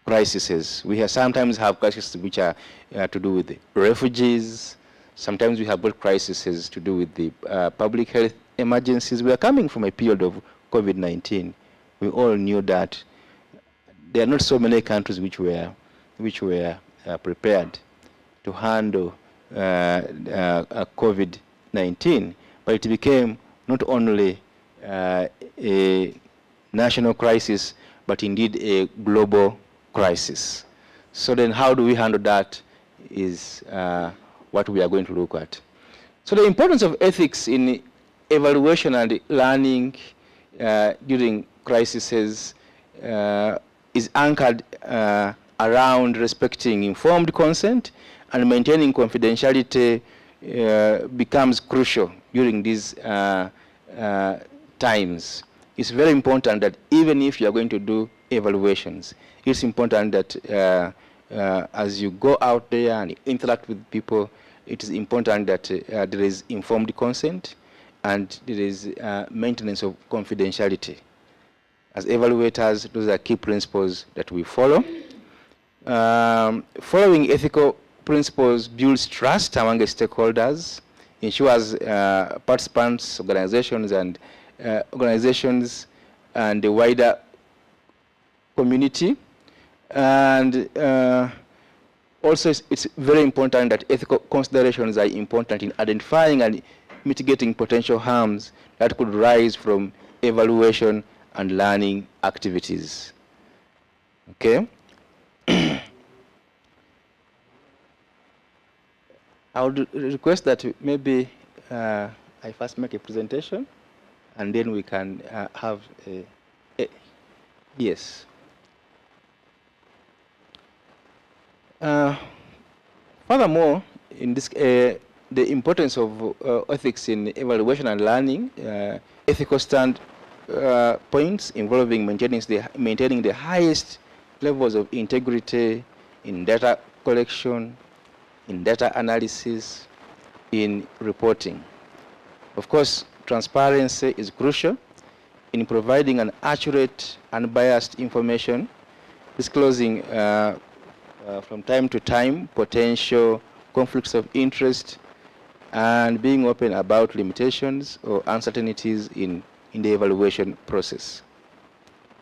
crises. We sometimes have crises which are to do with the refugees. Sometimes we have both crises to do with the public health emergencies. We are coming from a period of COVID-19. We all knew that there are not so many countries which were prepared to handle COVID-19, but it became not only a national crisis, but indeed a global crisis. So then how do we handle that is what we are going to look at. So the importance of ethics in evaluation and learning during crises is anchored around respecting informed consent, and maintaining confidentiality becomes crucial during these times. It's very important that even if you are going to do evaluations, it's important that as you go out there and interact with people, it is important that there is informed consent and there is maintenance of confidentiality. As evaluators, those are key principles that we follow. Following ethical principles builds trust among the stakeholders, ensures participants, organizations, and the wider community. And also it's very important that ethical considerations are important in identifying and mitigating potential harms that could rise from evaluation and learning activities. Okay? I would request that maybe I first make a presentation and then we can have a yes. Furthermore, in this, the importance of ethics in evaluation and learning, ethical stand points involving maintaining the highest levels of integrity in data collection, in data analysis, in reporting. Of course, transparency is crucial in providing an accurate, unbiased information, disclosing from time to time potential conflicts of interest, and being open about limitations or uncertainties in the evaluation process.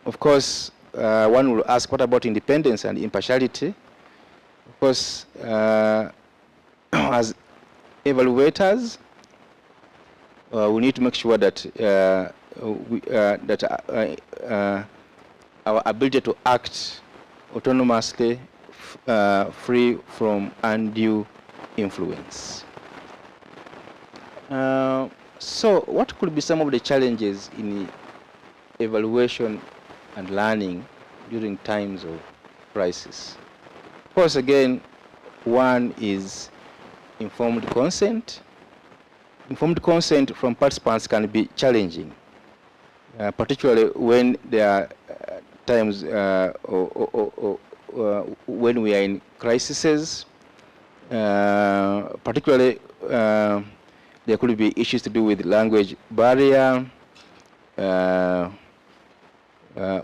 Of course, one will ask, what about independence and impartiality? Of course, as evaluators, we need to make sure that our ability to act autonomously, free from undue influence. So what could be some of the challenges in evaluation and learning during times of crisis? Of course, again, one is informed consent. Informed consent from participants can be challenging, particularly when there are times when we are in crises. Particularly, there could be issues to do with language barrier,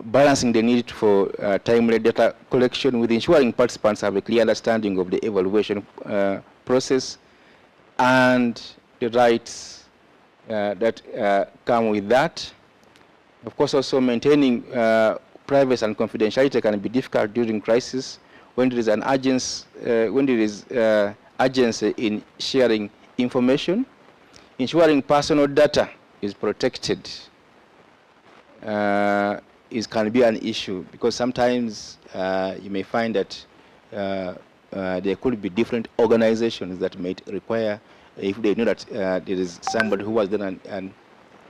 balancing the need for timely data collection with ensuring participants have a clear understanding of the evaluation process and the rights that come with that. Of course, also maintaining privacy and confidentiality can be difficult during crisis when there is an urgency, urgency in sharing information. Ensuring personal data is protected can be an issue, because sometimes you may find that there could be different organizations that might require, if they know that there is somebody who has done an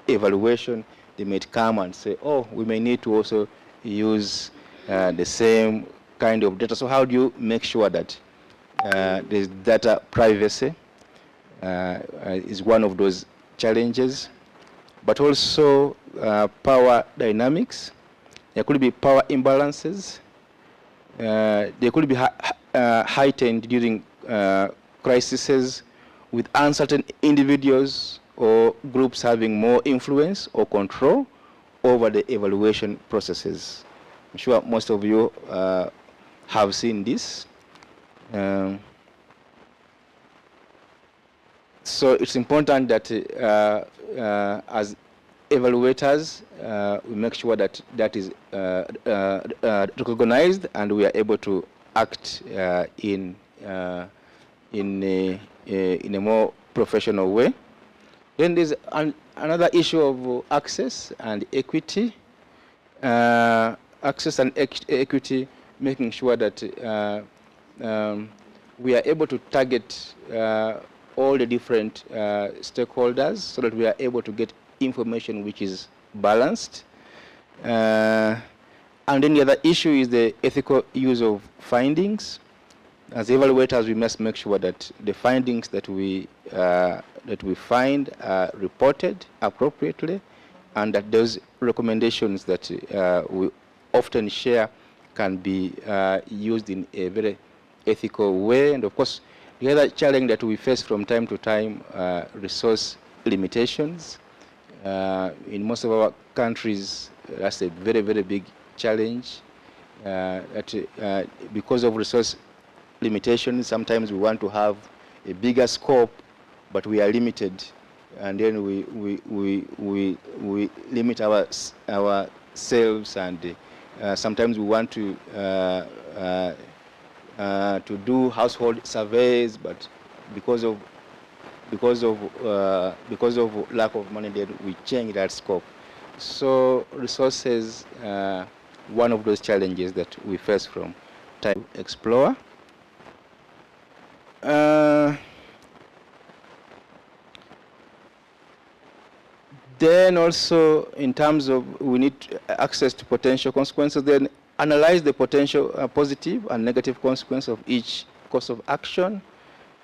evaluation, they might come and say, oh, we may need to also use the same kind of data. So how do you make sure that there's data privacy is one of those challenges, but also power dynamics. There could be power imbalances. They could be heightened during crises, with uncertain individuals or groups having more influence or control over the evaluation processes. I'm sure most of you have seen this. So it's important that as evaluators, we make sure that that is recognized and we are able to act in a more professional way. Then there's another issue of access and equity. Access and equity, making sure that we are able to target all the different stakeholders so that we are able to get information which is balanced. And then the other issue is the ethical use of findings. As evaluators, we must make sure that the findings that we find are reported appropriately, and that those recommendations that we often share can be used in a very ethical way. And of course, the other challenge that we face from time to time, resource limitations. In most of our countries, that's a very, very big challenge. Because of resource limitations, sometimes we want to have a bigger scope, but we are limited, and then we limit ourselves, and sometimes we want to do household surveys, but because of lack of money, then we change that scope. So resources, one of those challenges that we face from time to explore. Then also, in terms of, we need access to potential consequences, then analyze the potential positive and negative consequence of each course of action.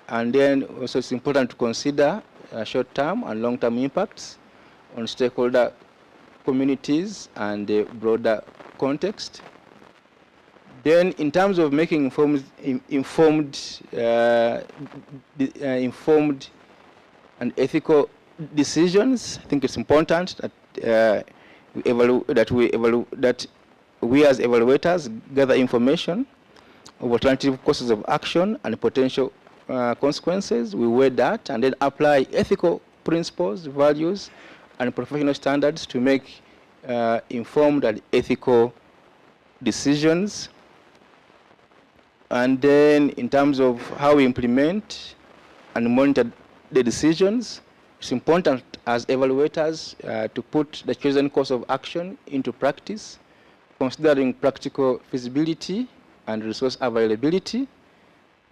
And then also it's important to consider short-term and long-term impacts on stakeholder communities and the broader context. Then in terms of making informed and ethical decisions, I think it's important that we as evaluators gather information of alternative courses of action and potential consequences. We weigh that and then apply ethical principles, values, and professional standards to make informed and ethical decisions. And then in terms of how we implement and monitor the decisions, it's important as evaluators to put the chosen course of action into practice, considering practical feasibility and resource availability,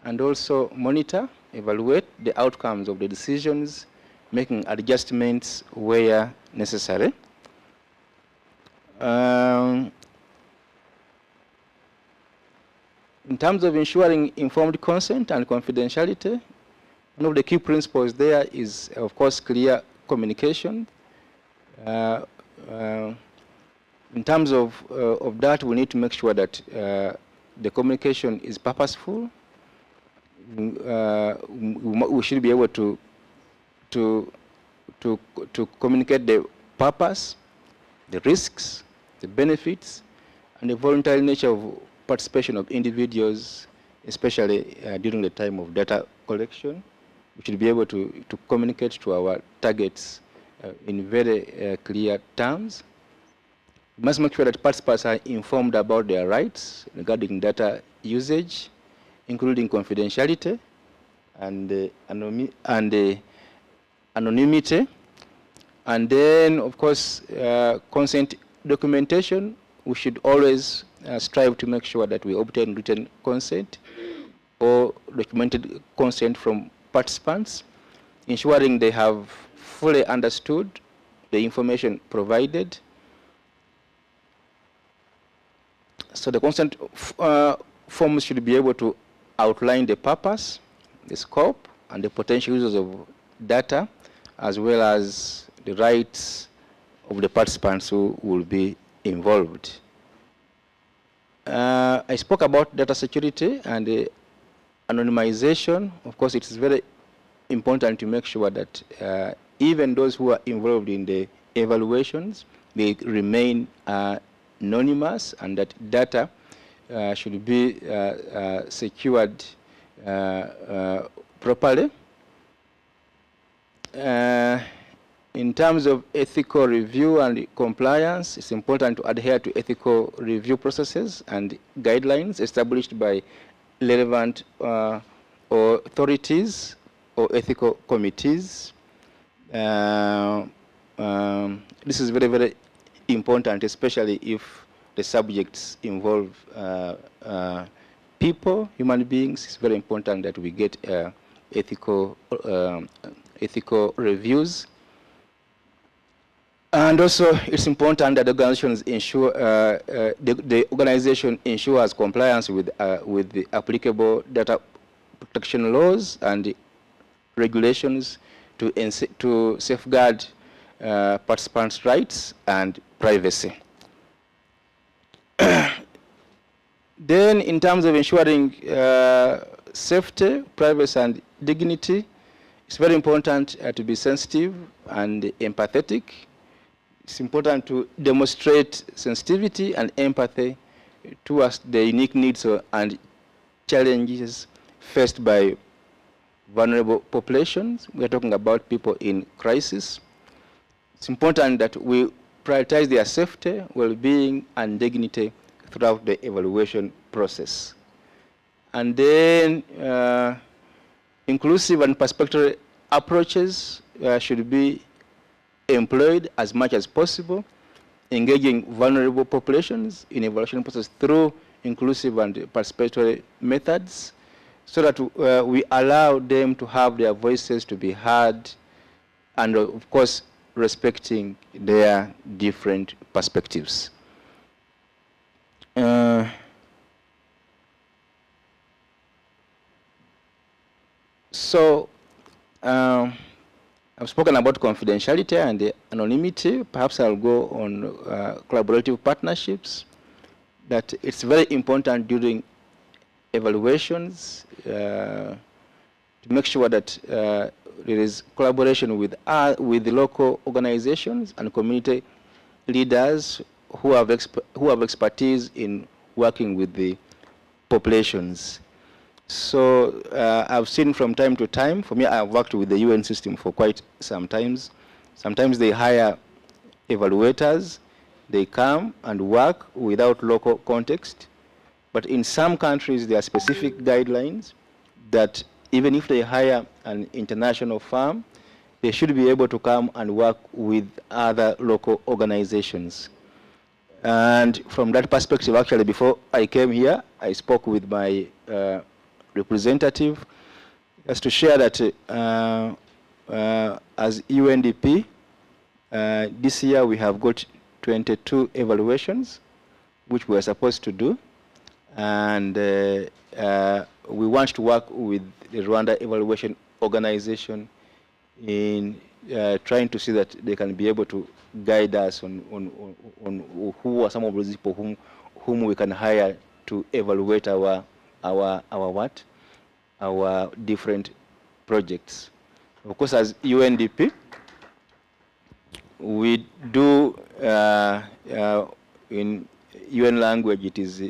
and also monitor, evaluate the outcomes of the decisions, making adjustments where necessary. In terms of ensuring informed consent and confidentiality, one of the key principles there is, of course, clear communication. In terms of that, we need to make sure that the communication is purposeful. We should be able to communicate the purpose, the risks, the benefits, and the voluntary nature of participation of individuals, especially during the time of data collection. We should be able to communicate to our targets in very clear terms. We must make sure that participants are informed about their rights regarding data usage, including confidentiality and anonymity. And then, of course, consent documentation we should always strive to make sure that we obtain written consent or documented consent from participants, ensuring they have fully understood the information provided. So the consent forms should be able to outline the purpose, the scope, and the potential users of data, as well as the rights of the participants who will be involved. I spoke about data security and anonymization. Of course, it is very important to make sure that even those who are involved in the evaluations, they remain anonymous, and that data should be secured properly. In terms of ethical review and compliance, it's important to adhere to ethical review processes and guidelines established by relevant authorities or ethical committees. This is very, very important, especially if the subjects involve people, human beings. It's very important that we get ethical reviews. And also, it's important that organizations ensure the organization ensures compliance with the applicable data protection laws and regulations to safeguard participants' rights and privacy. Then, in terms of ensuring safety, privacy, and dignity, it's very important to be sensitive and empathetic. It's important to demonstrate sensitivity and empathy towards the unique needs and challenges faced by vulnerable populations. We are talking about people in crisis. It's important that we prioritize their safety, well-being, and dignity throughout the evaluation process. And then inclusive and participatory approaches should be employed as much as possible, engaging vulnerable populations in evaluation process through inclusive and participatory methods, so that we allow them to have their voices to be heard, and of course respecting their different perspectives. I've spoken about confidentiality and anonymity. Perhaps I'll go on collaborative partnerships. That it's very important during evaluations to make sure that there is collaboration with the local organizations and community leaders who have expertise in working with the populations. So I've seen from time to time, for me, I've worked with the UN system for quite some times. Sometimes they hire evaluators, they come and work without local context. But in some countries, there are specific guidelines that even if they hire an international firm, they should be able to come and work with other local organizations. And from that perspective, actually, before I came here, I spoke with my representative just to share that as UNDP, this year we have got 22 evaluations, which we are supposed to do. And we want to work with the Rwanda Evaluation Organization in trying to see that they can be able to guide us on who are some of those people whom we can hire to evaluate our different projects. Of course, as UNDP, we do in UN language, it is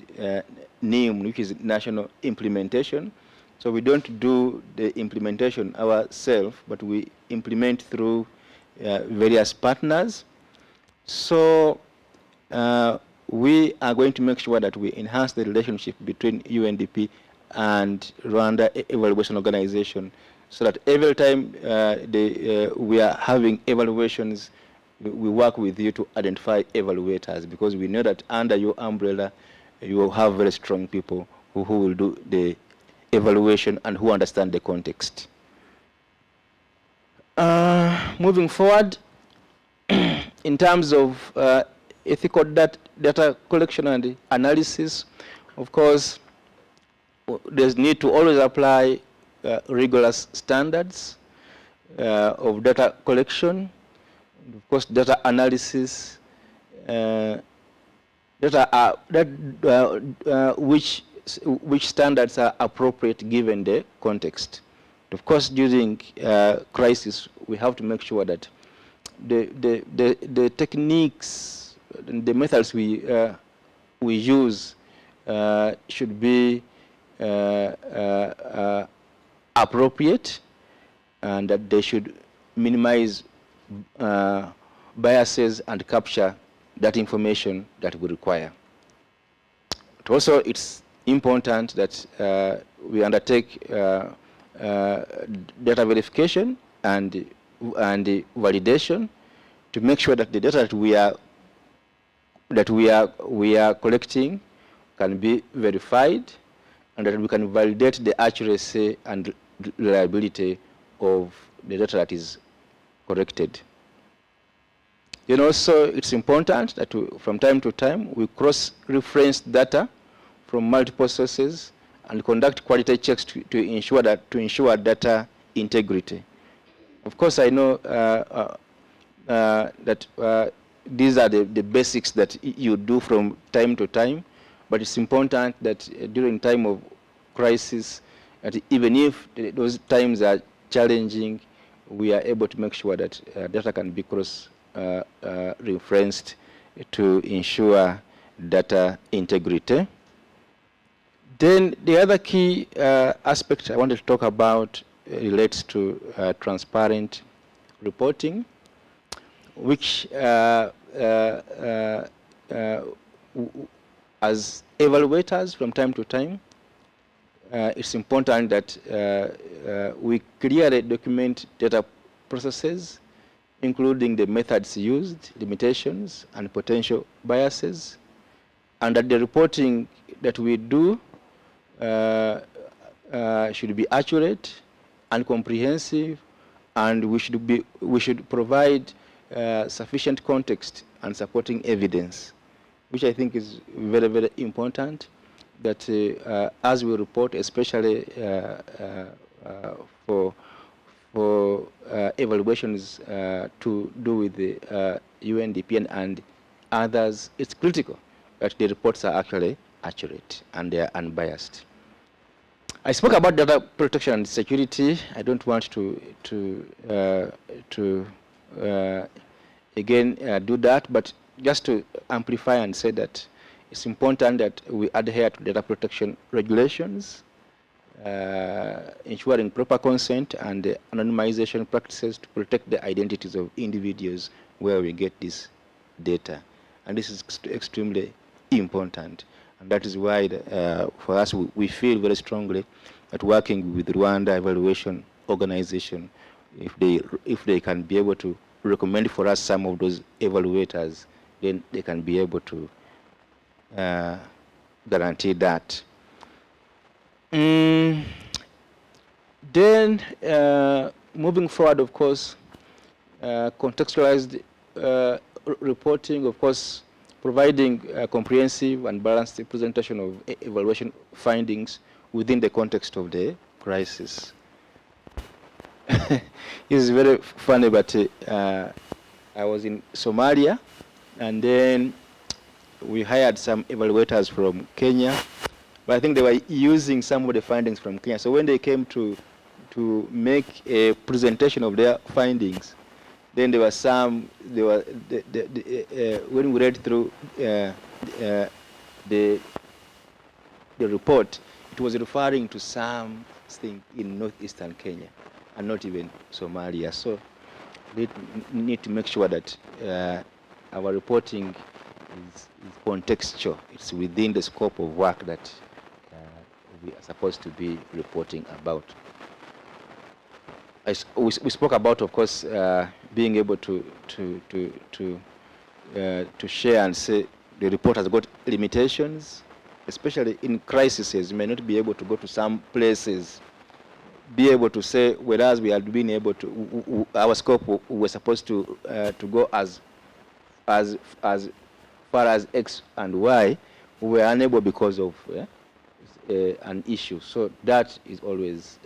NIM, which is national implementation. So we don't do the implementation ourselves, but we implement through various partners. So we are going to make sure that we enhance the relationship between UNDP and Rwanda Evaluation Organization, so that every time we are having evaluations, we work with you to identify evaluators, because we know that under your umbrella, you will have very strong people who will do the evaluation and who understand the context. Moving forward, in terms of ethical data collection and analysis, of course, there's need to always apply rigorous standards of data collection, of course, data analysis, which standards are appropriate given the context. Of course, during crisis, we have to make sure that the techniques, the methods we use should be appropriate, and that they should minimize biases and capture that information that we require. But also, it's important that we undertake data verification and validation to make sure that the data that we are collecting can be verified, and that we can validate the accuracy and reliability of the data that is collected. And also, it's important that from time to time we cross-reference data from multiple sources and conduct quality checks to ensure data integrity. Of course, I know that these are the basics that you do from time to time, but it's important that during time of crisis, that even if those times are challenging, we are able to make sure that data can be cross-referenced to ensure data integrity. Then the other key aspect I wanted to talk about relates to transparent reporting, which as evaluators from time to time, it's important that we clearly document data processes, including the methods used, limitations, and potential biases, and that the reporting that we do should be accurate and comprehensive, and we should provide sufficient context and supporting evidence, which I think is very, very important, that as we report, especially for evaluations to do with the UNDP and others, it's critical that the reports are actually accurate and they are unbiased. I spoke about data protection and security. I don't want to again do that, but just to amplify and say that it's important that we adhere to data protection regulations, ensuring proper consent and anonymization practices to protect the identities of individuals where we get this data. And this is extremely important. And that is why, for us, we feel very strongly that working with Rwanda Evaluation Organization, if they can be able to recommend for us some of those evaluators, then they can be able to guarantee that. Then, moving forward, of course, contextualized reporting, of course, providing a comprehensive and balanced representation of evaluation findings within the context of the crisis. It's very funny, but I was in Somalia, and then we hired some evaluators from Kenya, but I think they were using some of the findings from Kenya. So when they came to make a presentation of their findings, then there were some, when we read through the report, it was referring to something in northeastern Kenya and not even Somalia. So we need to make sure that our reporting is contextual. It's within the scope of work that we are supposed to be reporting about. we spoke about, of course, being able to share and say the report has got limitations, especially in crises. You may not be able to go to some places, be able to say, whereas we had been able to, our scope, we were supposed to go as far as X and Y, we were unable because of an issue. So that is always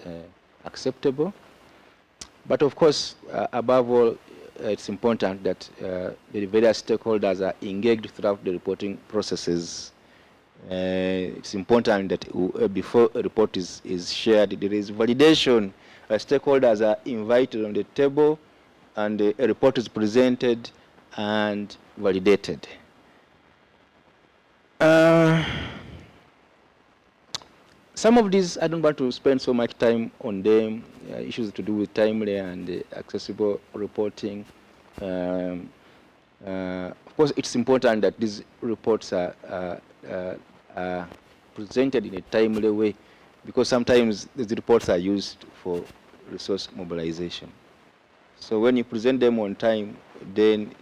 acceptable. But of course, above all, it's important that the various stakeholders are engaged throughout the reporting processes. It's important that before a report is shared, there is validation. Stakeholders are invited on the table, and a report is presented and validated. Some of these, I don't want to spend so much time on them, issues to do with timely and accessible reporting. Of course, it's important that these reports are presented in a timely way, because sometimes these reports are used for resource mobilization. So when you present them on time, then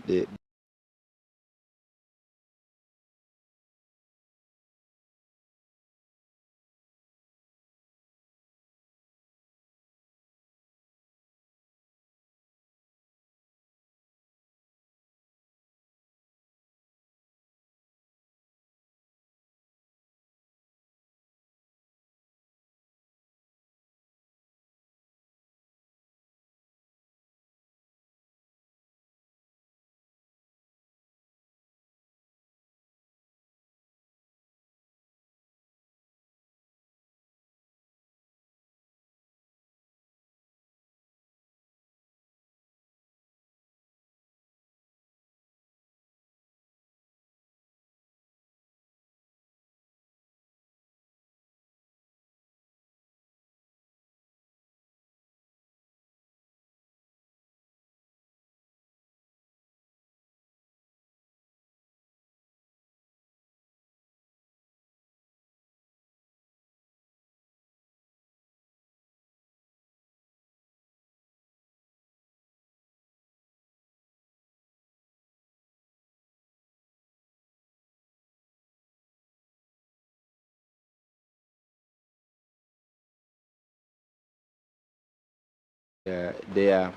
their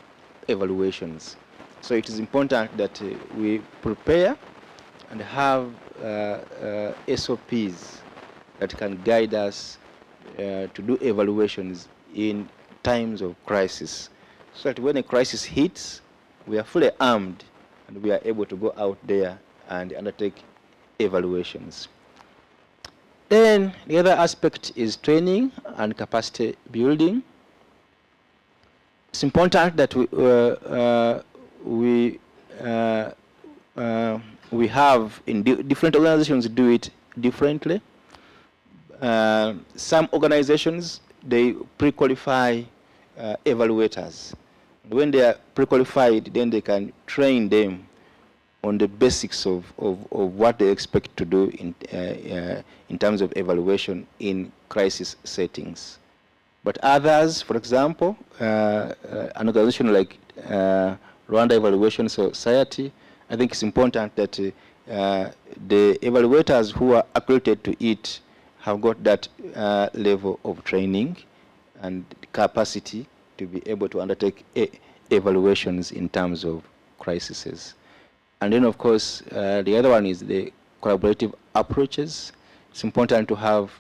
evaluations. So it is important that we prepare and have SOPs that can guide us to do evaluations in times of crisis, so that when a crisis hits, we are fully armed and we are able to go out there and undertake evaluations. Then the other aspect is training and capacity building. It's important that we have in different organizations do it differently. Some organizations, they pre-qualify evaluators. When they are pre-qualified, then they can train them on the basics of what they expect to do in terms of evaluation in crisis settings. But others, for example, an organization like Rwanda Evaluation Society, I think it's important that the evaluators who are accredited to it have got that level of training and capacity to be able to undertake evaluations in terms of crises. And then, of course, the other one is the collaborative approaches. It's important to have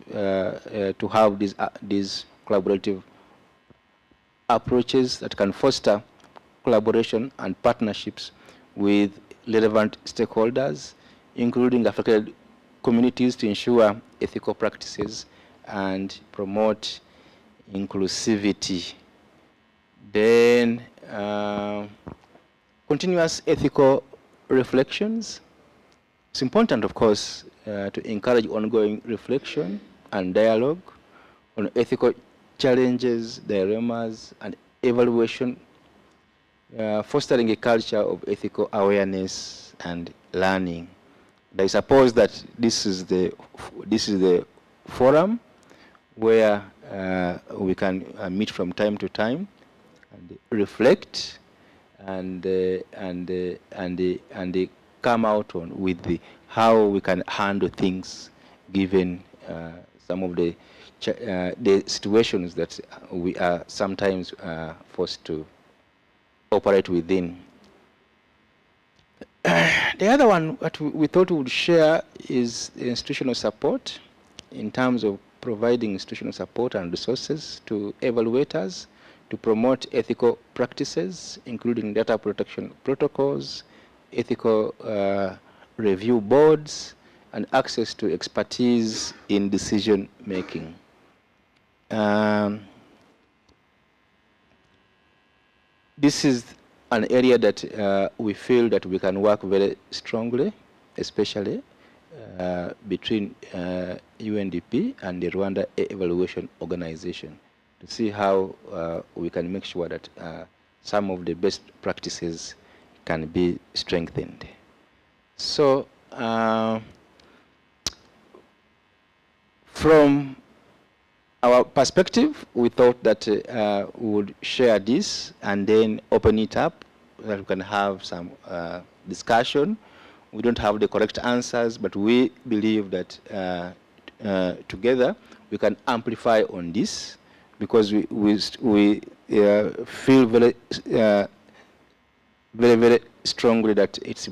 these collaborative approaches that can foster collaboration and partnerships with relevant stakeholders, including affected communities, to ensure ethical practices and promote inclusivity. Then continuous ethical reflections. It's important, of course, to encourage ongoing reflection and dialogue on ethical challenges, dilemmas, and evaluation, fostering a culture of ethical awareness and learning. I suppose that this is the forum where we can meet from time to time and reflect and come out on with how we can handle things given some of the situations that we are sometimes forced to operate within. The other one that we thought we would share is institutional support in terms of providing institutional support and resources to evaluators to promote ethical practices, including data protection protocols, ethical review boards, and access to expertise in decision making. This is an area that we feel that we can work very strongly, especially between UNDP and the Rwanda Evaluation Organization, to see how we can make sure that some of the best practices can be strengthened. So, from our perspective, we thought that we would share this and then open it up so that we can have some discussion. We don't have the correct answers, but we believe that together we can amplify on this, because we feel very very strongly that it's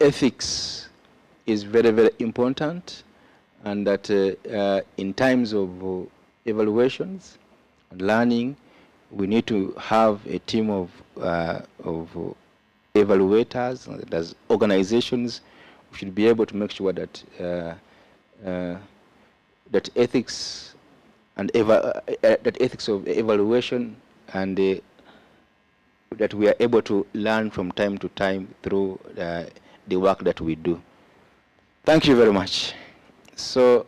ethics is very, very important, and that in times of evaluations and learning, we need to have a team of evaluators, as organizations. We should be able to make sure that that ethics and that ethics of evaluation and that we are able to learn from time to time through the work that we do. Thank you very much. So,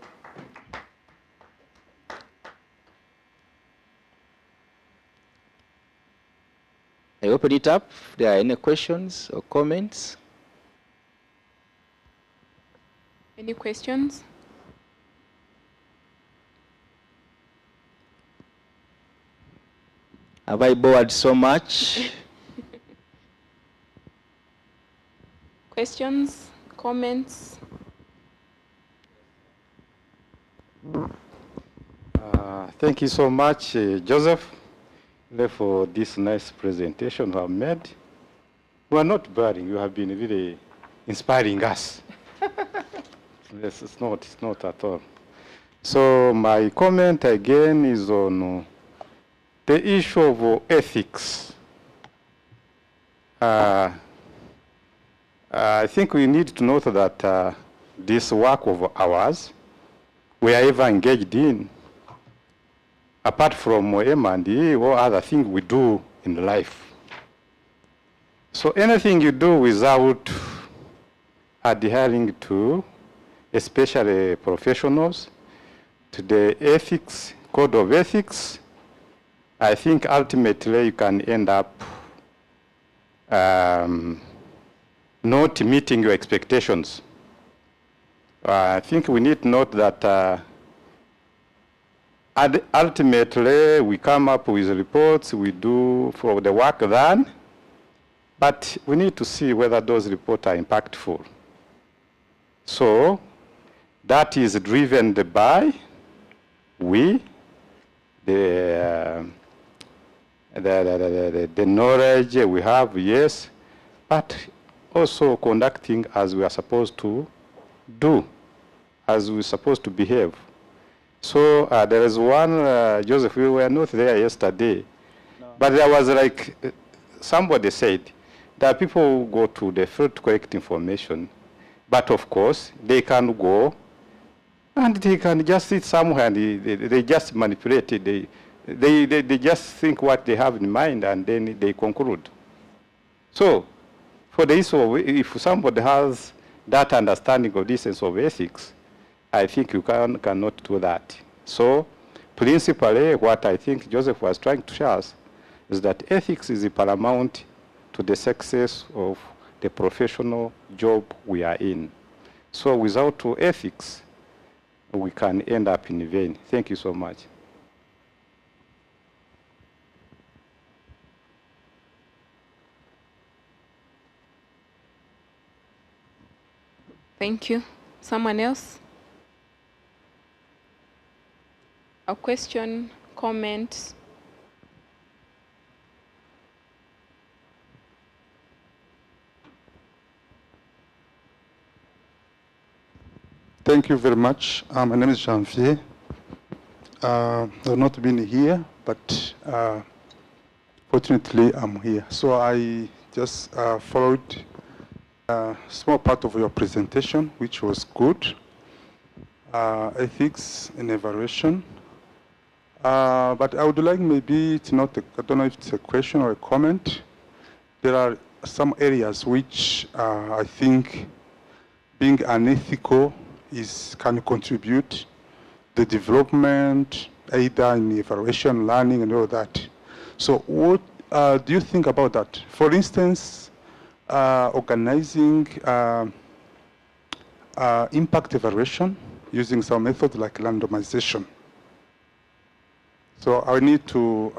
I open it up. If there are any questions or comments. Any questions? Have I bored so much? Questions? Comments? Thank you so much, Joseph, for this nice presentation you have made. You are not boring. You have been really inspiring us. Yes, it's not at all. So my comment again is on the issue of ethics. I think we need to note that this work of ours, we are ever engaged in, apart from M&E or other things we do in life. So anything you do without adhering to, especially professionals, to the ethics, code of ethics, I think ultimately you can end up not meeting your expectations. I think we need to note that ultimately we come up with reports we do for the work done, but we need to see whether those reports are impactful. So that is driven by the knowledge we have, yes, but also conducting as we are supposed to do, as we're supposed to behave. So there is one, Joseph, we were not there yesterday, but there was like, somebody said that people go to the field to collect information, but of course they can go and they can just sit somewhere and they just manipulate it. They just think what they have in mind and then they conclude. So for the issue of, if somebody has that understanding of the sense of ethics, I think you cannot do that. So principally what I think Joseph was trying to show us is that ethics is paramount to the success of the professional job we are in. So without ethics, we can end up in vain. Thank you so much. Thank you. Someone else? A question, comment? Thank you very much. My name is Janvier. I've not been here, but fortunately I'm here. So I just followed a small part of your presentation, which was good. Ethics and evaluation. But I would like maybe it's not, I don't know if it's a question or a comment. There are some areas which I think being unethical can contribute the development, either in evaluation, learning, and all that. So what do you think about that? For instance, organizing impact evaluation using some method like randomization. So I need to,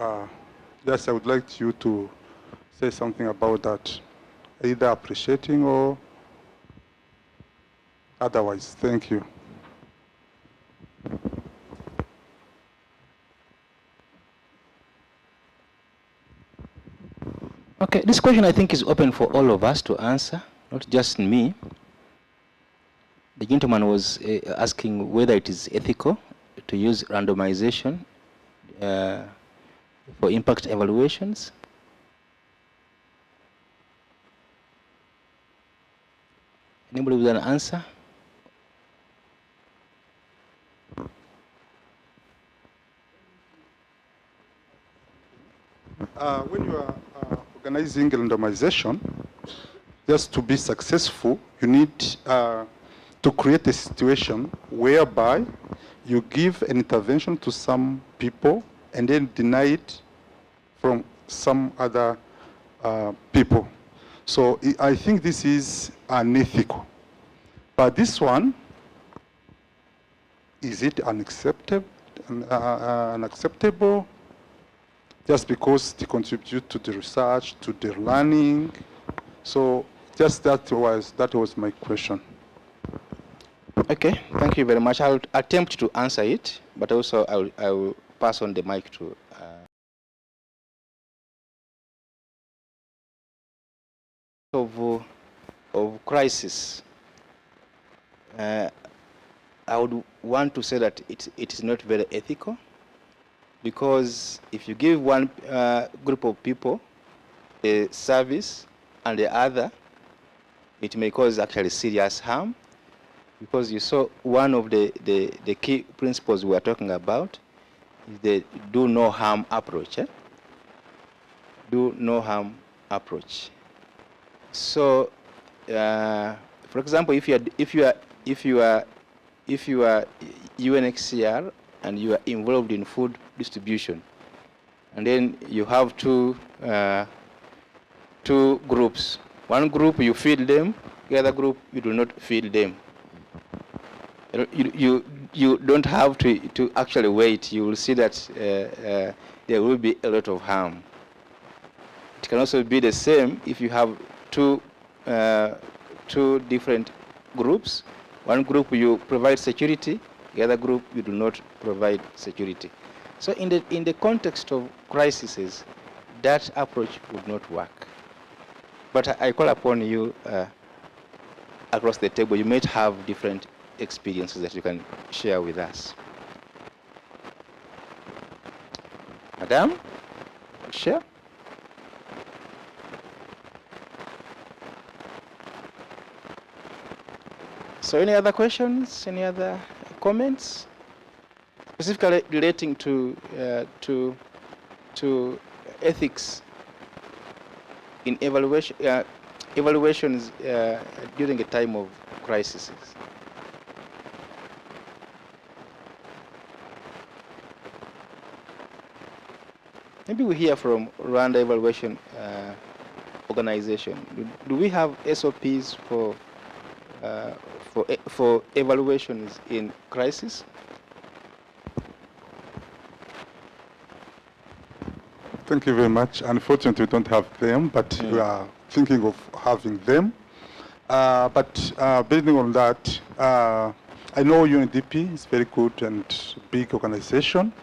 yes, I would like you to say something about that, either appreciating or otherwise. Thank you. Okay, this question I think is open for all of us to answer, not just me. The gentleman was asking whether it is ethical to use randomization for impact evaluations. Anybody with an answer? When you are organizing randomization, just to be successful, you need to create a situation whereby you give an intervention to some people and then deny it from some other people. So I think this is unethical. But this one, is it unacceptable? Just because they contribute to the research, to the learning. So just that was my question. Okay, thank you very much. I'll attempt to answer it, but also I will pass on the mic to of crisis. I would want to say that it is not very ethical, because if you give one group of people a service and the other, it may cause actually serious harm, because you saw one of the key principles we are talking about is the do no harm approach. Do no harm approach. So, for example, if you are UNHCR and you are involved in food distribution, and then you have two groups. One group you feed them, the other group you do not feed them. You don't have to actually wait. You will see that there will be a lot of harm. It can also be the same if you have two different groups. One group you provide security, the other group you do not provide security. So in the context of crises, that approach would not work. But I call upon you across the table. You might have different experiences that you can share with us. Madam, share. So any other questions, any other comments? Specifically relating to ethics in evaluations during a time of crises. Maybe we hear from Rwanda Evaluation Organization. Do we have SOPs for for evaluations in crisis? Thank you very much. Unfortunately, we don't have them, but we are thinking of having them. Building on that, I know UNDP is very good and big organization.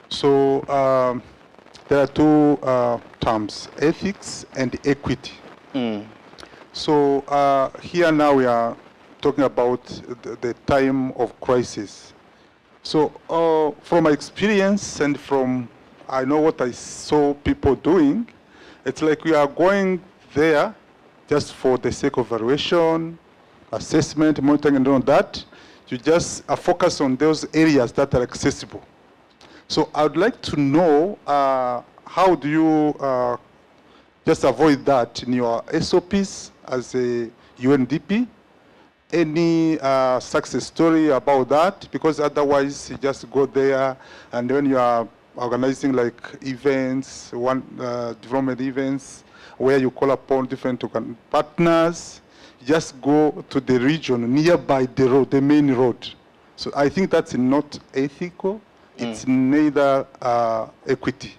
So there are two terms, ethics and equity. So here now we are talking about the time of crisis. So from my experience and from I know what I saw people doing, it's like we are going there just for the sake of evaluation, assessment, monitoring, and all that. You just focus on those areas that are accessible. So I would like to know how do you just avoid that in your SOPs as a UNDP? Any success story about that? Because otherwise you just go there and when you are organizing like events, development events, where you call upon different partners, just go to the region nearby the road, the main road. So I think that's not ethical. It's neither equity.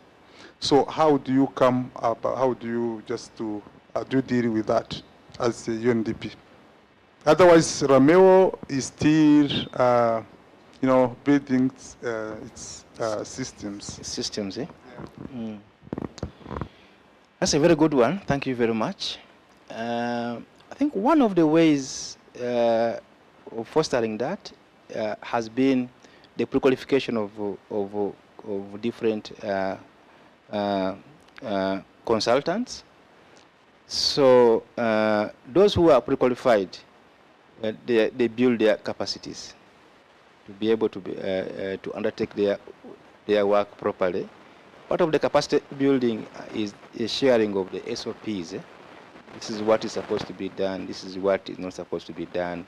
So how do you come up? How do you just do you deal with that as a UNDP? Otherwise, Rameo is still, building its systems. Systems, eh? That's a very good one. Thank you very much. I think one of the ways of fostering that has been the pre-qualification of different consultants. So those who are pre-qualified, they build their capacities to be able to to undertake their work properly. Part of the capacity building is a sharing of the SOPs. This is what is supposed to be done. This is what is not supposed to be done.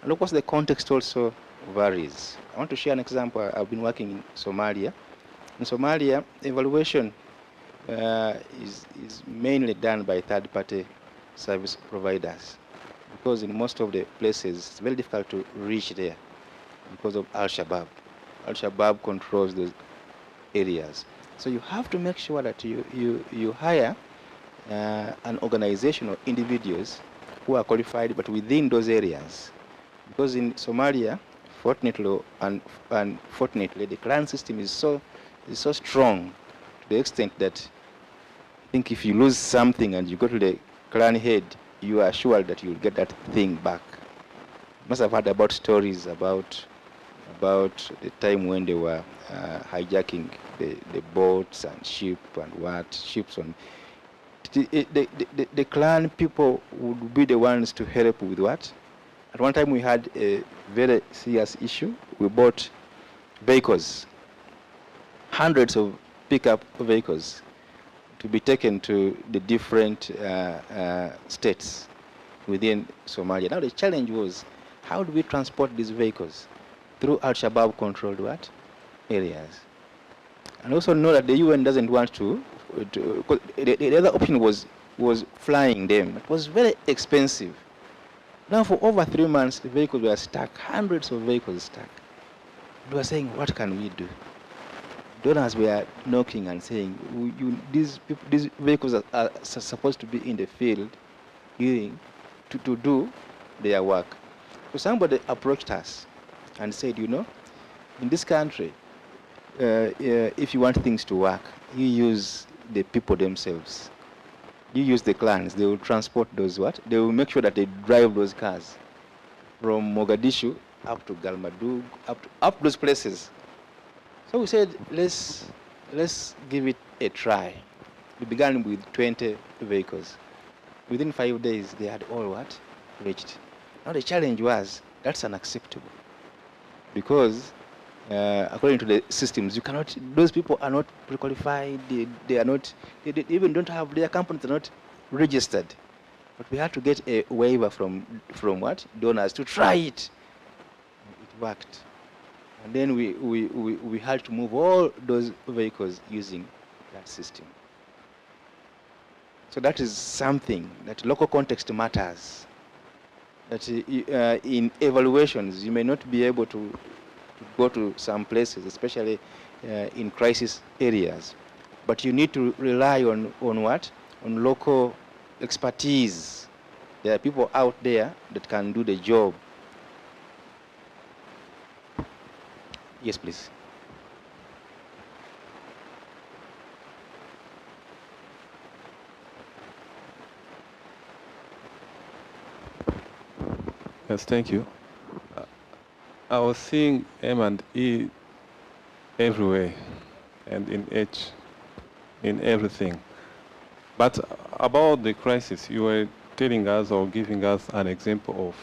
And of course, the context also varies. I want to share an example. I've been working in Somalia. In Somalia, evaluation is mainly done by third-party service providers, because in most of the places it's very difficult to reach there because of Al-Shabaab. Al-Shabaab controls those areas. So you have to make sure that you hire an organization or individuals who are qualified but within those areas. Because in Somalia, fortunately and unfortunately, the clan system is so strong to the extent that I think if you lose something and you go to the clan head, you are sure that you'll get that thing back. You must have heard about stories about the time when they were hijacking the boats and ships on. The clan people would be the ones to help with what? At one time we had a very serious issue. We bought vehicles, hundreds of pickup vehicles, to be taken to the different states within Somalia. Now the challenge was, how do we transport these vehicles through Al-Shabaab controlled what? Areas? And also know that the UN doesn't want to the other option was flying them. It was very expensive. Now for over 3 months, the vehicles were stuck, hundreds of vehicles stuck. We were saying, what can we do? Donors were knocking and saying, these vehicles are supposed to be in the field to do their work. So somebody approached us and said, in this country, if you want things to work, you use the people themselves. You use the clans. They will transport those what? They will make sure that they drive those cars from Mogadishu up to Galmadug, up to those places. So we said, let's give it a try. We began with 20 vehicles. Within 5 days, they had all what? Reached. Now the challenge was, that's unacceptable. Because according to the systems, you cannot, those people are not pre-qualified, they even don't have, their companies are not registered. But we had to get a waiver from what? Donors to try it. It worked. And then we had to move all those vehicles using that system. So that is something that local context matters. that in evaluations, you may not be able to go to some places, especially in crisis areas. But you need to rely on what? On local expertise. There are people out there that can do the job. Yes, please. Yes, thank you. I was seeing M&E everywhere and in H, in everything. But about the crisis, you were telling us or giving us an example of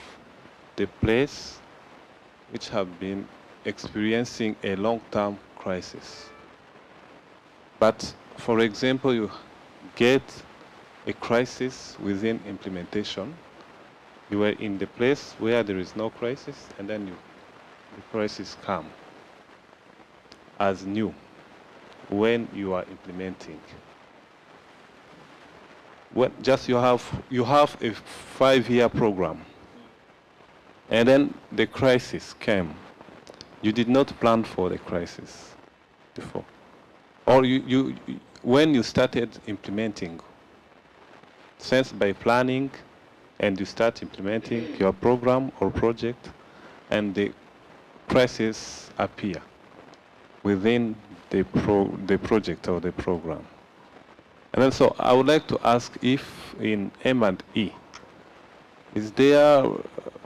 the place which have been experiencing a long-term crisis. But for example, you get a crisis within implementation. You were in the place where there is no crisis, and then the crisis come as new when you are implementing. Well, just you have a 5-year program, and then the crisis came. You did not plan for the crisis before, or when you started implementing, since by planning, and you start implementing your program or project, and the crisis appear within the project or the program. And then so I would like to ask if in M&E, is there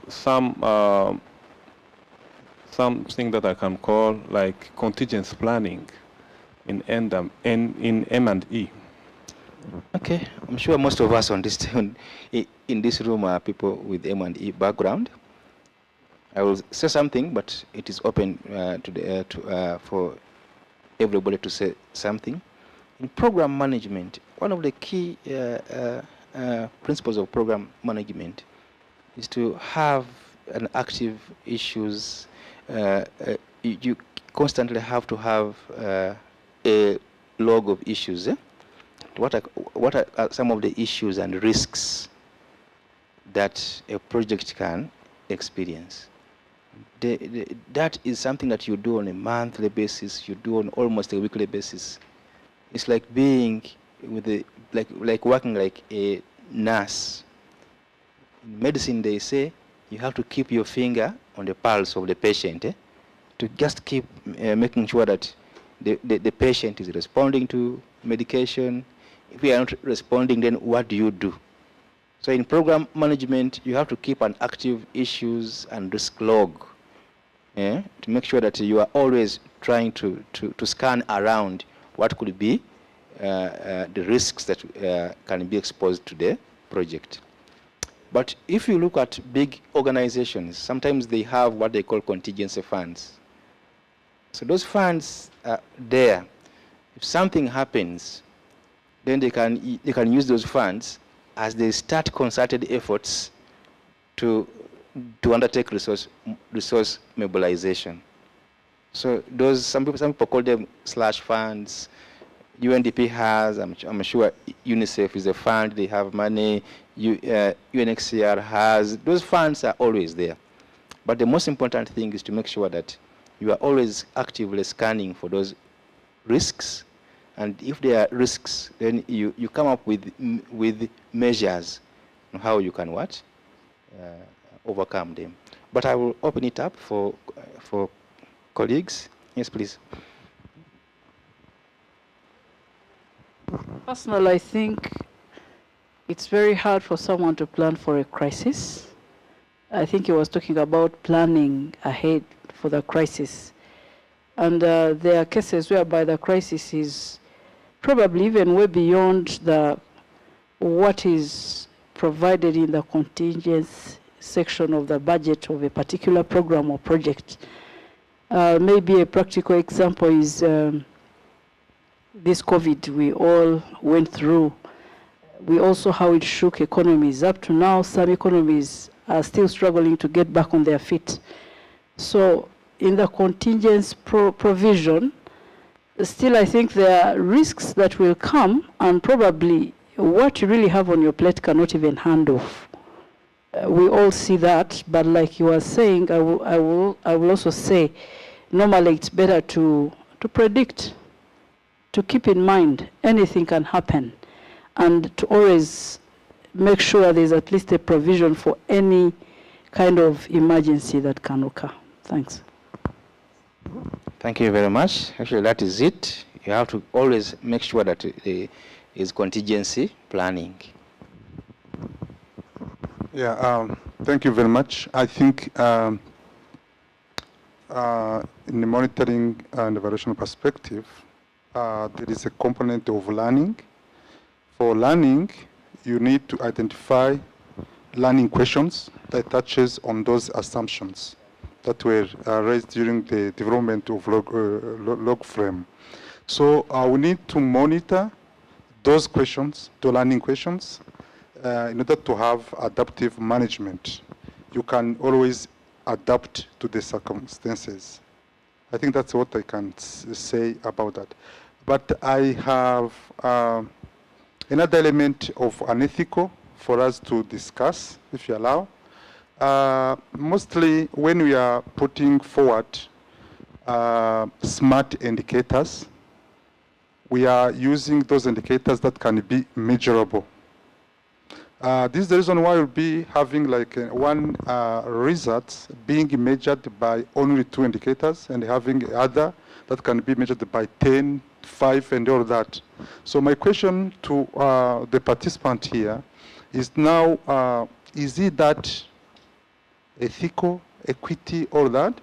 something that I can call like contingency planning in M&E? Okay, I'm sure most of us on this in this room are people with M&E background. I will say something, but it is open for everybody to say something. In program management, one of the key principles of program management is to have an active issues. You constantly have to have a log of issues. What are some of the issues and risks that a project can experience? That is something that you do on a monthly basis, you do on almost a weekly basis. It's like being with like working like a nurse. In medicine, they say you have to keep your finger on the pulse of the patient, to just keep making sure that the patient is responding to medication. If we are not responding, then what do you do? So in program management, you have to keep an active issues and risk log, to make sure that you are always trying to scan around what could be the risks that can be exposed to the project. But if you look at big organizations, sometimes they have what they call contingency funds. So those funds are there. If something happens, then they can use those funds as they start concerted efforts to undertake resource mobilization. So those some people call them slush funds. UNDP has, I'm sure UNICEF is a fund, they have money. UNHCR has, those funds are always there. But the most important thing is to make sure that you are always actively scanning for those risks. And if there are risks, then you come up with measures on how you can overcome them. But I will open it up for colleagues. Yes, please. Personally, I think it's very hard for someone to plan for a crisis. I think he was talking about planning ahead for the crisis. And there are cases whereby the crisis is probably even way beyond what is provided in the contingent section of the budget of a particular program or project. Maybe a practical example is this COVID we all went through. We also how it shook economies. Up to now, some economies are still struggling to get back on their feet. So in the contingent provision, still I think there are risks that will come, and probably what you really have on your plate cannot even handle. We all see that, but like you were saying, I will also say, normally it's better to predict, to keep in mind anything can happen, and to always make sure there's at least a provision for any kind of emergency that can occur. Thanks. Thank you very much. Actually, that is it. You have to always make sure that there is contingency planning. Yeah, thank you very much. I think in the monitoring and evaluation perspective, there is a component of learning. For learning, you need to identify learning questions that touches on those assumptions that were raised during the development of log frame. So we need to monitor those questions, the learning questions, in order to have adaptive management. You can always adapt to the circumstances. I think that's what I can say about that. But I have another element of unethical for us to discuss, if you allow. Mostly when we are putting forward smart indicators, we are using those indicators that can be measurable. This is the reason why we'll be having like one result being measured by only 2 indicators and having other that can be measured by 10, 5, and all that. So my question to the participant here is now, is it that ethical, equity, all that?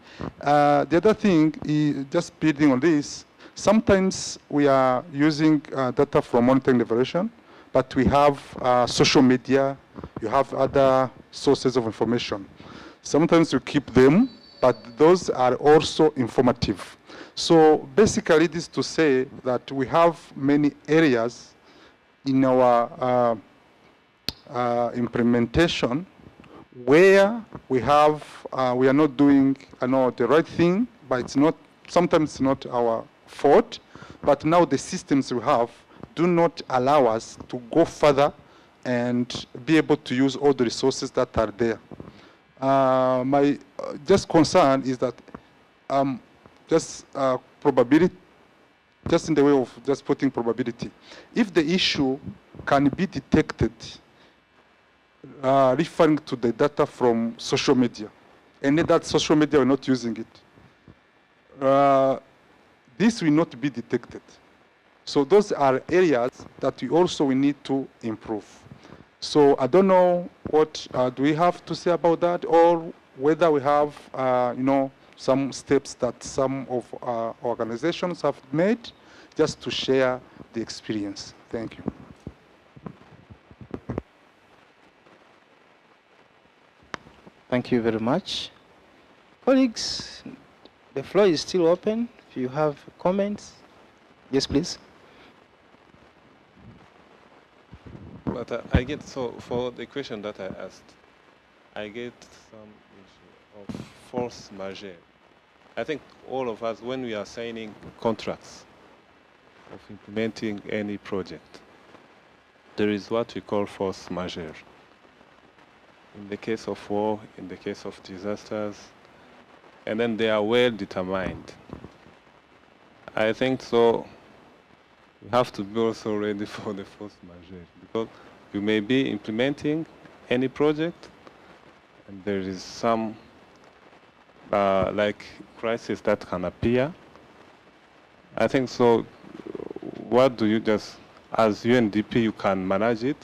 The other thing is just building on this, sometimes we are using data from monitoring evaluation, but we have social media, you have other sources of information. Sometimes we keep them, but those are also informative. So basically this is to say that we have many areas in our implementation where we have, we are not doing the right thing, but it's not, sometimes it's not our fault, but now the systems we have do not allow us to go further and be able to use all the resources that are there. My just concern is that probability, just in the way of just putting probability. If the issue can be detected, referring to the data from social media, and that social media, we're not using it, this will not be detected. So those are areas that we need to improve. So I don't know what do we have to say about that, or whether we have, some steps that some of our organizations have made just to share the experience. Thank you. Thank you very much. Colleagues, the floor is still open. If you have comments, yes, please. But I get, so for the question that I asked, I get some issue of force majeure. I think all of us, when we are signing contracts of implementing any project, there is what we call force majeure. In the case of war, in the case of disasters, and then they are well determined. I think so. You have to be also ready for the force majeure, because you may be implementing any project and there is some like crisis that can appear. I think so. What do you just, as UNDP, you can manage it,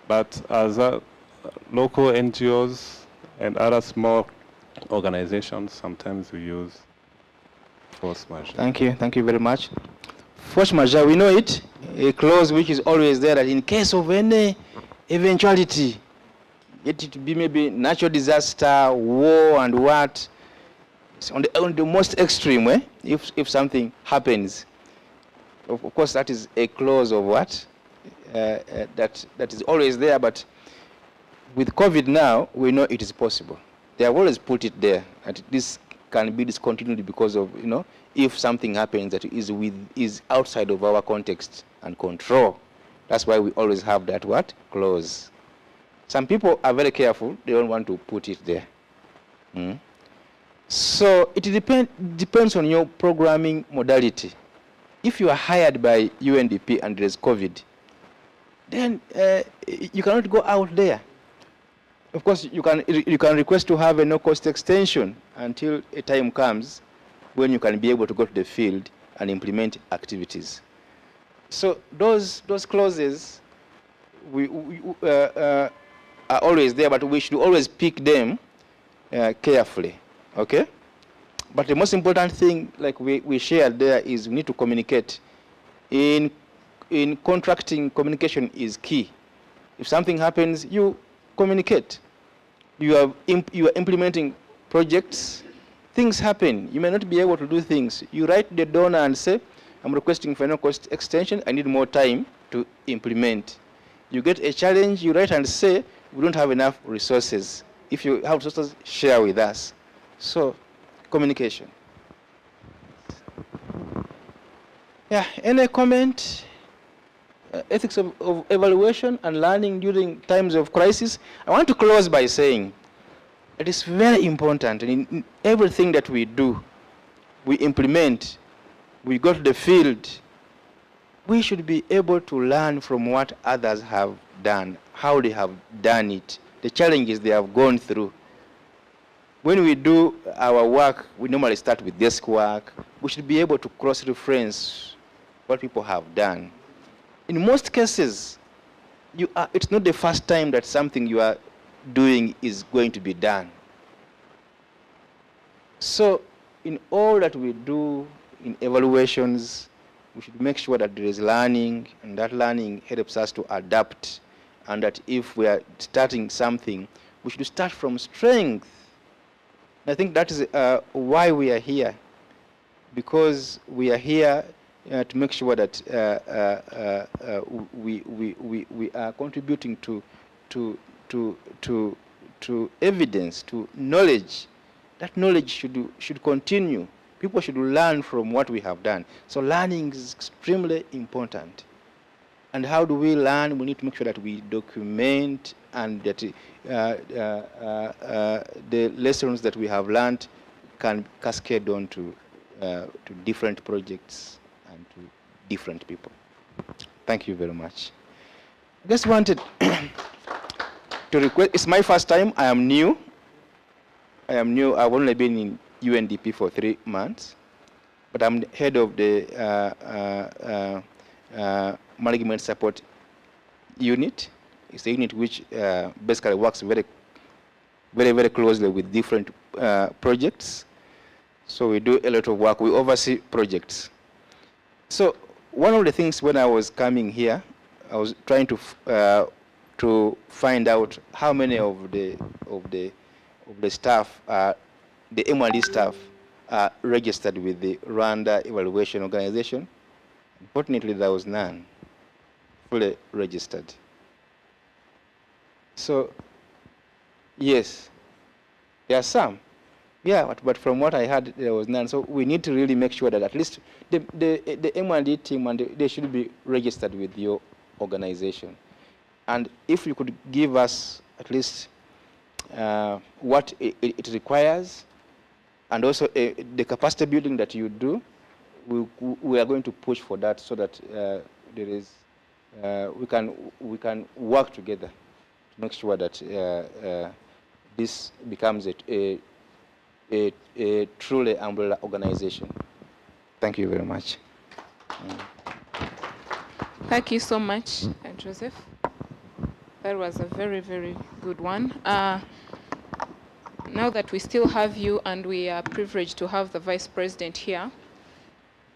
but as local NGOs and other small organizations, sometimes we use force majeure. Thank you very much. Force majeure, we know it, a clause which is always there that in case of any eventuality, get it to be maybe natural disaster, war, and what, it's on the most extreme way, if something happens. Of course, that is a clause of what? That is always there, but with COVID now, we know it is possible. They have always put it there, that this can be discontinued because of, if something happens that is outside of our context and control. That's why we always have that what? Clause. Some people are very careful. They don't want to put it there. So it depends on your programming modality. If you are hired by UNDP and there is COVID, then you cannot go out there. Of course, you can request to have a no-cost extension until a time comes when you can be able to go to the field and implement activities. So those clauses are always there, but we should always pick them carefully. Okay? But the most important thing, like we shared there, is we need to communicate. In contracting, communication is key. If something happens, you communicate. You are implementing projects. Things happen. You may not be able to do things. You write the donor and say, I'm requesting for no cost extension. I need more time to implement. You get a challenge, you write and say, we don't have enough resources. If you have resources, share with us. So, communication. Yeah, any comment? Ethics of evaluation and learning during times of crisis. I want to close by saying it is very important in everything that we do, we implement, we go to the field, we should be able to learn from what others have done, how they have done it, the challenges they have gone through. When we do our work, we normally start with desk work. We should be able to cross-reference what people have done. In most cases, it's not the first time that something you are doing is going to be done. So in all that we do in evaluations, we should make sure that there is learning, and that learning helps us to adapt, and that if we are starting something, we should start from strength. And I think that is why we are here, because we are here to make sure that we are contributing to evidence, to knowledge. That knowledge should continue. People should learn from what we have done. So learning is extremely important. And how do we learn? We need to make sure that we document, and that the lessons that we have learned can cascade on to different projects and to different people. Thank you very much. I just wanted to request, it's my first time, I am new. I've only been in UNDP for 3 months, but I'm the head of the management support unit. It's a unit which basically works very closely with different projects. So we do a lot of work. We oversee projects. So one of the things when I was coming here, I was trying to find out how many of the staff, the MRD staff, are registered with the Rwanda Evaluation Organization. Unfortunately, there was none fully registered. So, yes, there are some. Yeah, but from what I heard, there was none. So we need to really make sure that at least the MRD team, and they should be registered with your organization. And if you could give us at least what it requires, and also the capacity building that you do, we are going to push for that, so that there is we can work together to make sure that this becomes a truly umbrella organization. Thank you very much. Thank you so much, Joseph. That was a very, very good one. Now that we still have you, and we are privileged to have the Vice President here,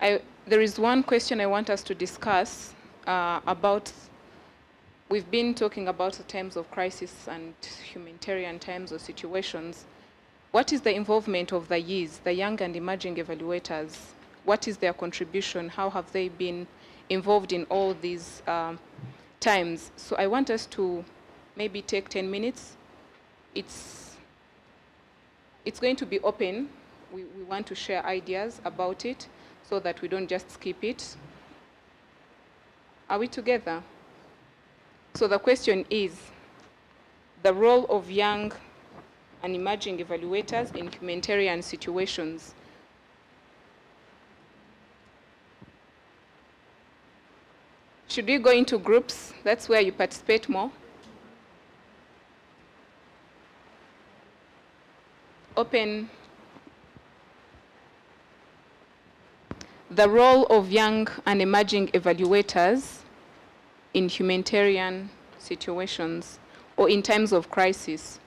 there is one question I want us to discuss about. We've been talking about the times of crisis and humanitarian times or situations. What is the involvement of the YES, the Young and Emerging Evaluators? What is their contribution? How have they been involved in all these times? So I want us to maybe take 10 minutes. It's going to be open. We want to share ideas about it so that we don't just skip it. Are we together? So the question is, the role of young and emerging evaluators in humanitarian situations. Should we go into groups? That's where you participate more. Open. The role of young and emerging evaluators in humanitarian situations or in times of crisis.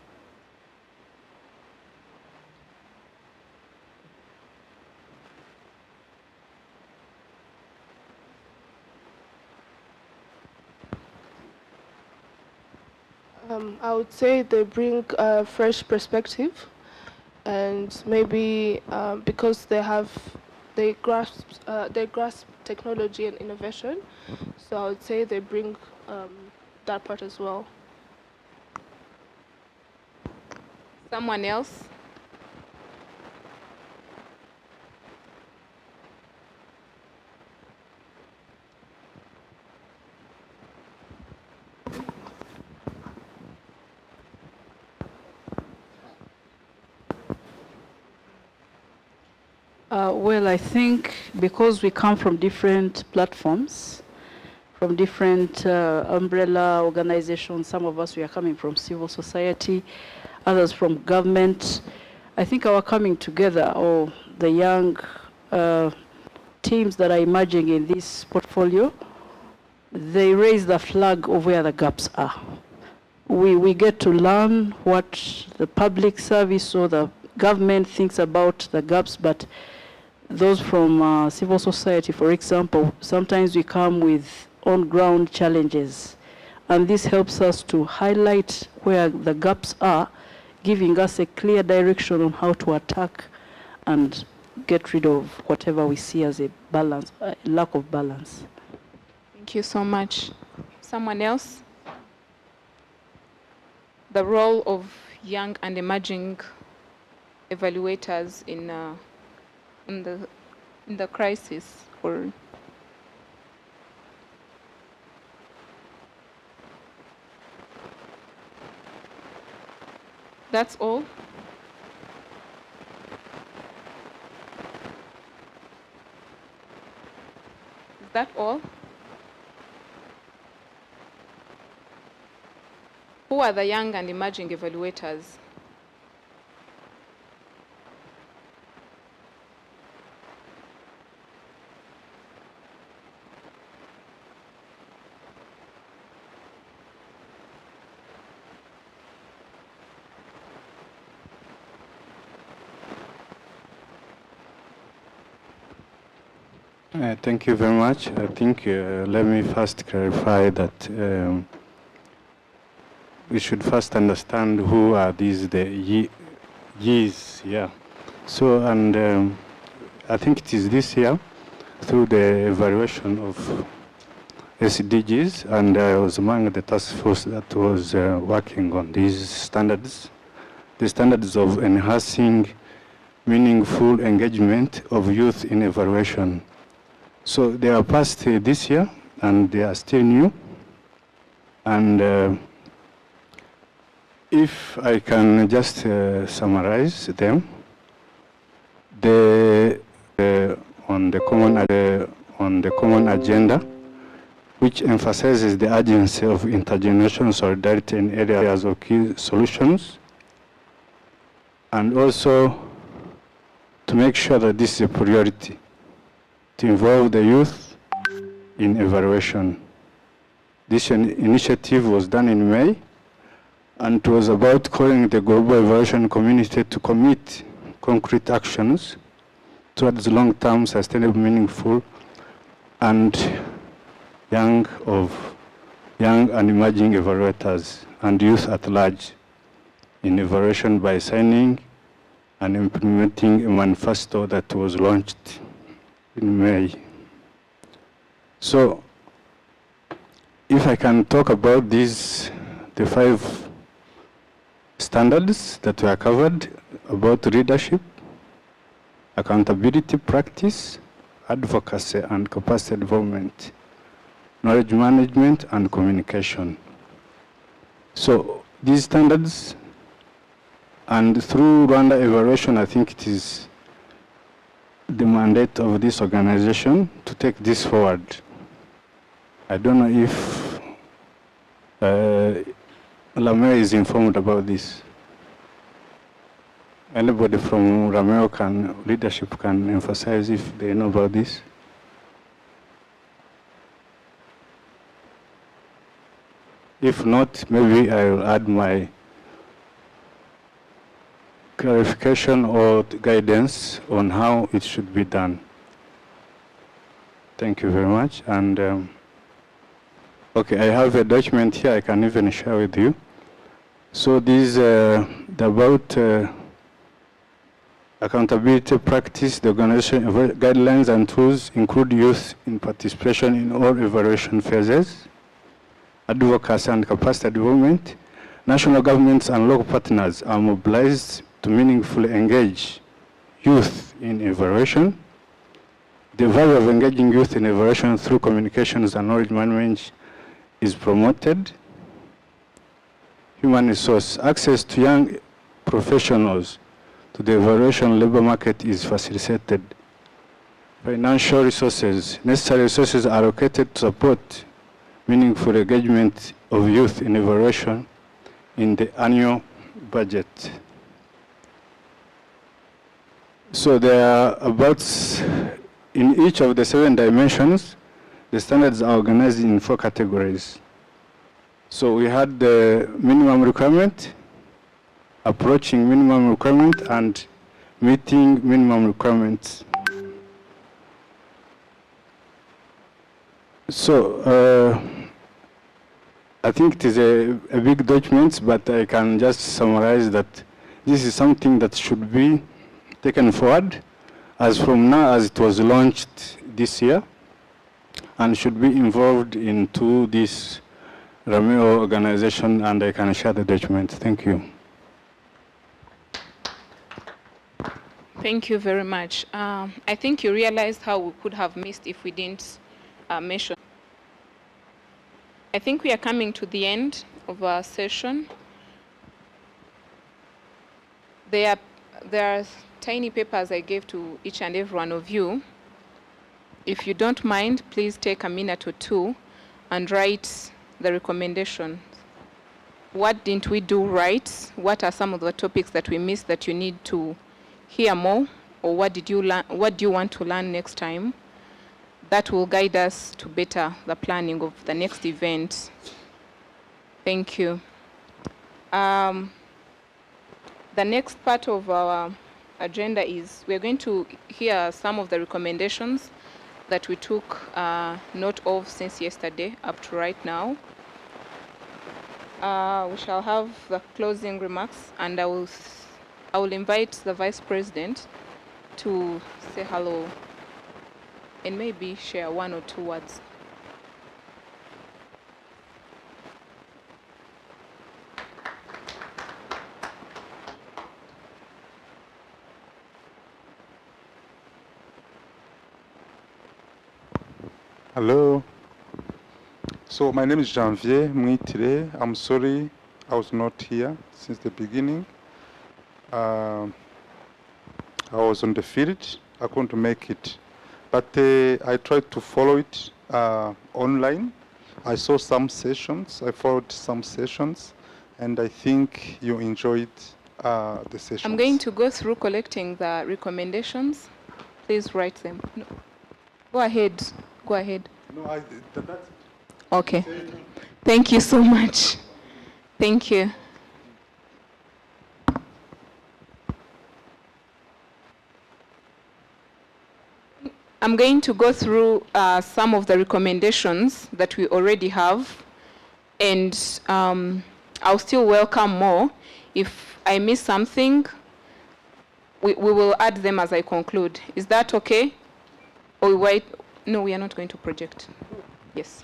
I would say they bring a fresh perspective, and maybe because they grasp technology and innovation, so I would say they bring that part as well. Someone else? Well, I think because we come from different platforms, from different umbrella organizations, some of us, we are coming from civil society, others from government. I think our coming together, or the young teams that are emerging in this portfolio, they raise the flag of where the gaps are. We get to learn what the public service or the government thinks about the gaps, but those from civil society, for example, sometimes we come with on-ground challenges, and this helps us to highlight where the gaps are, giving us a clear direction on how to attack and get rid of whatever we see as a balance, lack of balance. Thank you so much. Someone else? The role of young and emerging evaluators in the crisis, or that's all? Is that all? Who are the young and emerging evaluators? Thank you very much. I think let me first clarify that we should first understand who are these the years. Yeah. So, and I think it is this year through the evaluation of SDGs, and I was among the task force that was working on these standards, the standards of enhancing meaningful engagement of youth in evaluation. So they are passed this year, and they are still new. And if I can just summarize them, on the common agenda, which emphasizes the urgency of intergenerational solidarity in areas of key solutions, and also to make sure that this is a priority, to involve the youth in evaluation. This initiative was done in May, and it was about calling the global evaluation community to commit concrete actions towards long-term, sustainable, meaningful, and young and emerging evaluators and youth at large in evaluation by signing and implementing a manifesto that was launched in May. So, if I can talk about these, the 5 standards that were covered about leadership, accountability practice, advocacy and capacity development, knowledge management and communication. So these standards, and through Rwanda evaluation, I think it is the mandate of this organization to take this forward. I don't know if Lameo is informed about this. Anybody from Rameo leadership can emphasize if they know about this. If not, maybe I will add my clarification or guidance on how it should be done. Thank you very much. And okay, I have a document here I can even share with you. So this about accountability practice, the organization guidelines and tools include youth in participation in all evaluation phases, advocacy and capacity development. National governments and local partners are mobilized to meaningfully engage youth in evaluation. The value of engaging youth in evaluation through communications and knowledge management is promoted. Human resource access to young professionals to the evaluation labor market is facilitated. Financial resources, necessary resources are allocated to support meaningful engagement of youth in evaluation in the annual budget. So there are about, in each of the 7 dimensions, the standards are organized in 4 categories. So we had the minimum requirement, approaching minimum requirement, and meeting minimum requirements. So I think it is a big document, but I can just summarize that this is something that should be taken forward as from now as it was launched this year, and should be involved into this Rameo organization, and I can share the document. Thank you. Thank you very much. I think you realized how we could have missed if we didn't mention. I think we are coming to the end of our session. There are tiny papers I gave to each and every one of you. If you don't mind, please take a minute or 2 and write the recommendation. What didn't we do right? What are some of the topics that we missed that you need to hear more? Or what did you learn? What do you want to learn next time? That will guide us to better the planning of the next event. Thank you. The next part of our agenda is we're going to hear some of the recommendations that we took note of since yesterday up to right now. We shall have the closing remarks, and I will invite the Vice President to say hello and maybe share 1 or 2 words. Hello. So my name is Janvier Mwitire. I'm sorry I was not here since the beginning. I was on the field. I couldn't make it. But I tried to follow it online. I saw some sessions. I followed some sessions. And I think you enjoyed the sessions. I'm going to go through collecting the recommendations. Please write them. No. Go ahead. Go ahead. No, okay. Thank you so much. Thank you. I'm going to go through some of the recommendations that we already have, and I'll still welcome more. If I miss something, we will add them as I conclude. Is that okay? Or we wait? No, we are not going to project. Yes.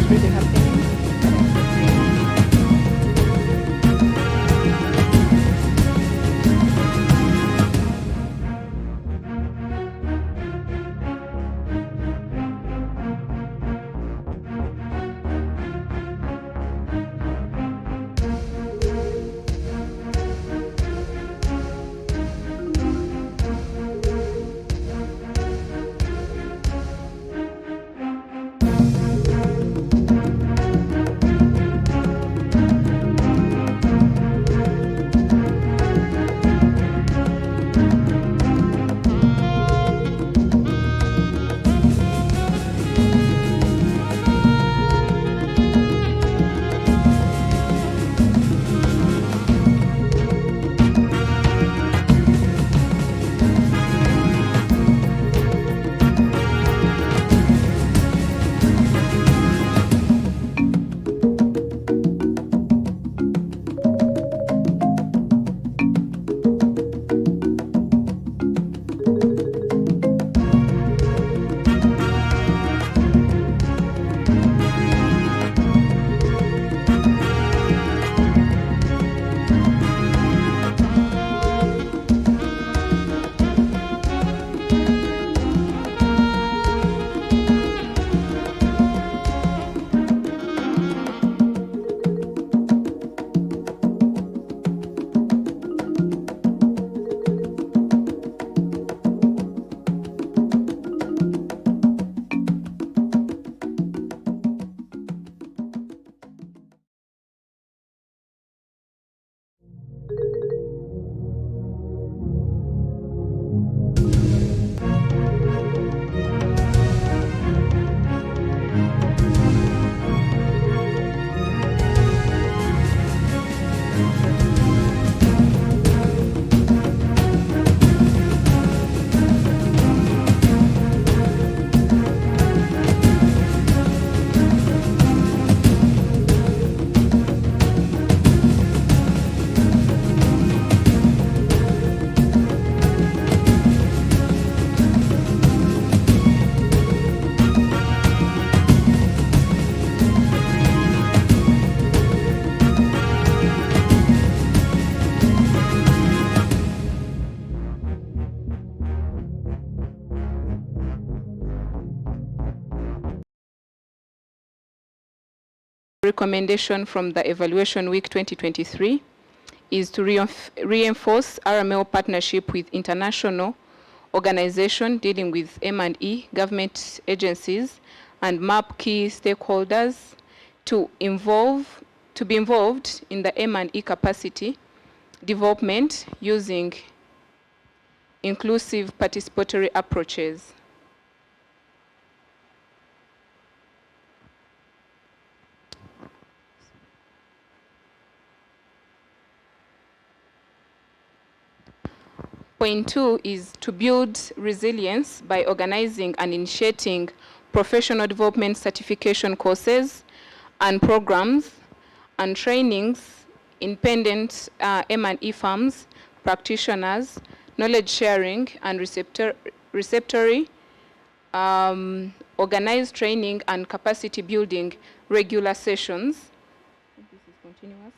really happening. Recommendation from the Evaluation Week 2023 is to reinforce RML partnership with international organizations dealing with M&E, government agencies, and map key stakeholders to be involved in the M&E capacity development using inclusive participatory approaches. Point 2 is to build resilience by organizing and initiating professional development certification courses and programs and trainings, independent M&E firms, practitioners, knowledge sharing and receptory, organized training and capacity building regular sessions. This is continuous.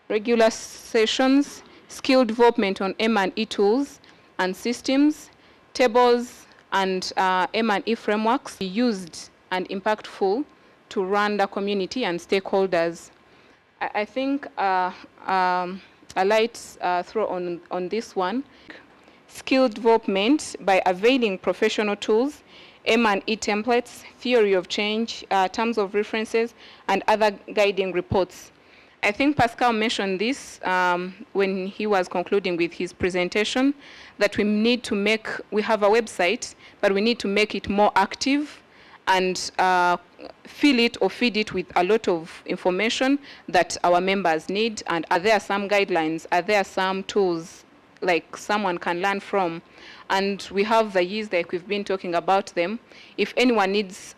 Regular sessions, skill development on M&E tools and systems, tables and M&E frameworks used and impactful to run the community and stakeholders. I think a light throw on this one. Skill development by availing professional tools, M&E templates, theory of change, terms of references, and other guiding reports. I think Pascal mentioned this when he was concluding with his presentation, that we need to we have a website, but we need to make it more active and fill it or feed it with a lot of information that our members need. And are there some guidelines? Are there some tools like someone can learn from? And we have the years like we've been talking about them. If anyone needs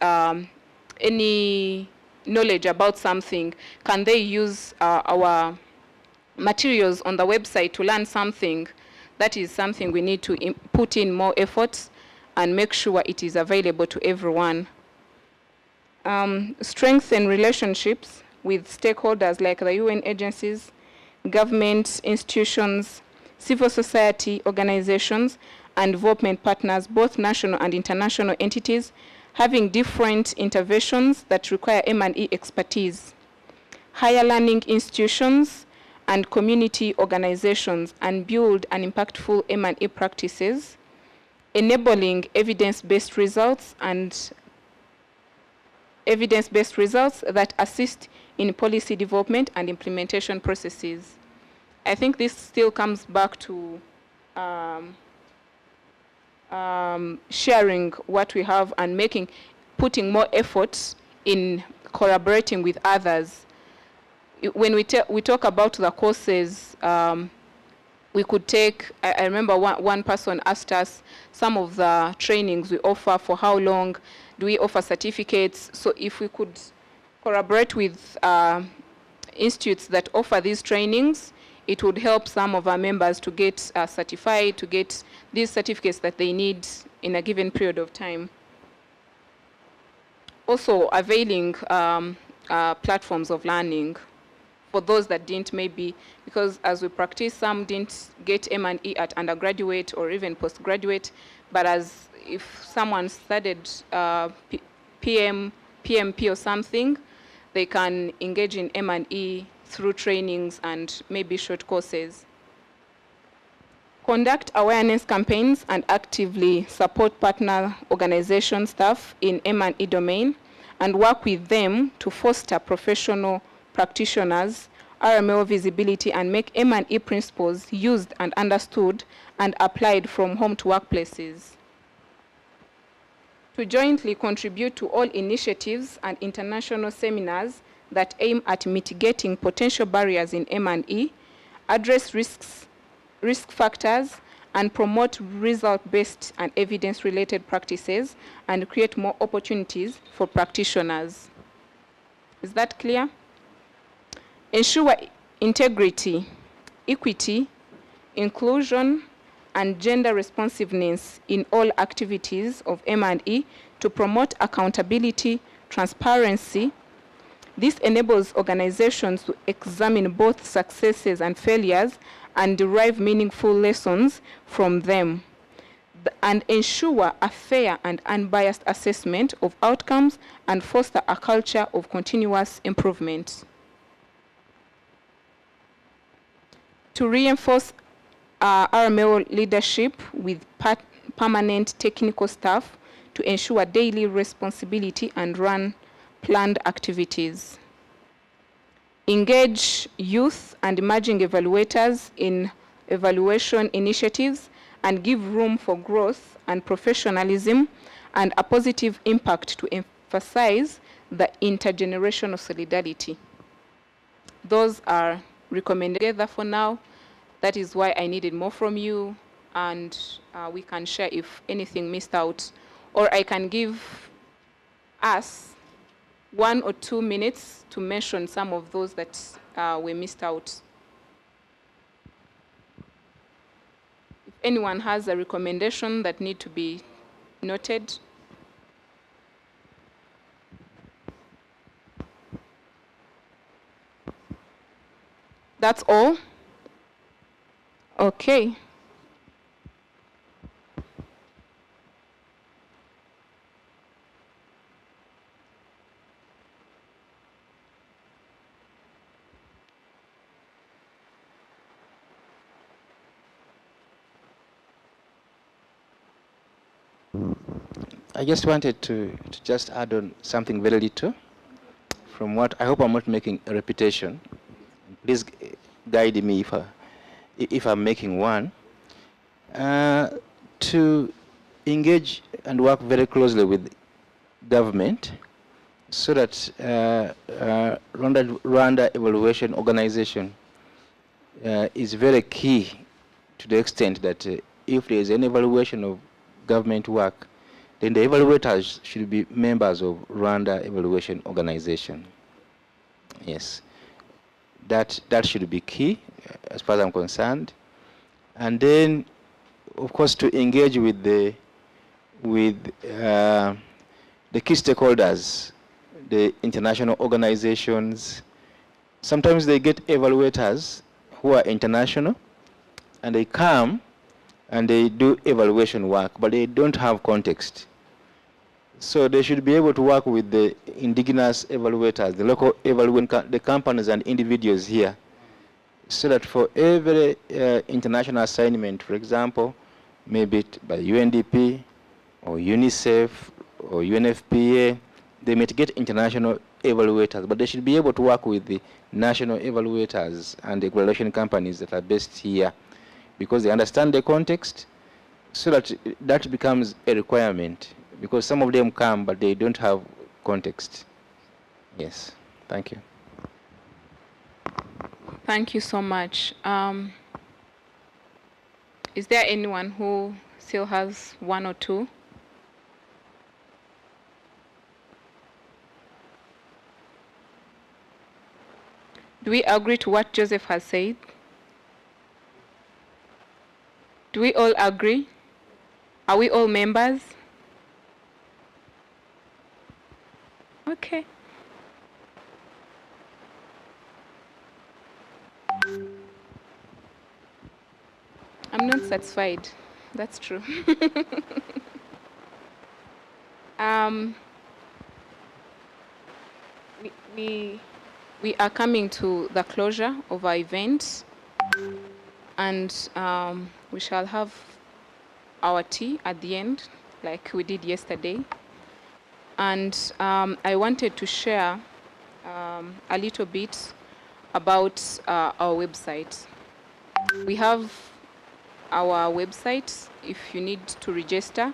any knowledge about something, can they use our materials on the website to learn something? That is something we need to put in more efforts and make sure it is available to everyone. strengthen relationships with stakeholders like the UN agencies, government institutions, civil society organizations, and development partners, both national and international entities, having different interventions that require M&E expertise. Higher learning institutions and community organizations, and build an impactful M&E practices, enabling evidence-based results that assist in policy development and implementation processes. I think this still comes back to sharing what we have and putting more efforts in collaborating with others. When we talk about the courses, we could take, I remember one person asked us some of the trainings we offer, for how long do we offer certificates. So if we could collaborate with institutes that offer these trainings, it would help some of our members to get certified, to get these certificates that they need in a given period of time. Also availing platforms of learning for those that didn't, maybe, because as we practice, some didn't get M&E at undergraduate or even postgraduate, but as if someone studied PMP or something, they can engage in M&E through trainings and maybe short courses. Conduct awareness campaigns and actively support partner organization staff in M&E domain, and work with them to foster professional practitioners, RML visibility, and make M&E principles used and understood and applied from home to workplaces. To jointly contribute to all initiatives and international seminars that aim at mitigating potential barriers in M&E, address risk factors, and promote result-based and evidence-related practices, and create more opportunities for practitioners. Is that clear? Ensure integrity, equity, inclusion, and gender responsiveness in all activities of M&E to promote accountability, transparency. This enables organizations to examine both successes and failures and derive meaningful lessons from them, and ensure a fair and unbiased assessment of outcomes and foster a culture of continuous improvement. To reinforce RML leadership with permanent technical staff to ensure daily responsibility and run planned activities. Engage youth and emerging evaluators in evaluation initiatives and give room for growth and professionalism and a positive impact to emphasize the intergenerational solidarity. Those are recommended together for now. That is why I needed more from you, and we can share if anything missed out, or I can give us 1 or 2 minutes to mention some of those that we missed out. If anyone has a recommendation that need to be noted. That's all? Okay. I just wanted to just add on something very little from what I hope I'm not making a repetition. Please guide me if I'm making one. To engage and work very closely with government so that Rwanda Evaluation Organization is very key, to the extent that if there is an evaluation of government work, then the evaluators should be members of Rwanda Evaluation Organization. Yes, that should be key as far as I'm concerned. And then, of course, to engage with the key stakeholders the international organizations. Sometimes they get evaluators who are international, and they come and they do evaluation work, but they don't have context. So they should be able to work with the indigenous evaluators, the local the companies and individuals here, so that for every international assignment, for example, maybe by UNDP or UNICEF or UNFPA, they may get international evaluators, but they should be able to work with the national evaluators and the evaluation companies that are based here, because they understand the context, so that that becomes a requirement, because some of them come but they don't have context. Yes, thank you. Thank you so much. Is there anyone who still has one or two? Do we agree to what Joseph has said? Do we all agree? Are we all members? Okay. I'm not satisfied. That's true. We are coming to the closure of our event, and we shall have our tea at the end, like we did yesterday. And I wanted to share a little bit about our website. We have our website. If you need to register,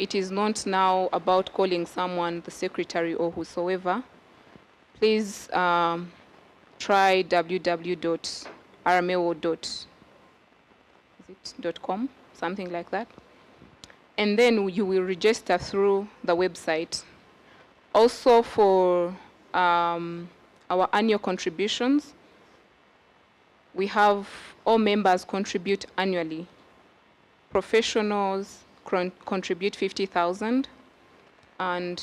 it is not now about calling someone, the secretary or whosoever. Please try www.rmo.com, something like that. And then you will register through the website. Also for our annual contributions, we have all members contribute annually. Professionals contribute 50,000, and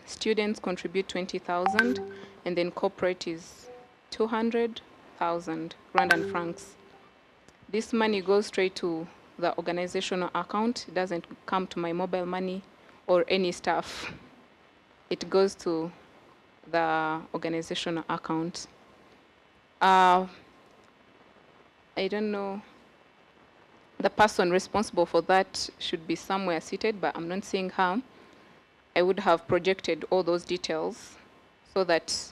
students contribute 20,000, and then corporate is 200,000 rand and francs. This money goes straight to the organizational account. It doesn't come to my mobile money or any staff. It goes to the organizational account. I don't know, the person responsible for that should be somewhere seated, but I'm not seeing her. I would have projected all those details so that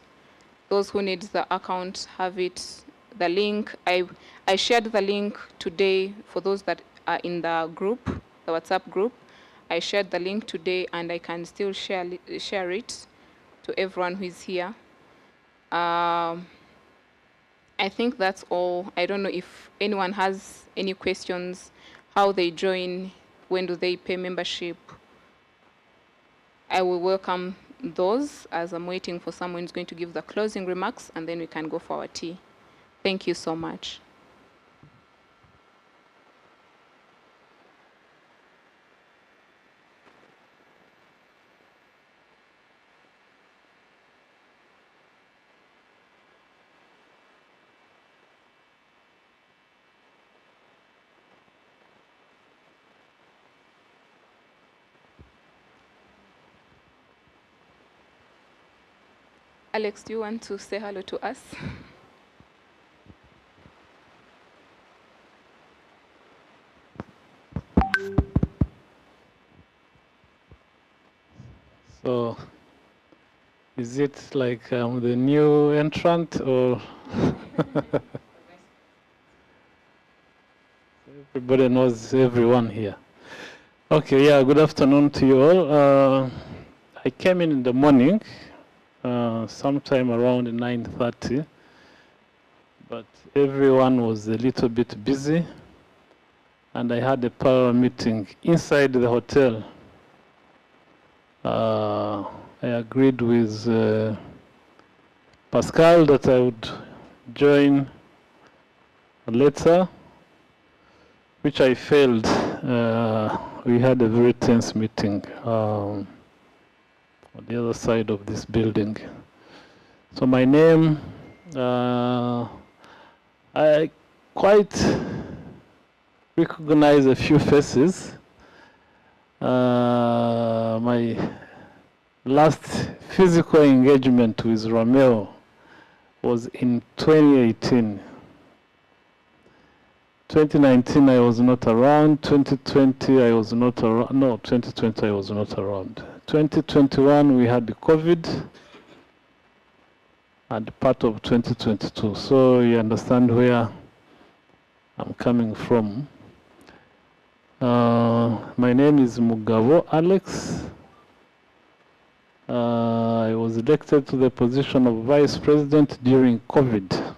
those who need the account have it. The link, I shared the link today for those that are in the group, the WhatsApp group. I shared the link today, and I can still share it to everyone who is here. I think that's all. I don't know if anyone has any questions, how they join, when do they pay membership. I will welcome those as I'm waiting for someone who's going to give the closing remarks, and then we can go for our tea. Thank you so much. Alex, do you want to say hello to us? So, is it like the new entrant, or everybody knows everyone here? Okay, yeah, good afternoon to you all. I came in the morning, sometime around 9:30, but everyone was a little bit busy, and I had a parallel meeting inside the hotel. I agreed with Pascal that I would join later, which I failed. We had a very tense meeting. on the other side of this building. So my name, I quite recognize a few faces. My last physical engagement with Romeo was in 2018. 2019 I was not around, 2020 I was not around, no, 2020 I was not around. 2021 we had the COVID and part of 2022, so you understand where I'm coming from. My name is Mugabo Alex. I was elected to the position of Vice President during COVID.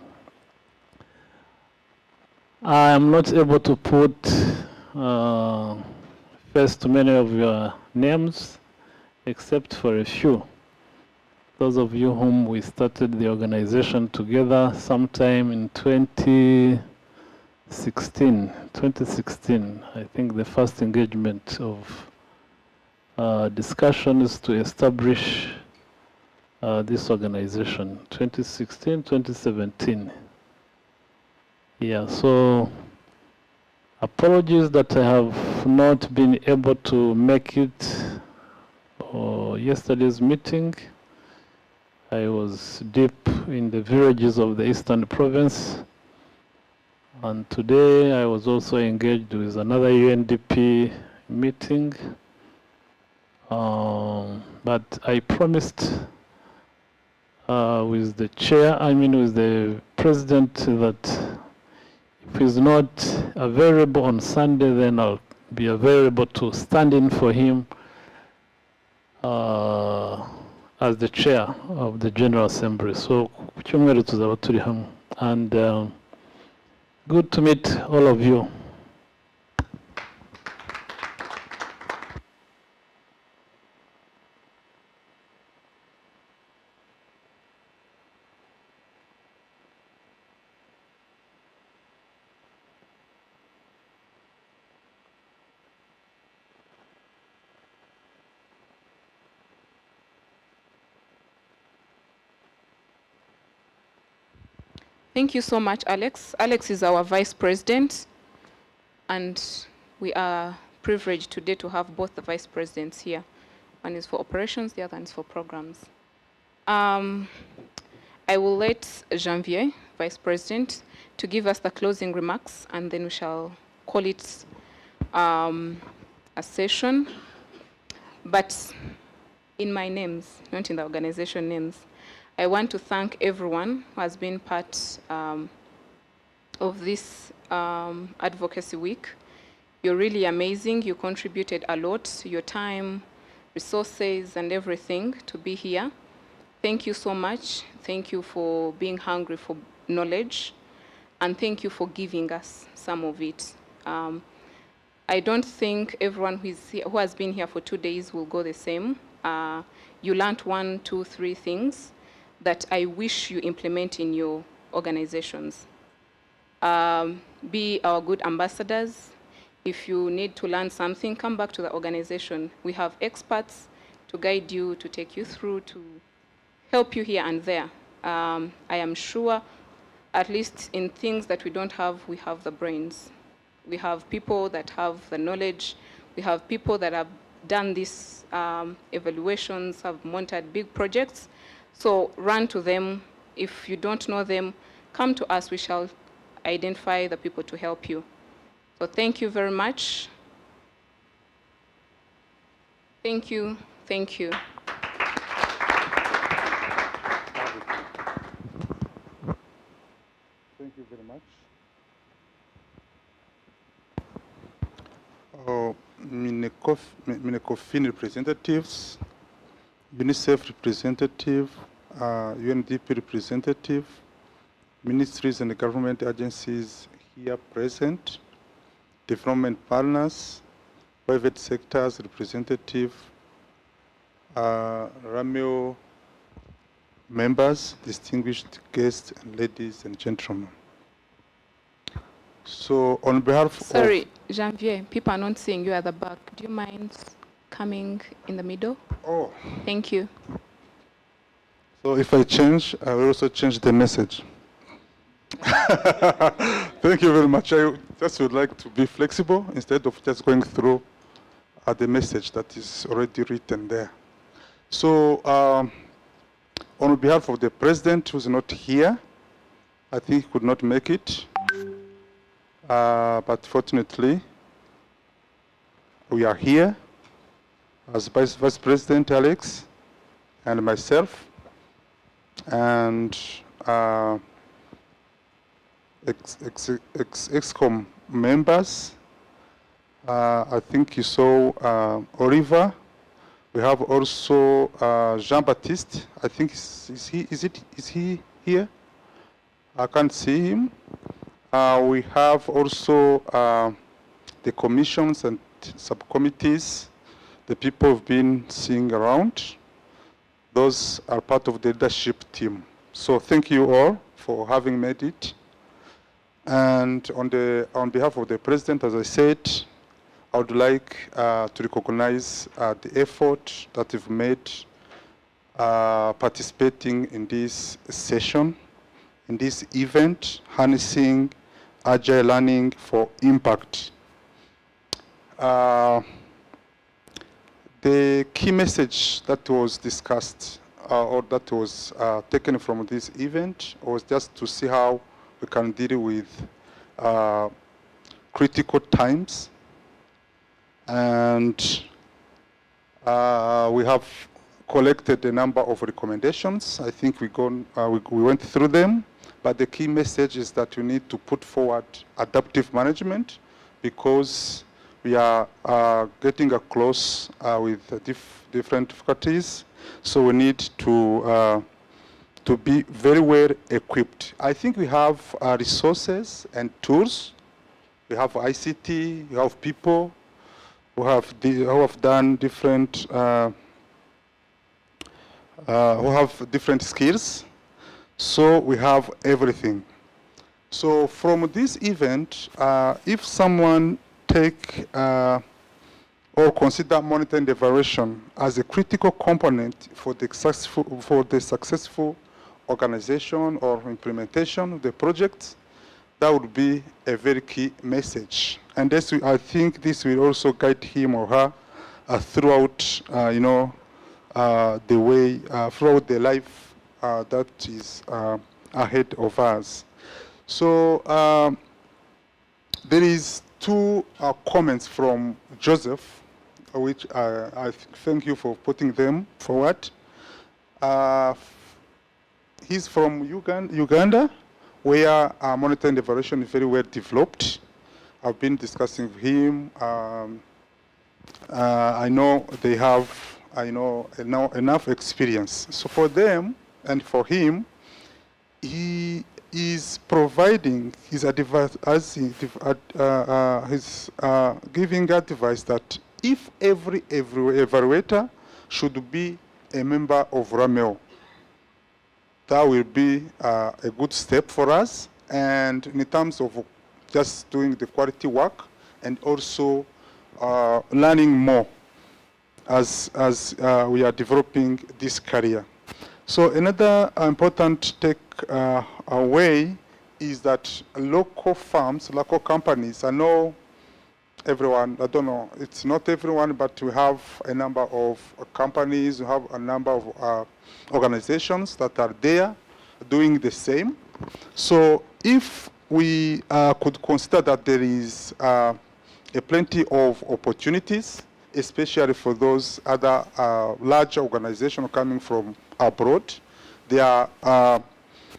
I am not able to put face to many of your names, except for a few. Those of you whom we started the organization together sometime in 2016, I think the first engagement of discussions to establish this organization, 2016, 2017. Yeah, so apologies that I have not been able to make it yesterday's meeting. I was deep in the villages of the Eastern Province. And today I was also engaged with another UNDP meeting. But I promised with the chair, with the president, that if he's not available on Sunday, then I'll be available to stand in for him as the chair of the General Assembly. So, and good to meet all of you. Thank you so much, Alex. Alex is our vice president, and we are privileged today to have both the vice presidents here. One is for operations, the other one is for programs. I will let Janvier, vice president, to give us the closing remarks, and then we shall call it a session. But in my names, not in the organization names, I want to thank everyone who has been part of this Advocacy Week. You're really amazing. You contributed a lot, your time, resources, and everything to be here. Thank you so much. Thank you for being hungry for knowledge, and thank you for giving us some of it. I don't think everyone who has been here for 2 days will go the same. You learned 1, 2, 3 things that I wish you implement in your organizations. Be our good ambassadors. If you need to learn something, come back to the organization. We have experts to guide you, to take you through, to help you here and there. I am sure, at least in things that we don't have, we have the brains. We have people that have the knowledge. We have people that have done these evaluations, have monitored big projects. So run to them. If you don't know them, come to us. We shall identify the people to help you. So thank you very much. Thank you. Thank you. Thank you very much. Minecofin representatives, UNICEF representative, UNDP representative, ministries and government agencies here present, development partners, private sectors representative, Ramio members, distinguished guests, and ladies and gentlemen. So on behalf of... Sorry, Janvier, people are not seeing you at the back. Do you mind coming in the middle? Oh. Thank you. So if I change, I will also change the message. Thank you very much. I just would like to be flexible instead of just going through the message that is already written there. So on behalf of the president who's not here, I think he could not make it. But fortunately, we are here as Vice President Alex and myself and ExCom members. I think you saw Oliver. We have also Jean-Baptiste. I think is he here? I can't see him. We have also the commissions and subcommittees, the people who've been seeing around. Those are part of the leadership team. So thank you all for having made it. And on behalf of the president, as I said, I would like to recognize the effort that you've made participating in this session, in this event, harnessing Agile learning for impact. The key message that was discussed or that was taken from this event was just to see how we can deal with critical times. And we have collected a number of recommendations. I think we went through them, but the key message is that we need to put forward adaptive management because we are getting close with different difficulties. So we need to be very well equipped. I think we have resources and tools. We have ICT, we have people who have done different, who have different skills. So we have everything. So from this event, if someone take or consider monitoring the evaluation as a critical component for the successful organization or implementation of the project, that would be a very key message. And this, I think this will also guide him or her throughout, the way, throughout the life that is ahead of us. So there is two comments from Joseph, which I thank you for putting them forward. He's from Uganda, where monitoring evaluation is very well developed. I've been discussing with him. I know they have, enough experience. So for them and for him, he is providing his advice, giving advice that if every evaluator should be a member of RAMEO, that will be a good step for us. And in terms of just doing the quality work and also learning more as we are developing this career. So another important take away is that local firms, local companies, I know everyone, I don't know, it's not everyone, but we have a number of companies, we have a number of organizations that are there doing the same. So if we could consider that there is a plenty of opportunities, especially for those other large organizations coming from abroad, they are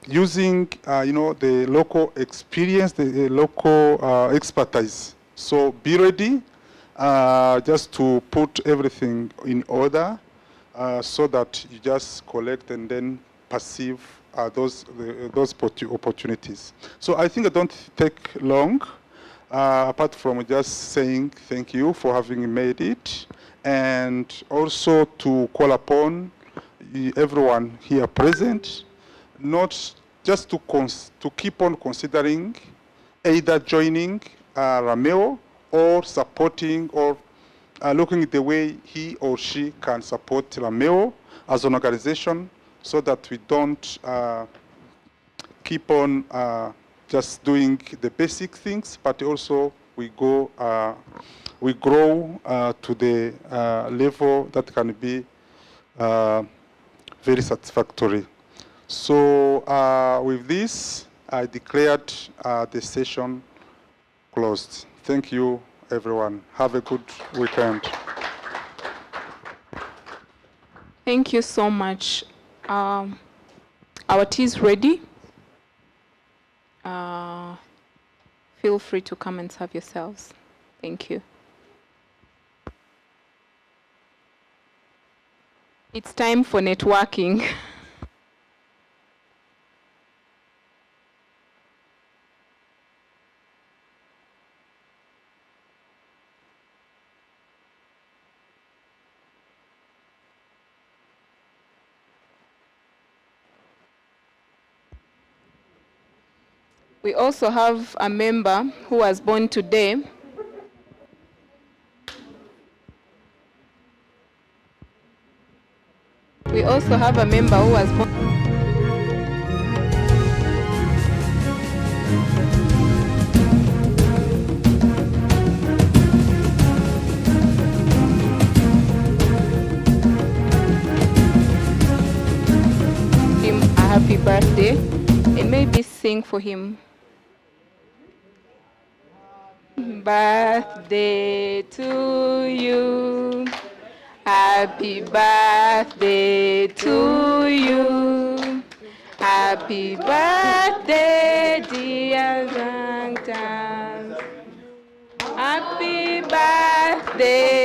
using, the local experience, the local expertise. So be ready just to put everything in order so that you just collect and then perceive those opportunities. So I think I don't take long, apart from just saying thank you for having made it, and also to call upon everyone here present, not just to keep on considering either joining RAMEO or supporting or looking at the way he or she can support Lameo as an organization so that we don't keep on just doing the basic things, but also we grow to the level that can be very satisfactory. So with this, I declared the session closed. Thank you, everyone. Have a good weekend. Thank you so much. Our tea is ready. Feel free to come and serve yourselves. Thank you. It's time for networking. We also have a member who was born today. We also have a member who was born. Him a happy birthday and maybe sing for him. Birthday to you. Happy birthday to you. Happy birthday, dear Zangtan. Happy birthday